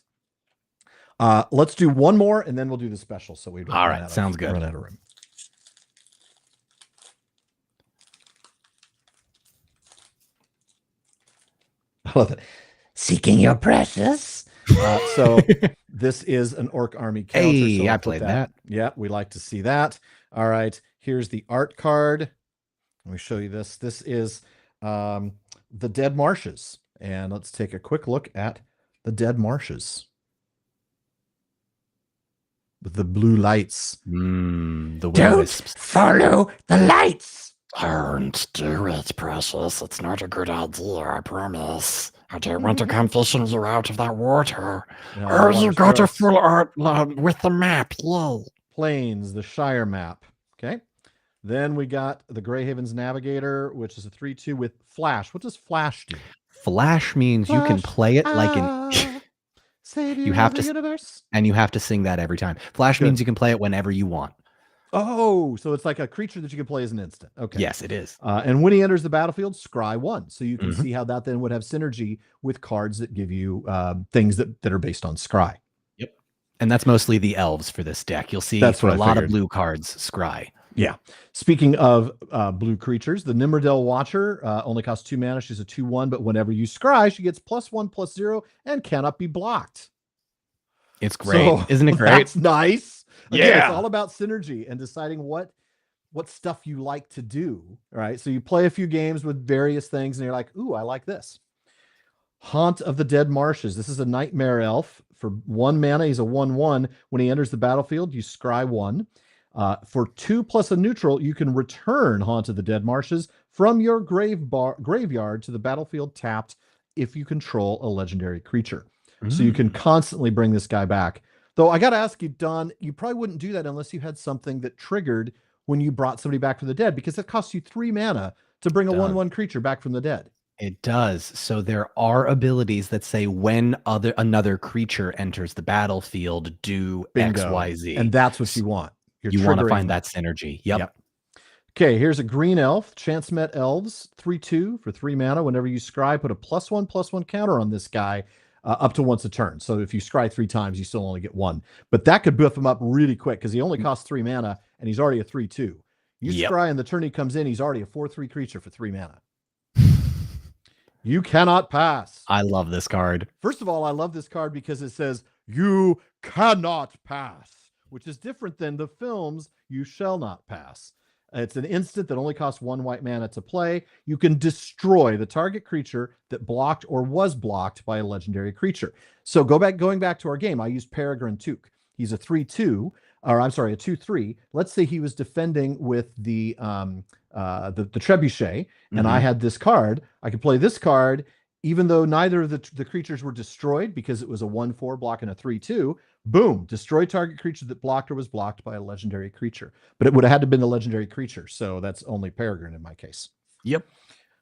S1: Let's do one more and then we'll do the special. So we
S2: all right, sounds good.
S1: Run out of room. I love it. Seeking your precious. So this is an Orc army counter.
S2: Hey,
S1: so
S2: I played that.
S1: Yeah, we like to see that. All right, here's the art card. Let me show you this. This is the Dead Marshes. And let's take a quick look at the Dead Marshes. With the blue lights.
S2: The
S1: Don't follow the lights.
S3: Don't do it, precious. It's not a good idea, I promise. I don't want to come fishing you out of that water.
S1: No,
S3: you got a full art with the map, yay.
S1: Plains, the Shire map. Okay. Then we got the Grey Havens Navigator, which is a 3/2 with Flash. What does Flash do?
S2: Flash means you can play it like an...
S1: you have to universe.
S2: And you have to sing that every time. Flash means you can play it whenever you want.
S1: Oh, so it's like a creature that you can play as an instant. Okay.
S2: Yes, it is.
S1: And when he enters the battlefield, scry 1. So you can see how that then would have synergy with cards that give you things that are based on scry.
S2: Yep. And that's mostly the elves for this deck. You'll see
S1: that's
S2: a lot of blue cards scry.
S1: Yeah. Speaking of blue creatures, the Nimrodel Watcher only costs 2 mana. She's a 2/1, but whenever you scry, she gets +1/+0 and cannot be blocked.
S2: It's great. So, isn't it great?
S1: That's nice. Again,
S2: yeah.
S1: It's all about synergy and deciding what stuff you like to do. Right. So you play a few games with various things and you're like, ooh, I like this. Haunt of the Dead Marshes. This is a nightmare elf. For 1 mana, he's a 1/1. When he enters the battlefield, you scry 1. For 2 plus a neutral, you can return Haunt of the Dead Marshes from your graveyard to the battlefield tapped if you control a legendary creature. So you can constantly bring this guy back. Though I got to ask you, Don, you probably wouldn't do that unless you had something that triggered when you brought somebody back from the dead, because it costs you 3 mana to bring a 1/1 creature back from the dead.
S2: It does. So there are abilities that say when another creature enters the battlefield, do Bingo. X, Y, Z.
S1: And that's what you want.
S2: You want to find that synergy. Yep.
S1: Okay, here's a green elf, Chance Met Elves, 3/2 for 3 mana. Whenever you scry, put a +1/+1 counter on this guy. Up to once a turn. So if you scry 3 times, you still only get 1. But that could buff him up really quick because he only costs 3 mana and he's already a 3/2. You scry and the turn he comes in, he's already a 4/3 creature for 3 mana. You cannot pass.
S2: I love this card.
S1: First of all, I love this card because it says you cannot pass, which is different than the film's You Shall Not Pass. It's an instant that only costs 1 white mana to play. You can destroy the target creature that blocked or was blocked by a legendary creature. So going back to our game, I used Peregrine Took. He's a 3/2, or I'm sorry, a 2/3. Let's say he was defending with the Trebuchet, and I had this card. I could play this card, even though neither of the creatures were destroyed because it was a 1/4 block and a 3/2. Boom, destroy target creature that blocked or was blocked by a legendary creature. But it would have had to have been the legendary creature, so that's only Peregrine in my case.
S2: Yep.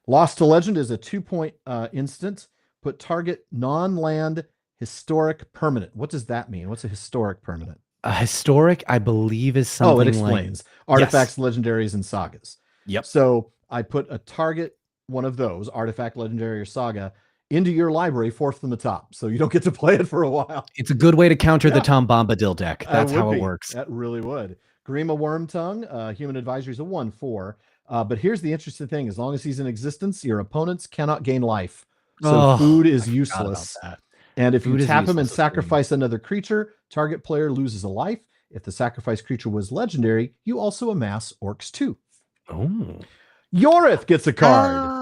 S1: Lost to Legend is a 2-point instant. Put target non-land historic permanent. What does that mean? What's a historic permanent?
S2: A historic, I believe, is something
S1: it explains. Artifacts, legendaries, and sagas.
S2: Yep.
S1: So I put a target, one of those, artifact, legendary, or saga, into your library, fourth from the top. So you don't get to play it for a while.
S2: It's a good way to counter the
S1: Yeah.
S2: Tom Bombadil deck. That's how it works.
S1: That really would. Grima Wormtongue, Human Advisory is a 1/4. But here's the interesting thing. As long as he's in existence, your opponents cannot gain life. So food is useless. And if you tap him and sacrifice another creature, target player loses a life. If the sacrificed creature was legendary, you also amass Orcs 2.
S2: Oh.
S1: Yorith gets a card.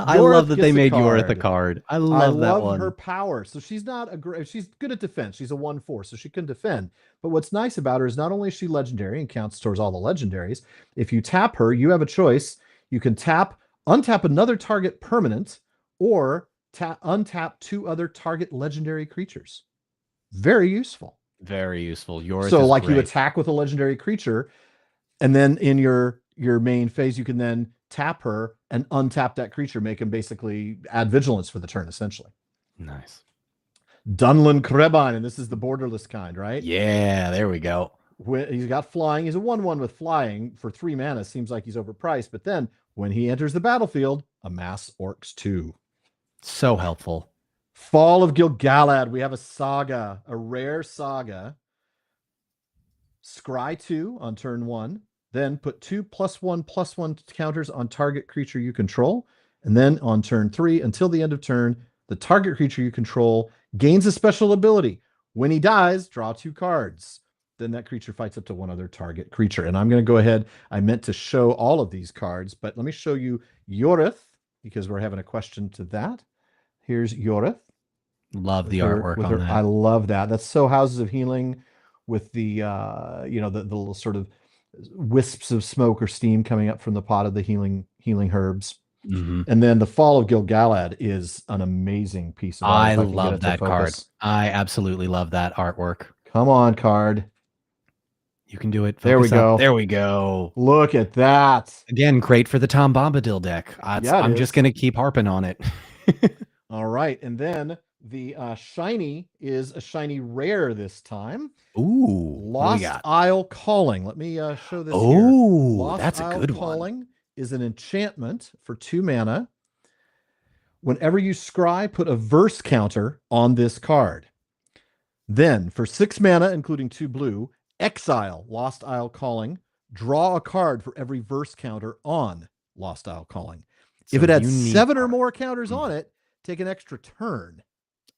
S2: I love that they made Yorith a card. I love that one.
S1: Her power. So she's not she's good at defense. She's a 1/4, so she can defend. But what's nice about her is not only is she legendary and counts towards all the legendaries, if you tap her, you have a choice. You can untap another target permanent, or untap 2 other target legendary creatures. Very useful.
S2: Very useful. Yorith
S1: so
S2: is
S1: like
S2: great.
S1: You attack with a legendary creature, and then in your main phase, you can then tap her and untap that creature, make him basically add vigilance for the turn, essentially.
S2: Nice.
S1: Dunlan Krebine, and this is the borderless kind, right?
S2: Yeah, there we go.
S1: He's got flying. He's a 1/1 with flying for 3 mana. Seems like he's overpriced, but then when he enters the battlefield, amass Orcs 2.
S2: So helpful.
S1: Fall of Gil-galad. We have a saga, a rare saga. Scry 2 on turn 1. Then put 2 +1/+1 counters on target creature you control. And then on turn 3, until the end of turn, the target creature you control gains a special ability. When he dies, draw 2 cards. Then that creature fights up to 1 other target creature. And I'm going to go ahead. I meant to show all of these cards, but let me show you Yorith, because we're having a question to that. Here's Yorith.
S2: Love the artwork on that.
S1: I love that. That's so Houses of Healing with the the little sort of wisps of smoke or steam coming up from the pot of the healing herbs.
S2: Mm-hmm.
S1: And then the Fall of Gil-galad is an amazing piece of art.
S2: I love that card. I absolutely love that artwork.
S1: Come on, card.
S2: You can do it.
S1: There we go.
S2: There we go.
S1: Look at that.
S2: Again, great for the Tom Bombadil deck. I'm just going to keep harping on it.
S1: All right. And then the shiny is a shiny rare this time.
S2: Ooh.
S1: Lost Isle Calling. Let me show this here.
S2: Oh, that's a good one.
S1: Calling is an enchantment for 2 mana. Whenever you scry, put a verse counter on this card. Then for 6 mana, including 2 blue, exile Lost Isle Calling. Draw a card for every verse counter on Lost Isle Calling. So if it had 7 or more counters on it, take an extra turn.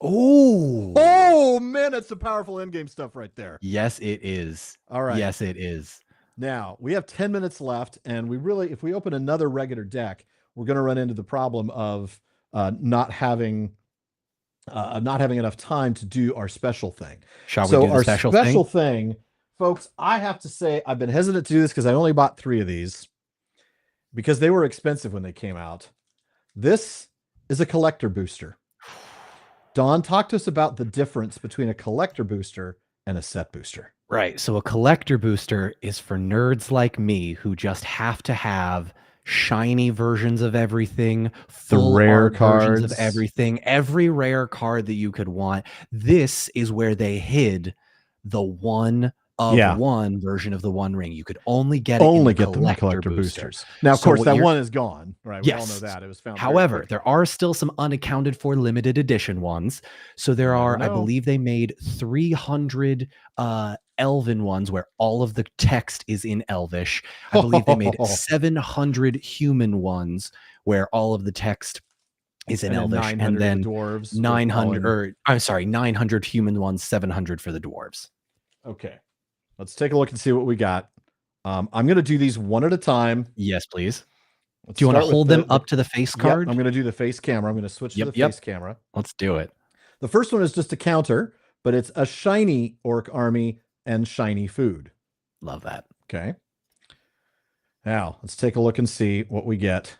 S1: Oh man, that's some powerful endgame stuff right there.
S2: Yes, it is.
S1: All right.
S2: Yes, it is.
S1: Now we have 10 minutes left, and if we open another regular deck, we're going to run into the problem of not having enough time to do our special thing.
S2: Shall we do the special
S1: thing? Folks, I have to say I've been hesitant to do this because I only bought 3 of these because they were expensive when they came out. This is a collector booster. Don, talk to us about the difference between a collector booster and a set booster.
S2: Right. So a collector booster is for nerds like me who just have to have shiny versions of everything, full rare cards of everything, every rare card that you could want. This is where they hid the one version of the One Ring. You could only get them in collector boosters.
S1: Now, of course, that one is gone, right? We all know that. It was found.
S2: However, there are still some unaccounted for limited edition ones. So there are, I believe they made 300 Elven ones where all of the text is in Elvish. I believe they made 700 human ones where all of the text is in Elvish, and then
S1: dwarves
S2: 900 human ones, 700 for the dwarves.
S1: Okay. Let's take a look and see what we got. I'm going to do these one at a time.
S2: Yes, please. Do you want to hold them up to the face card?
S1: Yep, I'm going to do the face camera. I'm going to switch to the face camera.
S2: Let's do it.
S1: The first one is just a counter, but it's a shiny orc army and shiny food.
S2: Love that.
S1: Okay. Now, let's take a look and see what we get.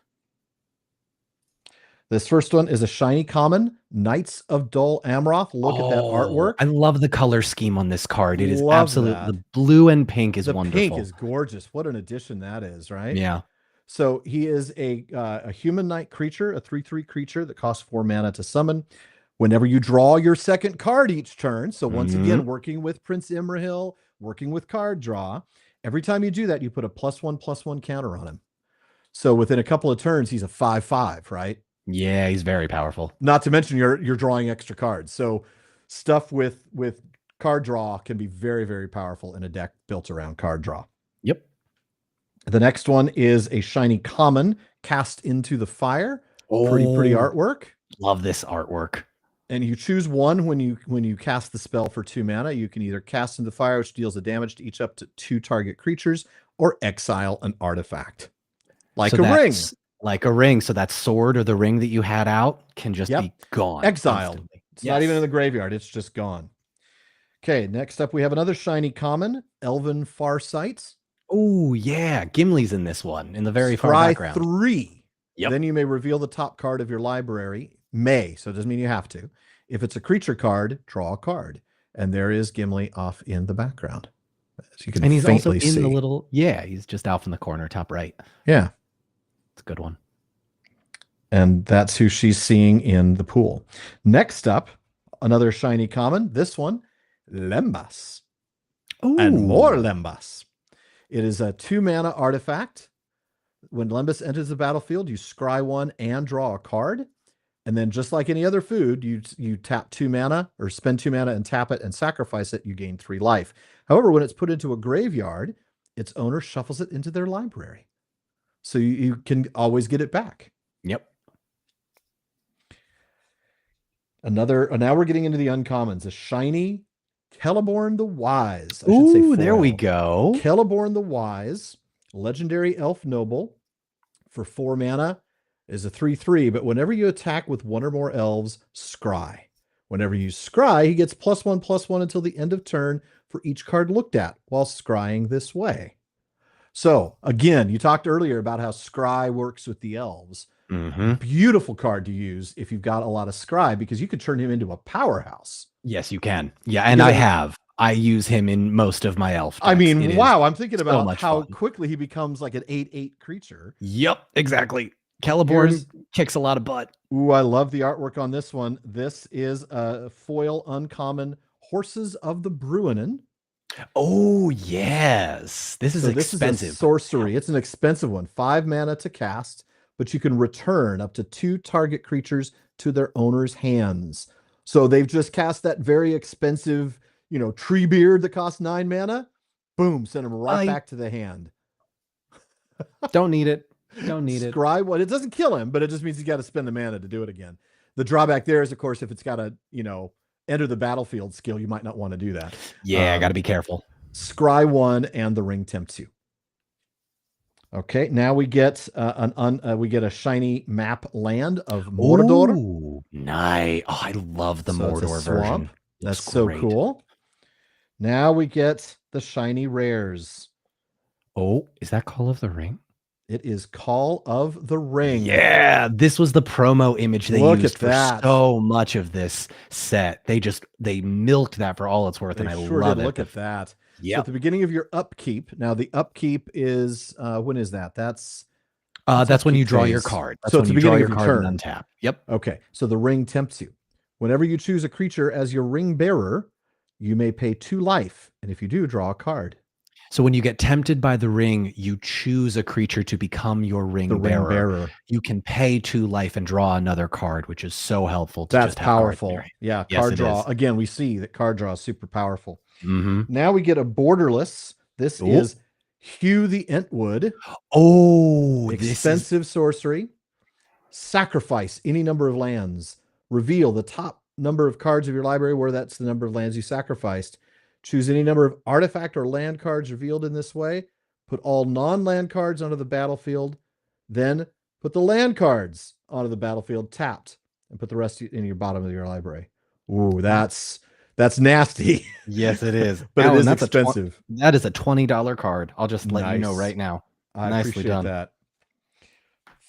S1: This first one is a shiny common, Knights of Dol Amroth. Look at that artwork.
S2: I love the color scheme on this card. It is absolutely, the blue and pink is wonderful.
S1: The pink is gorgeous. What an addition that is, right?
S2: Yeah.
S1: So he is a human knight creature, a 3/3 creature that costs 4 mana to summon. Whenever you draw your second card each turn, so once again, working with Prince Imrahil, working with card draw, every time you do that, you put a +1/+1 counter on him. So within a couple of turns, he's a 5/5, right?
S2: Yeah, he's very powerful.
S1: Not to mention you're drawing extra cards. So stuff with card draw can be very, very powerful in a deck built around card draw.
S2: Yep.
S1: The next one is a shiny common, Cast into the Fire. Pretty
S2: Oh,
S1: artwork.
S2: love this artwork.
S1: And you choose one when you cast the spell for 2 mana. You can either cast into the fire, which deals a damage to each up to 2 target creatures, or exile an artifact. Like
S2: So
S1: a ring.
S2: Like a ring. So that sword or the ring that you had out can just be gone.
S1: Exiled.
S2: Instantly.
S1: It's not even in the graveyard. It's just gone. Okay, next up we have another shiny common, Elven Farsight.
S2: Oh, yeah. Gimli's in this one in the very far
S1: Scry
S2: background.
S1: 3.
S2: Yep.
S1: Then you may reveal the top card of your library. May, so it doesn't mean you have to. If it's a creature card, draw a card. And there is Gimli off in the background. As you can
S2: And he's also
S1: faintly
S2: in
S1: see.
S2: the little, he's just off in the corner, top right.
S1: Yeah.
S2: It's a good one.
S1: And that's who she's seeing in the pool. Next up, another shiny common. This one, Lembas.
S2: Ooh.
S1: And more Lembas. It is a 2 mana artifact. When Lembas enters the battlefield, you scry 1 and draw a card. And then just like any other food, you tap 2 mana or spend 2 mana and tap it and sacrifice it, you gain 3 life. However, when it's put into a graveyard, its owner shuffles it into their library. So you can always get it back.
S2: Yep.
S1: Now we're getting into the uncommons. A shiny Celeborn the Wise.
S2: I should say foil. There we go.
S1: Celeborn the Wise, legendary elf noble for 4 mana. Is a 3/3, but whenever you attack with 1 or more elves, scry. Whenever you scry, he gets +1/+1 until the end of turn for each card looked at while scrying this way. So again, you talked earlier about how scry works with the elves.
S2: Mm-hmm.
S1: Beautiful card to use if you've got a lot of scry, because you could turn him into a powerhouse.
S2: Yes, you can. Yeah, and I use him in most of my elf decks.
S1: I mean, wow, I'm thinking about
S2: so
S1: how quickly he becomes like an 8/8 creature.
S2: Yep, exactly. Celeborn kicks a lot of butt.
S1: Ooh, I love the artwork on this one. This is a foil uncommon, Horses of the Bruinen.
S2: Oh, yes. This is expensive.
S1: This is a sorcery. It's an expensive one. 5 mana to cast, but you can return up to 2 target creatures to their owner's hands. So they've just cast that very expensive, tree beard that costs 9 mana. Boom, send them right back to the hand.
S2: Don't need it. Don't need it.
S1: Scry one. It doesn't kill him, but it just means he's got to spend the mana to do it again. The drawback there is, of course, if it's got a, enter the battlefield skill, you might not want to do that.
S2: Yeah, got to be careful.
S1: Scry 1 and the ring tempts you. Okay, now we get a shiny map land of Mordor.
S2: Ooh, nice. Oh, I love the Mordor version.
S1: That's so cool. Now we get the shiny rares.
S2: Oh, is that Call of the Ring?
S1: It is Call of the Ring.
S2: Yeah, this was the promo image they used for so much of this set. They milked that for all it's worth, and I love it.
S1: Look at that.
S2: Yeah.
S1: So at the beginning of your upkeep. Now the upkeep is when is that? That's
S2: when you draw your card. That's
S1: so
S2: when you draw your card and untap. Yep.
S1: Okay. So the ring tempts you. Whenever you choose a creature as your ring bearer, you may pay 2 life, and if you do, draw a card.
S2: So when you get tempted by the ring, you choose a creature to become your ring bearer. You can pay 2 life and draw another card, which is so helpful.
S1: That's powerful. Yeah, card draw. Again, we see that card draw is super powerful.
S2: Mm-hmm.
S1: Now we get a borderless. This is Hugh the Entwood.
S2: Oh,
S1: expensive sorcery. Sacrifice any number of lands. Reveal the top number of cards of your library where that's the number of lands you sacrificed. Choose any number of artifact or land cards revealed in this way. Put all non-land cards onto the battlefield. Then put the land cards onto the battlefield tapped, and put the rest in your bottom of your library. Ooh, that's nasty.
S2: Yes, it is.
S1: But it is expensive.
S2: That is a $20 card. I'll just let you know right now.
S1: I appreciate that.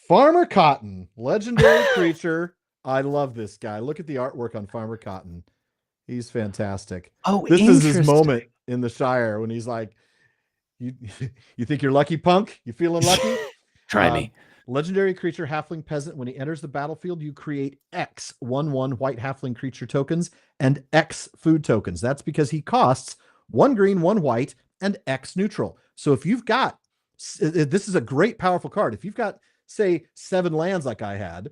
S1: Farmer Cotton, legendary creature. I love this guy. Look at the artwork on Farmer Cotton. He's fantastic.
S2: Oh,
S1: this is his moment in the Shire when he's like, "You think you're lucky, punk? You feeling lucky?
S2: Try me."
S1: Legendary creature, halfling peasant. When he enters the battlefield, you create X 1/1 white halfling creature tokens and X food tokens. That's because he costs 1 green, 1 white, and X neutral. So if you've got, this is a great, powerful card. If you've got, say, 7 lands like I had,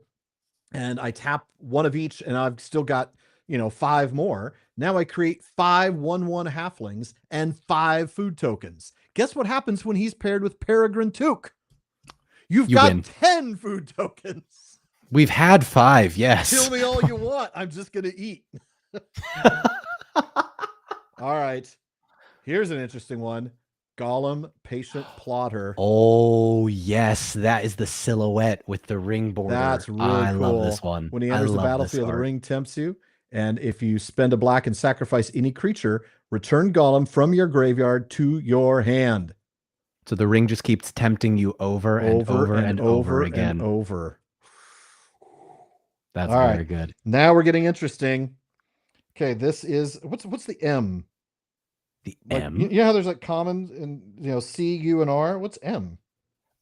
S1: and I tap one of each, and I've still got, 5 more. Now I create 5 1/1 halflings and 5 food tokens. Guess what happens when he's paired with Peregrine Took? You've got
S2: win.
S1: 10 food tokens.
S2: We've had 5, yes.
S1: Kill me all you want. I'm just going to eat. All right. Here's an interesting one. Golem, Patient Plotter.
S2: Oh, yes. That is the silhouette with the ring border.
S1: That's really
S2: I
S1: cool.
S2: love this one.
S1: When he enters the battlefield, the ring tempts you. And if you spend a black and sacrifice any creature, return Golem from your graveyard to your hand.
S2: So the ring just keeps tempting you over and over again. That's
S1: all
S2: very
S1: right.
S2: good.
S1: Now we're getting interesting. Okay, this is what's the M?
S2: The
S1: like,
S2: M.
S1: You know how there's like common and C, U, and R. What's M?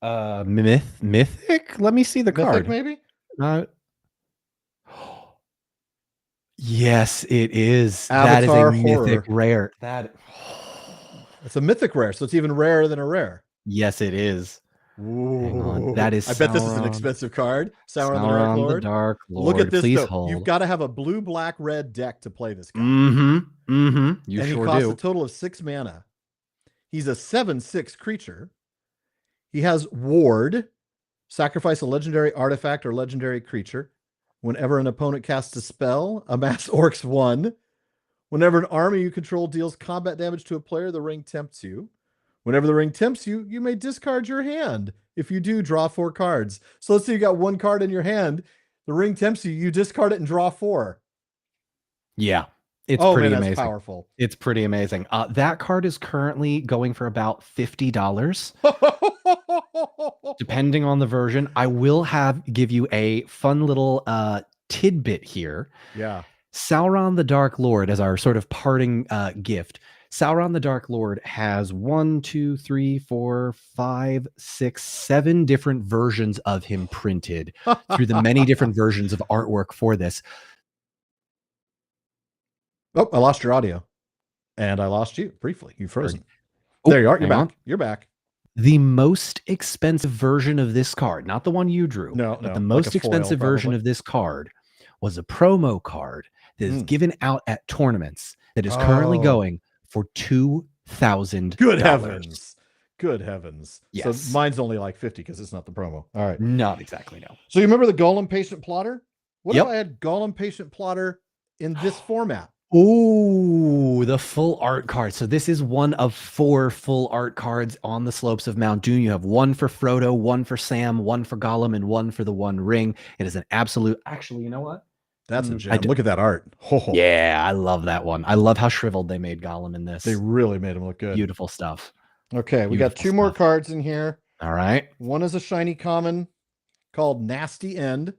S2: Mythic. Let me see the card.
S1: Maybe.
S2: Yes, it is.
S1: Avatar
S2: that is a
S1: horror.
S2: mythic rare.
S1: It's a mythic rare, so it's even rarer than a rare.
S2: Yes, it is.
S1: Ooh.
S2: Hang on. That is.
S1: I bet this is an expensive card.
S2: Sauron the Dark Lord.
S1: Look at this.
S2: Please
S1: though.
S2: hold.
S1: You've got to have a blue, black, red deck to play this guy.
S2: You
S1: and
S2: sure
S1: he costs
S2: do.
S1: a total of 6 mana. He's a 7/6 creature. He has Ward. Sacrifice a legendary artifact or legendary creature. Whenever an opponent casts a spell, amass Orcs 1. Whenever an army you control deals combat damage to a player, the ring tempts you. Whenever the ring tempts you, you may discard your hand. If you do, draw 4 cards. So let's say you got 1 card in your hand. The ring tempts you. You discard it and draw 4.
S2: Yeah. It's pretty amazing.
S1: That's powerful.
S2: It's pretty amazing. That card is currently going for about $50. Depending on the version. I will give you a fun little tidbit here.
S1: Yeah.
S2: Sauron the Dark Lord, as our sort of parting gift. Sauron the Dark Lord has 1, 2, 3, 4, 5, 6, 7 different versions of him printed through the many different versions of artwork for this.
S1: Oh, I lost your audio. And I lost you briefly. You've frozen. There you are. You're back.
S2: On.
S1: You're back.
S2: The most expensive version of this card, not the one you drew, but the most expensive version of this card was a promo card that is given out at tournaments that is currently going for $2,000.
S1: Good heavens. Good heavens.
S2: Yes.
S1: So mine's only like 50 because it's not the promo. All right.
S2: Not exactly, no.
S1: So you remember the Golem Patient Plotter? What if I had Golem Patient Plotter in this format?
S2: Oh, the full art card. So this is one of 4 full art cards on the slopes of Mount Doom. You have 1 for Frodo, 1 for Sam, 1 for Gollum, and 1 for the One Ring. It is an absolute... Actually, you know what?
S1: That's a gem. Look at that art.
S2: Oh. Yeah, I love that one. I love how shriveled they made Gollum in this.
S1: They really made him look good.
S2: Beautiful stuff.
S1: Okay, we got 2 more cards in here.
S2: All right.
S1: One is a shiny common called Nasty End.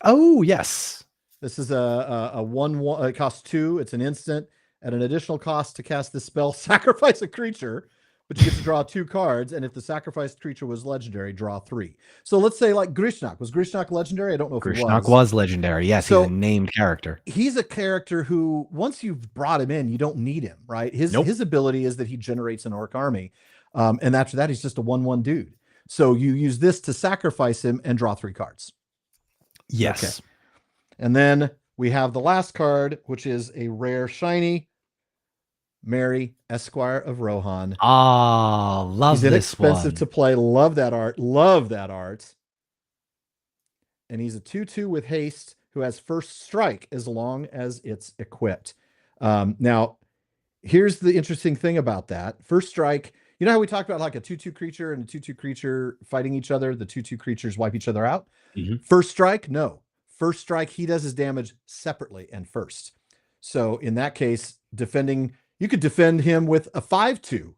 S2: Oh, yes.
S1: This is a 1/1. It costs 2. It's an instant. At an additional cost to cast this spell, sacrifice a creature, but you get to draw 2 cards. And if the sacrificed creature was legendary, draw 3. So let's say like Grishnak. Was Grishnak legendary? I don't know if
S2: Grishnak was legendary. Yes, so he's a named character.
S1: He's a character who, once you've brought him in, you don't need him, right? His ability is that he generates an orc army. And after that, he's just a 1/1 dude. So you use this to sacrifice him and draw 3 cards.
S2: Yes.
S1: Okay. And then we have the last card, which is a rare shiny, Mary, Esquire of Rohan.
S2: Ah, love this one.
S1: He's inexpensive to play. Love that art. Love that art. And he's a 2/2 with haste who has first strike as long as it's equipped. Now, here's the interesting thing about that. First strike, you know how we talked about like a 2/2 creature and a 2/2 creature fighting each other? The 2/2 creatures wipe each other out. First strike, no. First strike, he does his damage separately and first. So in that case, you could defend him with a 5/2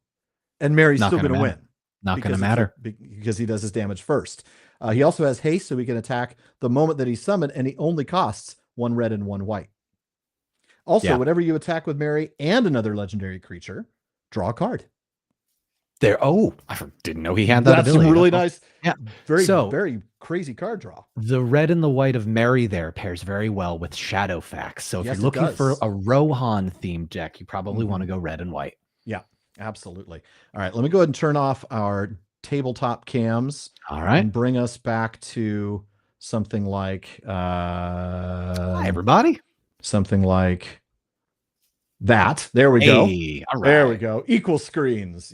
S1: and Mary's still going to win.
S2: Not going to matter.
S1: Because he does his damage first. He also has haste, so he can attack the moment that he's summoned, and he only costs 1 red and 1 white. Also, whenever you attack with Mary and another legendary creature, draw a card.
S2: I didn't know he had that ability.
S1: That's really nice.
S2: Yeah.
S1: Very crazy card draw.
S2: The red and the white of Mary there pairs very well with Shadowfax. So if you're looking for a Rohan themed deck, you probably want to go red and white.
S1: Yeah, absolutely. All right, let me go ahead and turn off our tabletop cams.
S2: All right.
S1: And bring us back to something like
S2: Hi, everybody.
S1: something like that. There we go.
S2: Hey, all right.
S1: There we go. Equal screens.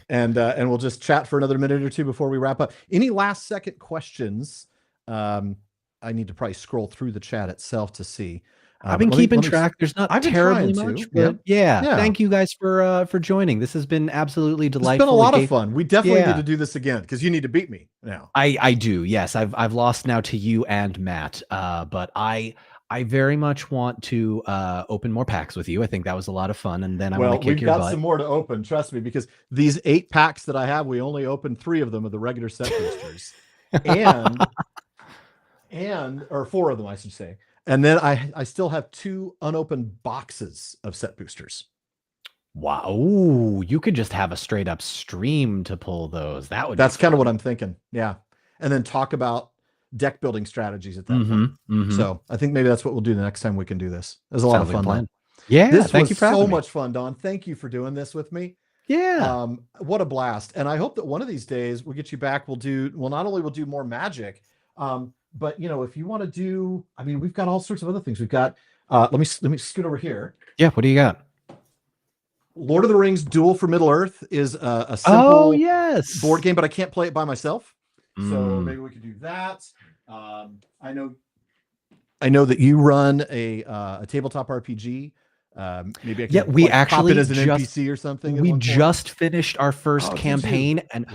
S1: And we'll just chat for another minute or two before we wrap up. Any last second questions? I need to probably scroll through the chat itself to see.
S2: I've been keeping track. There's not terribly much, but yeah. Thank you guys for joining. This has been absolutely delightful.
S1: It's been a lot of fun. We definitely need to do this again because you need to beat me now.
S2: I do. Yes, I've lost now to you and Matt. But I very much want to open more packs with you. I think that was a lot of fun, and then I want to kick your butt.
S1: We've got some more to open. Trust me, because these 8 packs that I have, we only opened 3 of them of the regular set boosters, or 4 of them, I should say. And then I still have 2 unopened boxes of set boosters.
S2: Wow. Ooh, you could just have a straight up stream to pull those. That's
S1: kind of what I'm thinking. Yeah. And then talk about deck building strategies at that point. So I think maybe that's what we'll do the next time we can do this. It was a lot of fun. Don.
S2: Yeah.
S1: Thank you for so much fun, Don. Thank you for doing this with me.
S2: Yeah.
S1: What a blast. And I hope that one of these days we'll get you back. Not only we'll do more Magic, but if you want to do, we've got all sorts of other things. We've got, let me scoot over here.
S2: Yeah. What do you got?
S1: Lord of the Rings Duel for Middle Earth is a simple board game, but I can't play it by myself. So maybe we could do that. I know that you run a tabletop RPG. Maybe I can
S2: we actually
S1: pop in as an NPC or something.
S2: We just finished our first campaign, and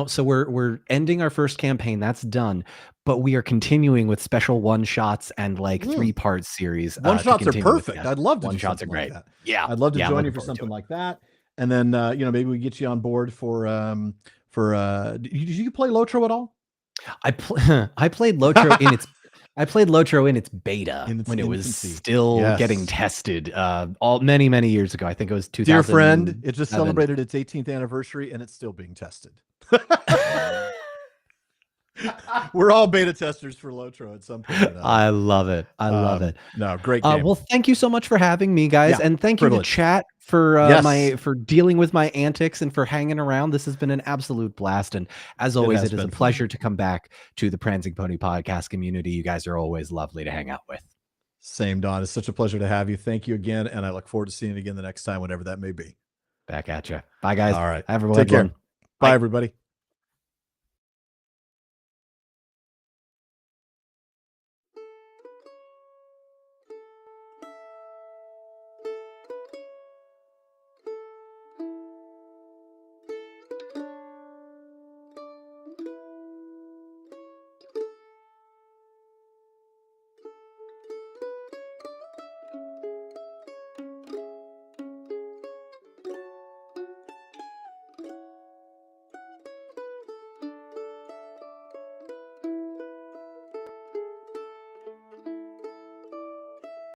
S2: so we're ending our first campaign. That's done, but we are continuing with special one shots and 3-part series.
S1: One shots are perfect. I'd love to.
S2: One shots are great.
S1: Like that.
S2: Yeah,
S1: I'd love to join you for something like that. And then maybe we get you on board for did you play LotRO at all?
S2: I played LotRO in its. I played LotRO in its beta when it was still getting tested many years ago. I think it was 2000.
S1: Dear friend, it just celebrated its 18th anniversary and it's still being tested. We're all beta testers for LotRO at some point.
S2: I love it. I love it.
S1: No, great game.
S2: Well, thank you so much for having me, guys, and thank you to chat for for dealing with my antics and for hanging around. This has been an absolute blast, and as always, it is a pleasure to come back to the Prancing Pony podcast community. You guys are always lovely to hang out with.
S1: Same, Don. It's such a pleasure to have you. Thank you again, and I look forward to seeing you again the next time, whenever that may be.
S2: Back at you. Bye, guys.
S1: All right.
S2: Everyone,
S1: take care. Bye, everybody.